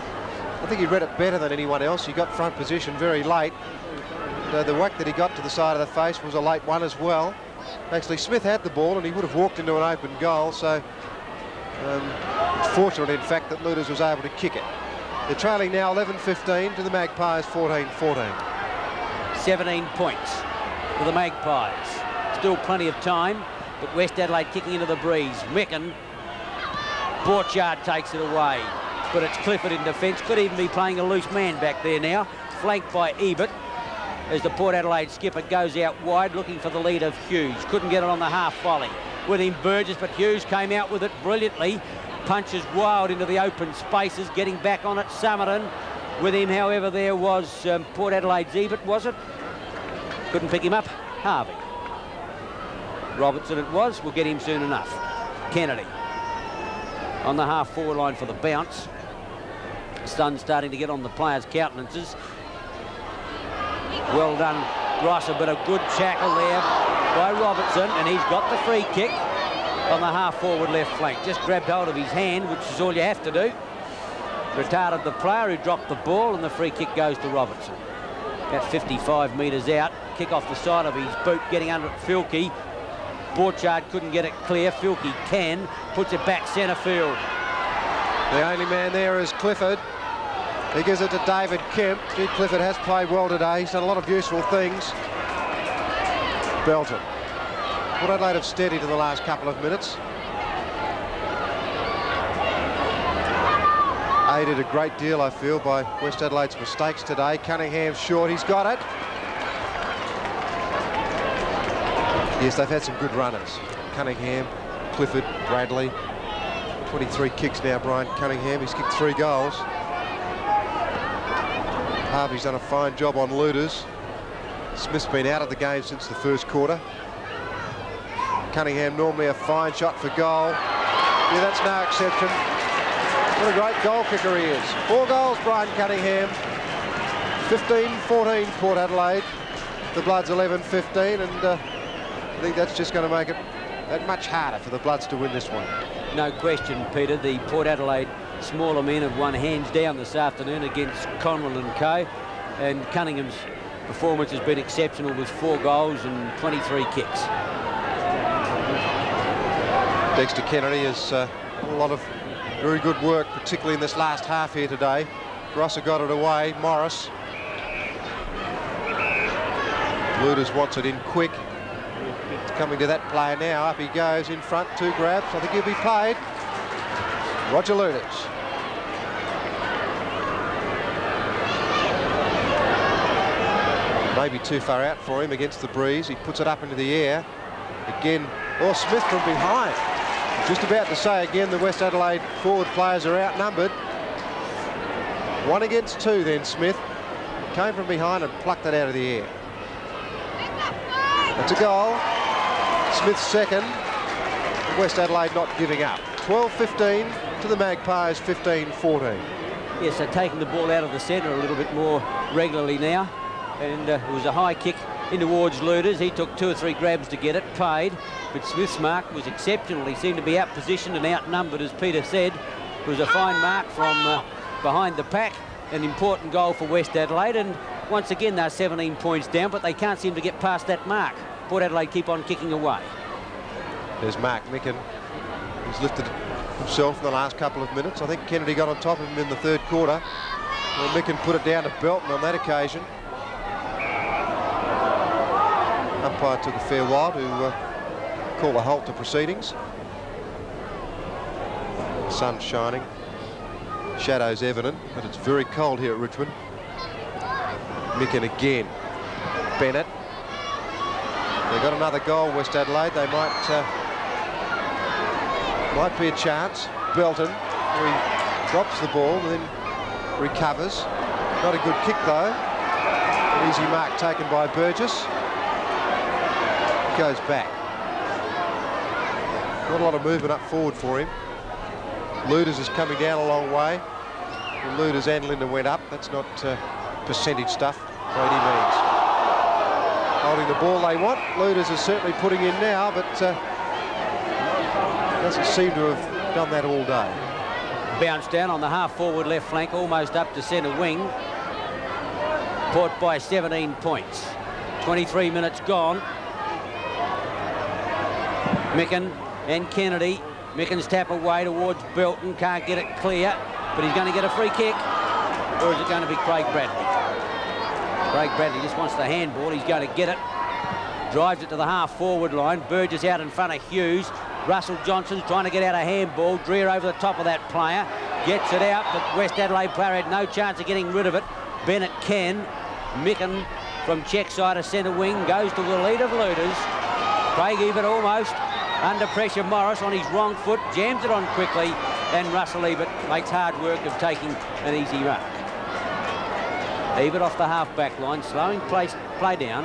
S2: I think he read it better than anyone else. He got front position very late. The whack that he got to the side of the face was a late one as well. Actually, Smith had the ball and he would have walked into an open goal, so it's fortunate, in fact, that Luders was able to kick it. They're trailing now 11-15 to the Magpies 14-14.
S1: 17 points for the Magpies. Still plenty of time, but West Adelaide kicking into the Breeze. Meccan, Borchard takes it away, but it's Clifford in defence. Could even be playing a loose man back there now, flanked by Ebert. As the Port Adelaide skipper goes out wide looking for the lead of Hughes. Couldn't get it on the half volley. With him Burgess, but Hughes came out with it brilliantly. Punches wild into the open spaces, getting back on it Summerton. With him, however, there was Port Adelaide's Ebert, was it? Couldn't pick him up. Harvey. Robertson it was. We'll get him soon enough. Kennedy on the half-forward line for the bounce. The sun's starting to get on the players' countenances. Well done, Ross. A bit of good tackle there by Robertson, and he's got the free kick on the half-forward left flank. Just grabbed hold of his hand, which is all you have to do. Retarded the player who dropped the ball, and the free kick goes to Robertson. About 55 metres out. Kick off the side of his boot, getting under it, Filkey. Borchard couldn't get it clear. Filkey can. Puts it back centre field.
S2: The only man there is Clifford. He gives it to David Kemp. Gee, Clifford has played well today. He's done a lot of useful things. Belton. Port Adelaide have steadied in the last couple of minutes. Aided a great deal, I feel, by West Adelaide's mistakes today. Cunningham's short, he's got it. Yes, they've had some good runners. Cunningham, Clifford, Bradley. 23 kicks now, Brian Cunningham. He's kicked 3 goals. Harvey's done a fine job on Luders. Smith's been out of the game since the first quarter. Cunningham normally a fine shot for goal. Yeah, that's no exception. What a great goal kicker he is. 4 goals, Brian Cunningham. 15-14 Port Adelaide. The Bloods 11-15, and I think that's just going to make it that much harder for the Bloods to win this one.
S1: No question, Peter. The Port Adelaide smaller men have won hands down this afternoon against Connell and co. And Cunningham's performance has been exceptional with 4 goals and 23 kicks.
S2: Dexter Kennedy has a lot of very good work, particularly in this last half here today. Rosser got it away. Morris. Luders wants it in quick. It's coming to that player now. Up he goes in front. 2 grabs. I think he'll be paid. Roger Luders. Maybe too far out for him against the breeze. He puts it up into the air. Again, Smith from behind. Just about to say again, the West Adelaide forward players are outnumbered. 1 against 2 then, Smith. Came from behind and plucked it out of the air. That's a goal. Smith's second. West Adelaide not giving up. 12-15 to the Magpies, 15-14.
S1: Yes, they're taking the ball out of the centre a little bit more regularly now. And it was a high kick in towards Luders. He took 2 or 3 grabs to get it, paid. But Smith's mark was exceptional. He seemed to be out-positioned and outnumbered, as Peter said. It was a fine mark from behind the pack. An important goal for West Adelaide. And once again, they're 17 points down, but they can't seem to get past that mark. Port Adelaide keep on kicking away.
S2: There's Mark Micken. He's lifted himself in the last couple of minutes. I think Kennedy got on top of him in the 3rd quarter. Well, Micken put it down to Belton on that occasion. Umpire took a fair while to call a halt to proceedings. The sun's shining. Shadows evident, but it's very cold here at Richmond. Micken again. Bennett. They got another goal, West Adelaide. They might be a chance. Belton, he drops the ball and then recovers. Not a good kick though. An easy mark taken by Burgess. Goes back. Not a lot of movement up forward for him. Luders is coming down a long way. Well, Luders and Linder went up. That's not percentage stuff by any means. Holding the ball they want. Luders is certainly putting in now, but doesn't seem to have done that all day.
S1: Bounce down on the half-forward left flank, almost up to centre wing. Port by 17 points. 23 minutes gone. Micken and Kennedy. Micken's tap away towards Belton. Can't get it clear, but he's going to get a free kick. Or is it going to be Craig Bradley? Craig Bradley just wants the handball. He's going to get it. Drives it to the half-forward line. Burgess out in front of Hughes. Russell Johnson's trying to get out a handball. Dreer over the top of that player. Gets it out, but West Adelaide player had no chance of getting rid of it. Bennett can. Micken from check side of centre wing goes to the lead of Luders. Craig Ebert almost under pressure. Morris on his wrong foot jams it on quickly, and Russell Ebert makes hard work of taking an easy mark. Ebert off the half-back line, slowing play down.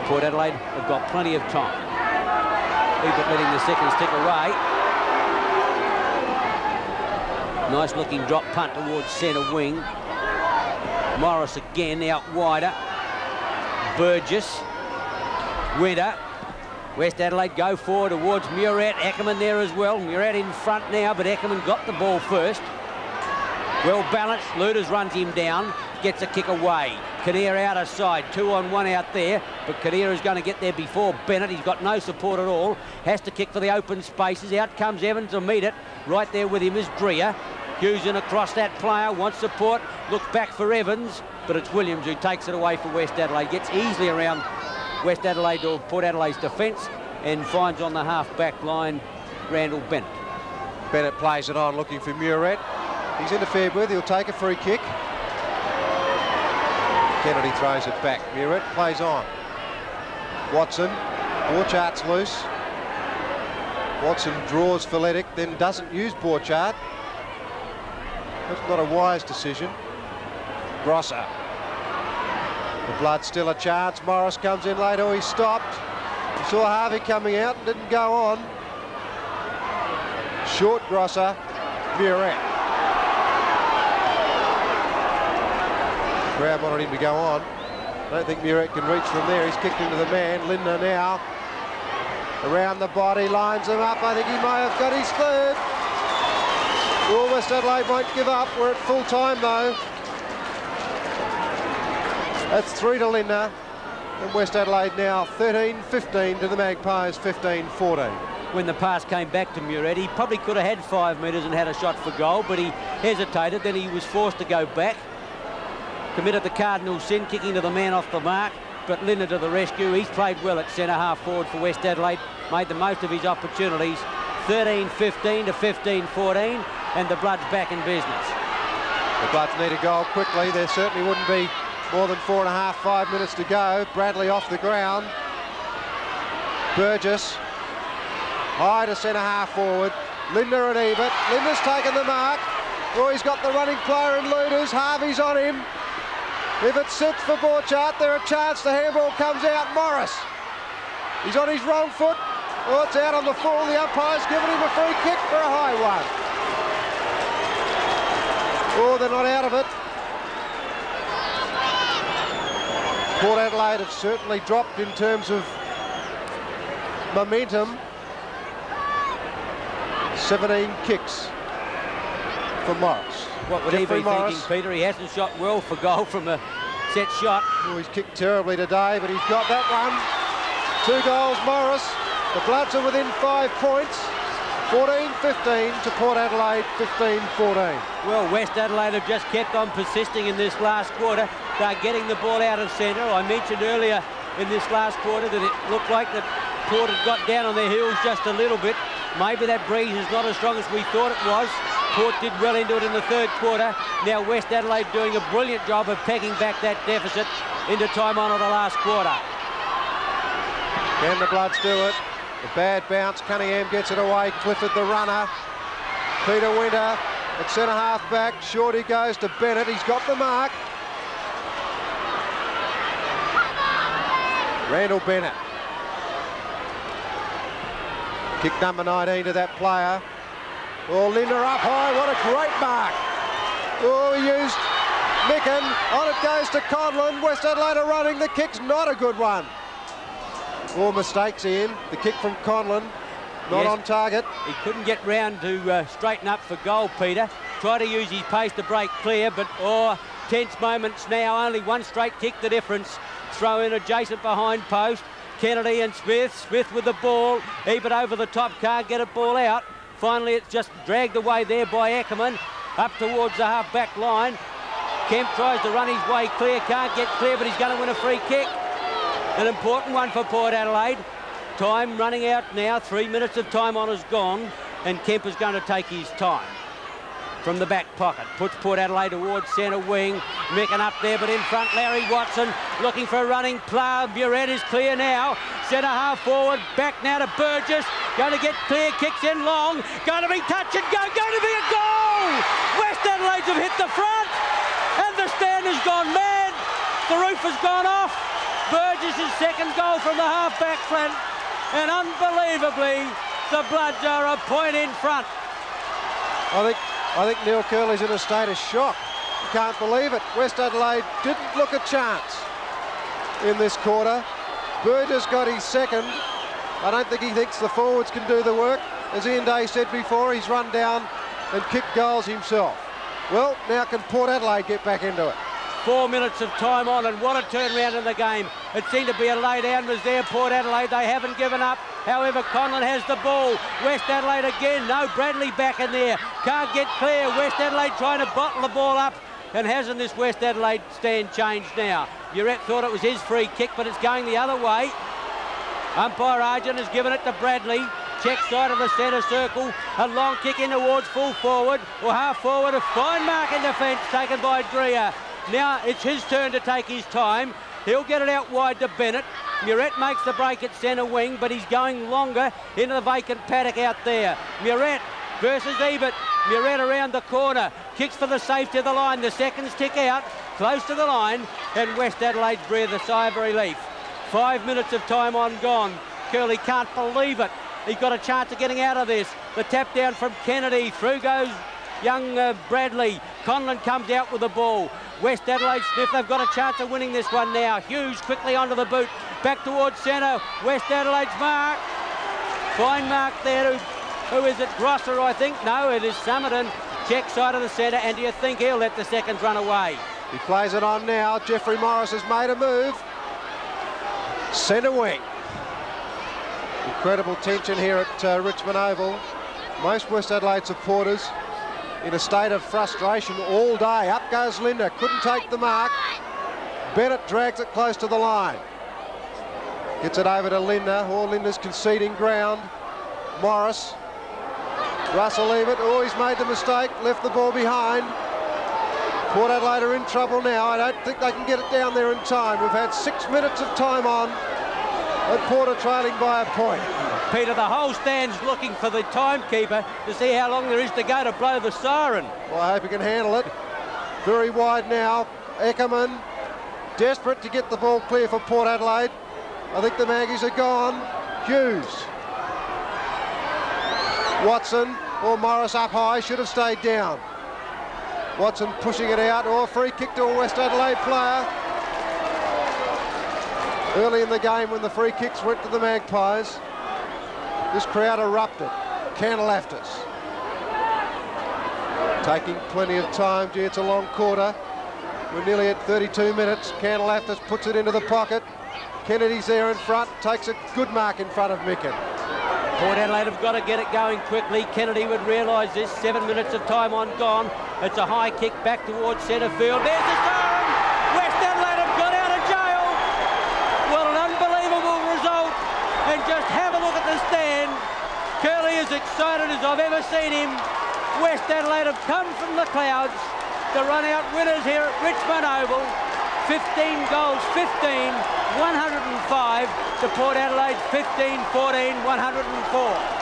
S1: Port Adelaide have got plenty of time. Ebert letting the seconds tick away. Nice looking drop punt towards centre wing. Morris again out wider. Burgess. Winter. West Adelaide go forward towards Murat. Ackerman there as well. Murat in front now, but Ackerman got the ball first. Well balanced. Luders runs him down. Gets a kick away. Kinnear out aside. 2-on-1 out there, but Kinnear is going to get there before Bennett. He's got no support at all. Has to kick for the open spaces. Out comes Evans to meet it. Right there with him is Dreer. Hughes in across that player. Wants support. Looks back for Evans, but it's Williams who takes it away for West Adelaide. Gets easily around West Adelaide or Port Adelaide's defence and finds on the half-back line Randall Bennett.
S2: Bennett plays it on, looking for Murat. He's interfered with. He'll take a free kick. Kennedy throws it back. Murat plays on. Watson. Borchart's loose. Watson draws Feletic, then doesn't use Borchart. That's not a wise decision. Grosser. The Blood's still a chance. Morris comes in late. Oh, he stopped. He saw Harvey coming out and didn't go on. Short Grosser. Murat. Crowd wanted him to go on. I don't think Murat can reach from there. He's kicked into the man. Lindner now. Around the body, lines him up. I think he may have got his third. Oh, West Adelaide won't give up. We're at full time though. That's 3 to Lindner. And West Adelaide now 13-15 to the Magpies, 15-14.
S1: When the pass came back to Murat, he probably could have had 5 metres and had a shot for goal, but he hesitated. Then he was forced to go back. Committed the cardinal sin, kicking to the man off the mark, but Lindner to the rescue. He's played well at centre-half forward for West Adelaide, made the most of his opportunities. 13-15 to 15-14, and the Bloods back in business.
S2: The Bloods need a goal quickly. There certainly wouldn't be more than 4.5, 5 minutes to go. Bradley off the ground. Burgess. High to centre-half forward. Lindner and Ebert. Lindner's taken the mark. Oh, he's got the running player in Luders. Harvey's on him. If it sits for Borchart, there's a chance the handball comes out. Morris. He's on his wrong foot. Oh, it's out on the full. The umpire's given him a free kick for a high one. Oh, they're not out of it. Port Adelaide have certainly dropped in terms of momentum. 17 kicks for Morris.
S1: What would
S2: Jeffrey
S1: he be
S2: Morris
S1: thinking, Peter? He hasn't shot well for goal from a set shot.
S2: Oh, he's kicked terribly today, but he's got that one. 2 goals, Morris. The Bloods are within 5 points. 14-15 to Port Adelaide, 15-14.
S1: Well, West Adelaide have just kept on persisting in this last quarter. They're getting the ball out of centre. I mentioned earlier in this last quarter that it looked like that Port had got down on their heels just a little bit. Maybe that breeze is not as strong as we thought it was. Port did well into it in the third quarter. Now West Adelaide doing a brilliant job of pegging back that deficit into time on of the last quarter.
S2: Can the Bloods do it? The bad bounce, Cunningham gets it away. Clifford the runner. Peter Winter at centre-half back. Shorty goes to Bennett. He's got the mark. Randall Bennett. Kick number 19 to that player. Oh, Lindner up high. What a great mark. Oh, he used Micken. On it goes to Conlon. West Adelaide are running. The kick's not a good one. More mistakes, Ian. The kick from Conlon, not on target.
S1: He couldn't get round to straighten up for goal, Peter. Tried to use his pace to break clear, but tense moments now. Only one straight kick the difference. Throw in adjacent behind post. Kennedy and Smith. Smith with the ball. Ebert over the top, can't get a ball out. Finally, it's just dragged away there by Ackerman. Up towards the half-back line. Kemp tries to run his way clear, can't get clear, but he's going to win a free kick. An important one for Port Adelaide. Time running out now. 3 minutes of time on is gone, and Kemp is going to take his time. From the back pocket, puts Port Adelaide towards centre wing. Micken up there, but in front, Larry Watson looking for a running play. Buret is clear now. Centre half forward, back now to Burgess. Going to get clear, kicks in long. Going to be touch and go, going to be a goal! West Adelaide have hit the front, and the stand has gone mad. The roof has gone off. Burgess' second goal from the half-back flank. and unbelievably, the Bloods are a point in front.
S2: I think Neil Curley's in a state of shock. You can't believe it. West Adelaide didn't look a chance in this quarter. Burgess got his second. I don't think he thinks the forwards can do the work. As Ian Day said before, he's run down and kicked goals himself. Well, now can Port Adelaide get back into it?
S1: 4 minutes of time on, and what a turnaround in the game. It seemed to be a lay down was there, Port Adelaide. They haven't given up. However, Conlon has the ball. West Adelaide again. No, Bradley back in there. Can't get clear. West Adelaide trying to bottle the ball up. And hasn't this West Adelaide stand changed now? Urette thought it was his free kick, but it's going the other way. Umpire Argent has given it to Bradley. Check side of the centre circle. A long kick in towards full forward or half forward. A fine mark in defence taken by Dreher. Now it's his turn to take his time. He'll get it out wide to Bennett. Murrett makes the break at centre wing, but he's going longer into the vacant paddock out there. Murrett versus Ebert. Murrett around the corner. Kicks for the safety of the line. The seconds tick out. Close to the line. And West Adelaide breathe a sigh of relief. 5 minutes of time on gone. Curley can't believe it. He's got a chance of getting out of this. The tap down from Kennedy. Through goes young Bradley. Conlon comes out with the ball. West Adelaide sniff. They've got a chance of winning this one now. Hughes quickly onto the boot. Back towards centre. West Adelaide's mark. Fine mark there. Who is it? Grosser, I think. No, it is Summerton. Check side of the centre. And do you think he'll let the seconds run away?
S2: He plays it on now. Jeffrey Morris has made a move. Centre wing. Incredible tension here at Richmond Oval. Most West Adelaide supporters in a state of frustration all day. Up goes Linda, couldn't take the mark. Bennett drags it close to the line. Gets it over to Linda. Oh, Linda's conceding ground. Morris. Russell Ebert. Oh, he's made the mistake. Left the ball behind. Port Adelaide are in trouble now. I don't think they can get it down there in time. We've had 6 minutes of time on. And Port are trailing by a point.
S1: Peter, the whole stand's looking for the timekeeper to see how long there is to go to blow the siren.
S2: Well, I hope he can handle it. Very wide now. Eckerman desperate to get the ball clear for Port Adelaide. I think the Maggies are gone. Hughes. Watson or Morris up high, should have stayed down. Watson pushing it out, or free kick to a West Adelaide player. Early in the game when the free kicks went to the Magpies, this crowd erupted. Cantalaftis. Taking plenty of time. Gee, it's a long quarter. We're nearly at 32 minutes. Cantalaftis puts it into the pocket. Kennedy's there in front, takes a good mark in front of Micken.
S1: Port Adelaide have got to get it going quickly. Kennedy would realise this. 7 minutes of time on gone. It's a high kick back towards centre field. There's the siren! West Adelaide have got out of jail! What an unbelievable result! And just have a look at the stand. Curley is excited as I've ever seen him. West Adelaide have come from the clouds to run out winners here at Richmond Oval. 15 goals, 15, 105 to Port Adelaide, 15, 14, 104.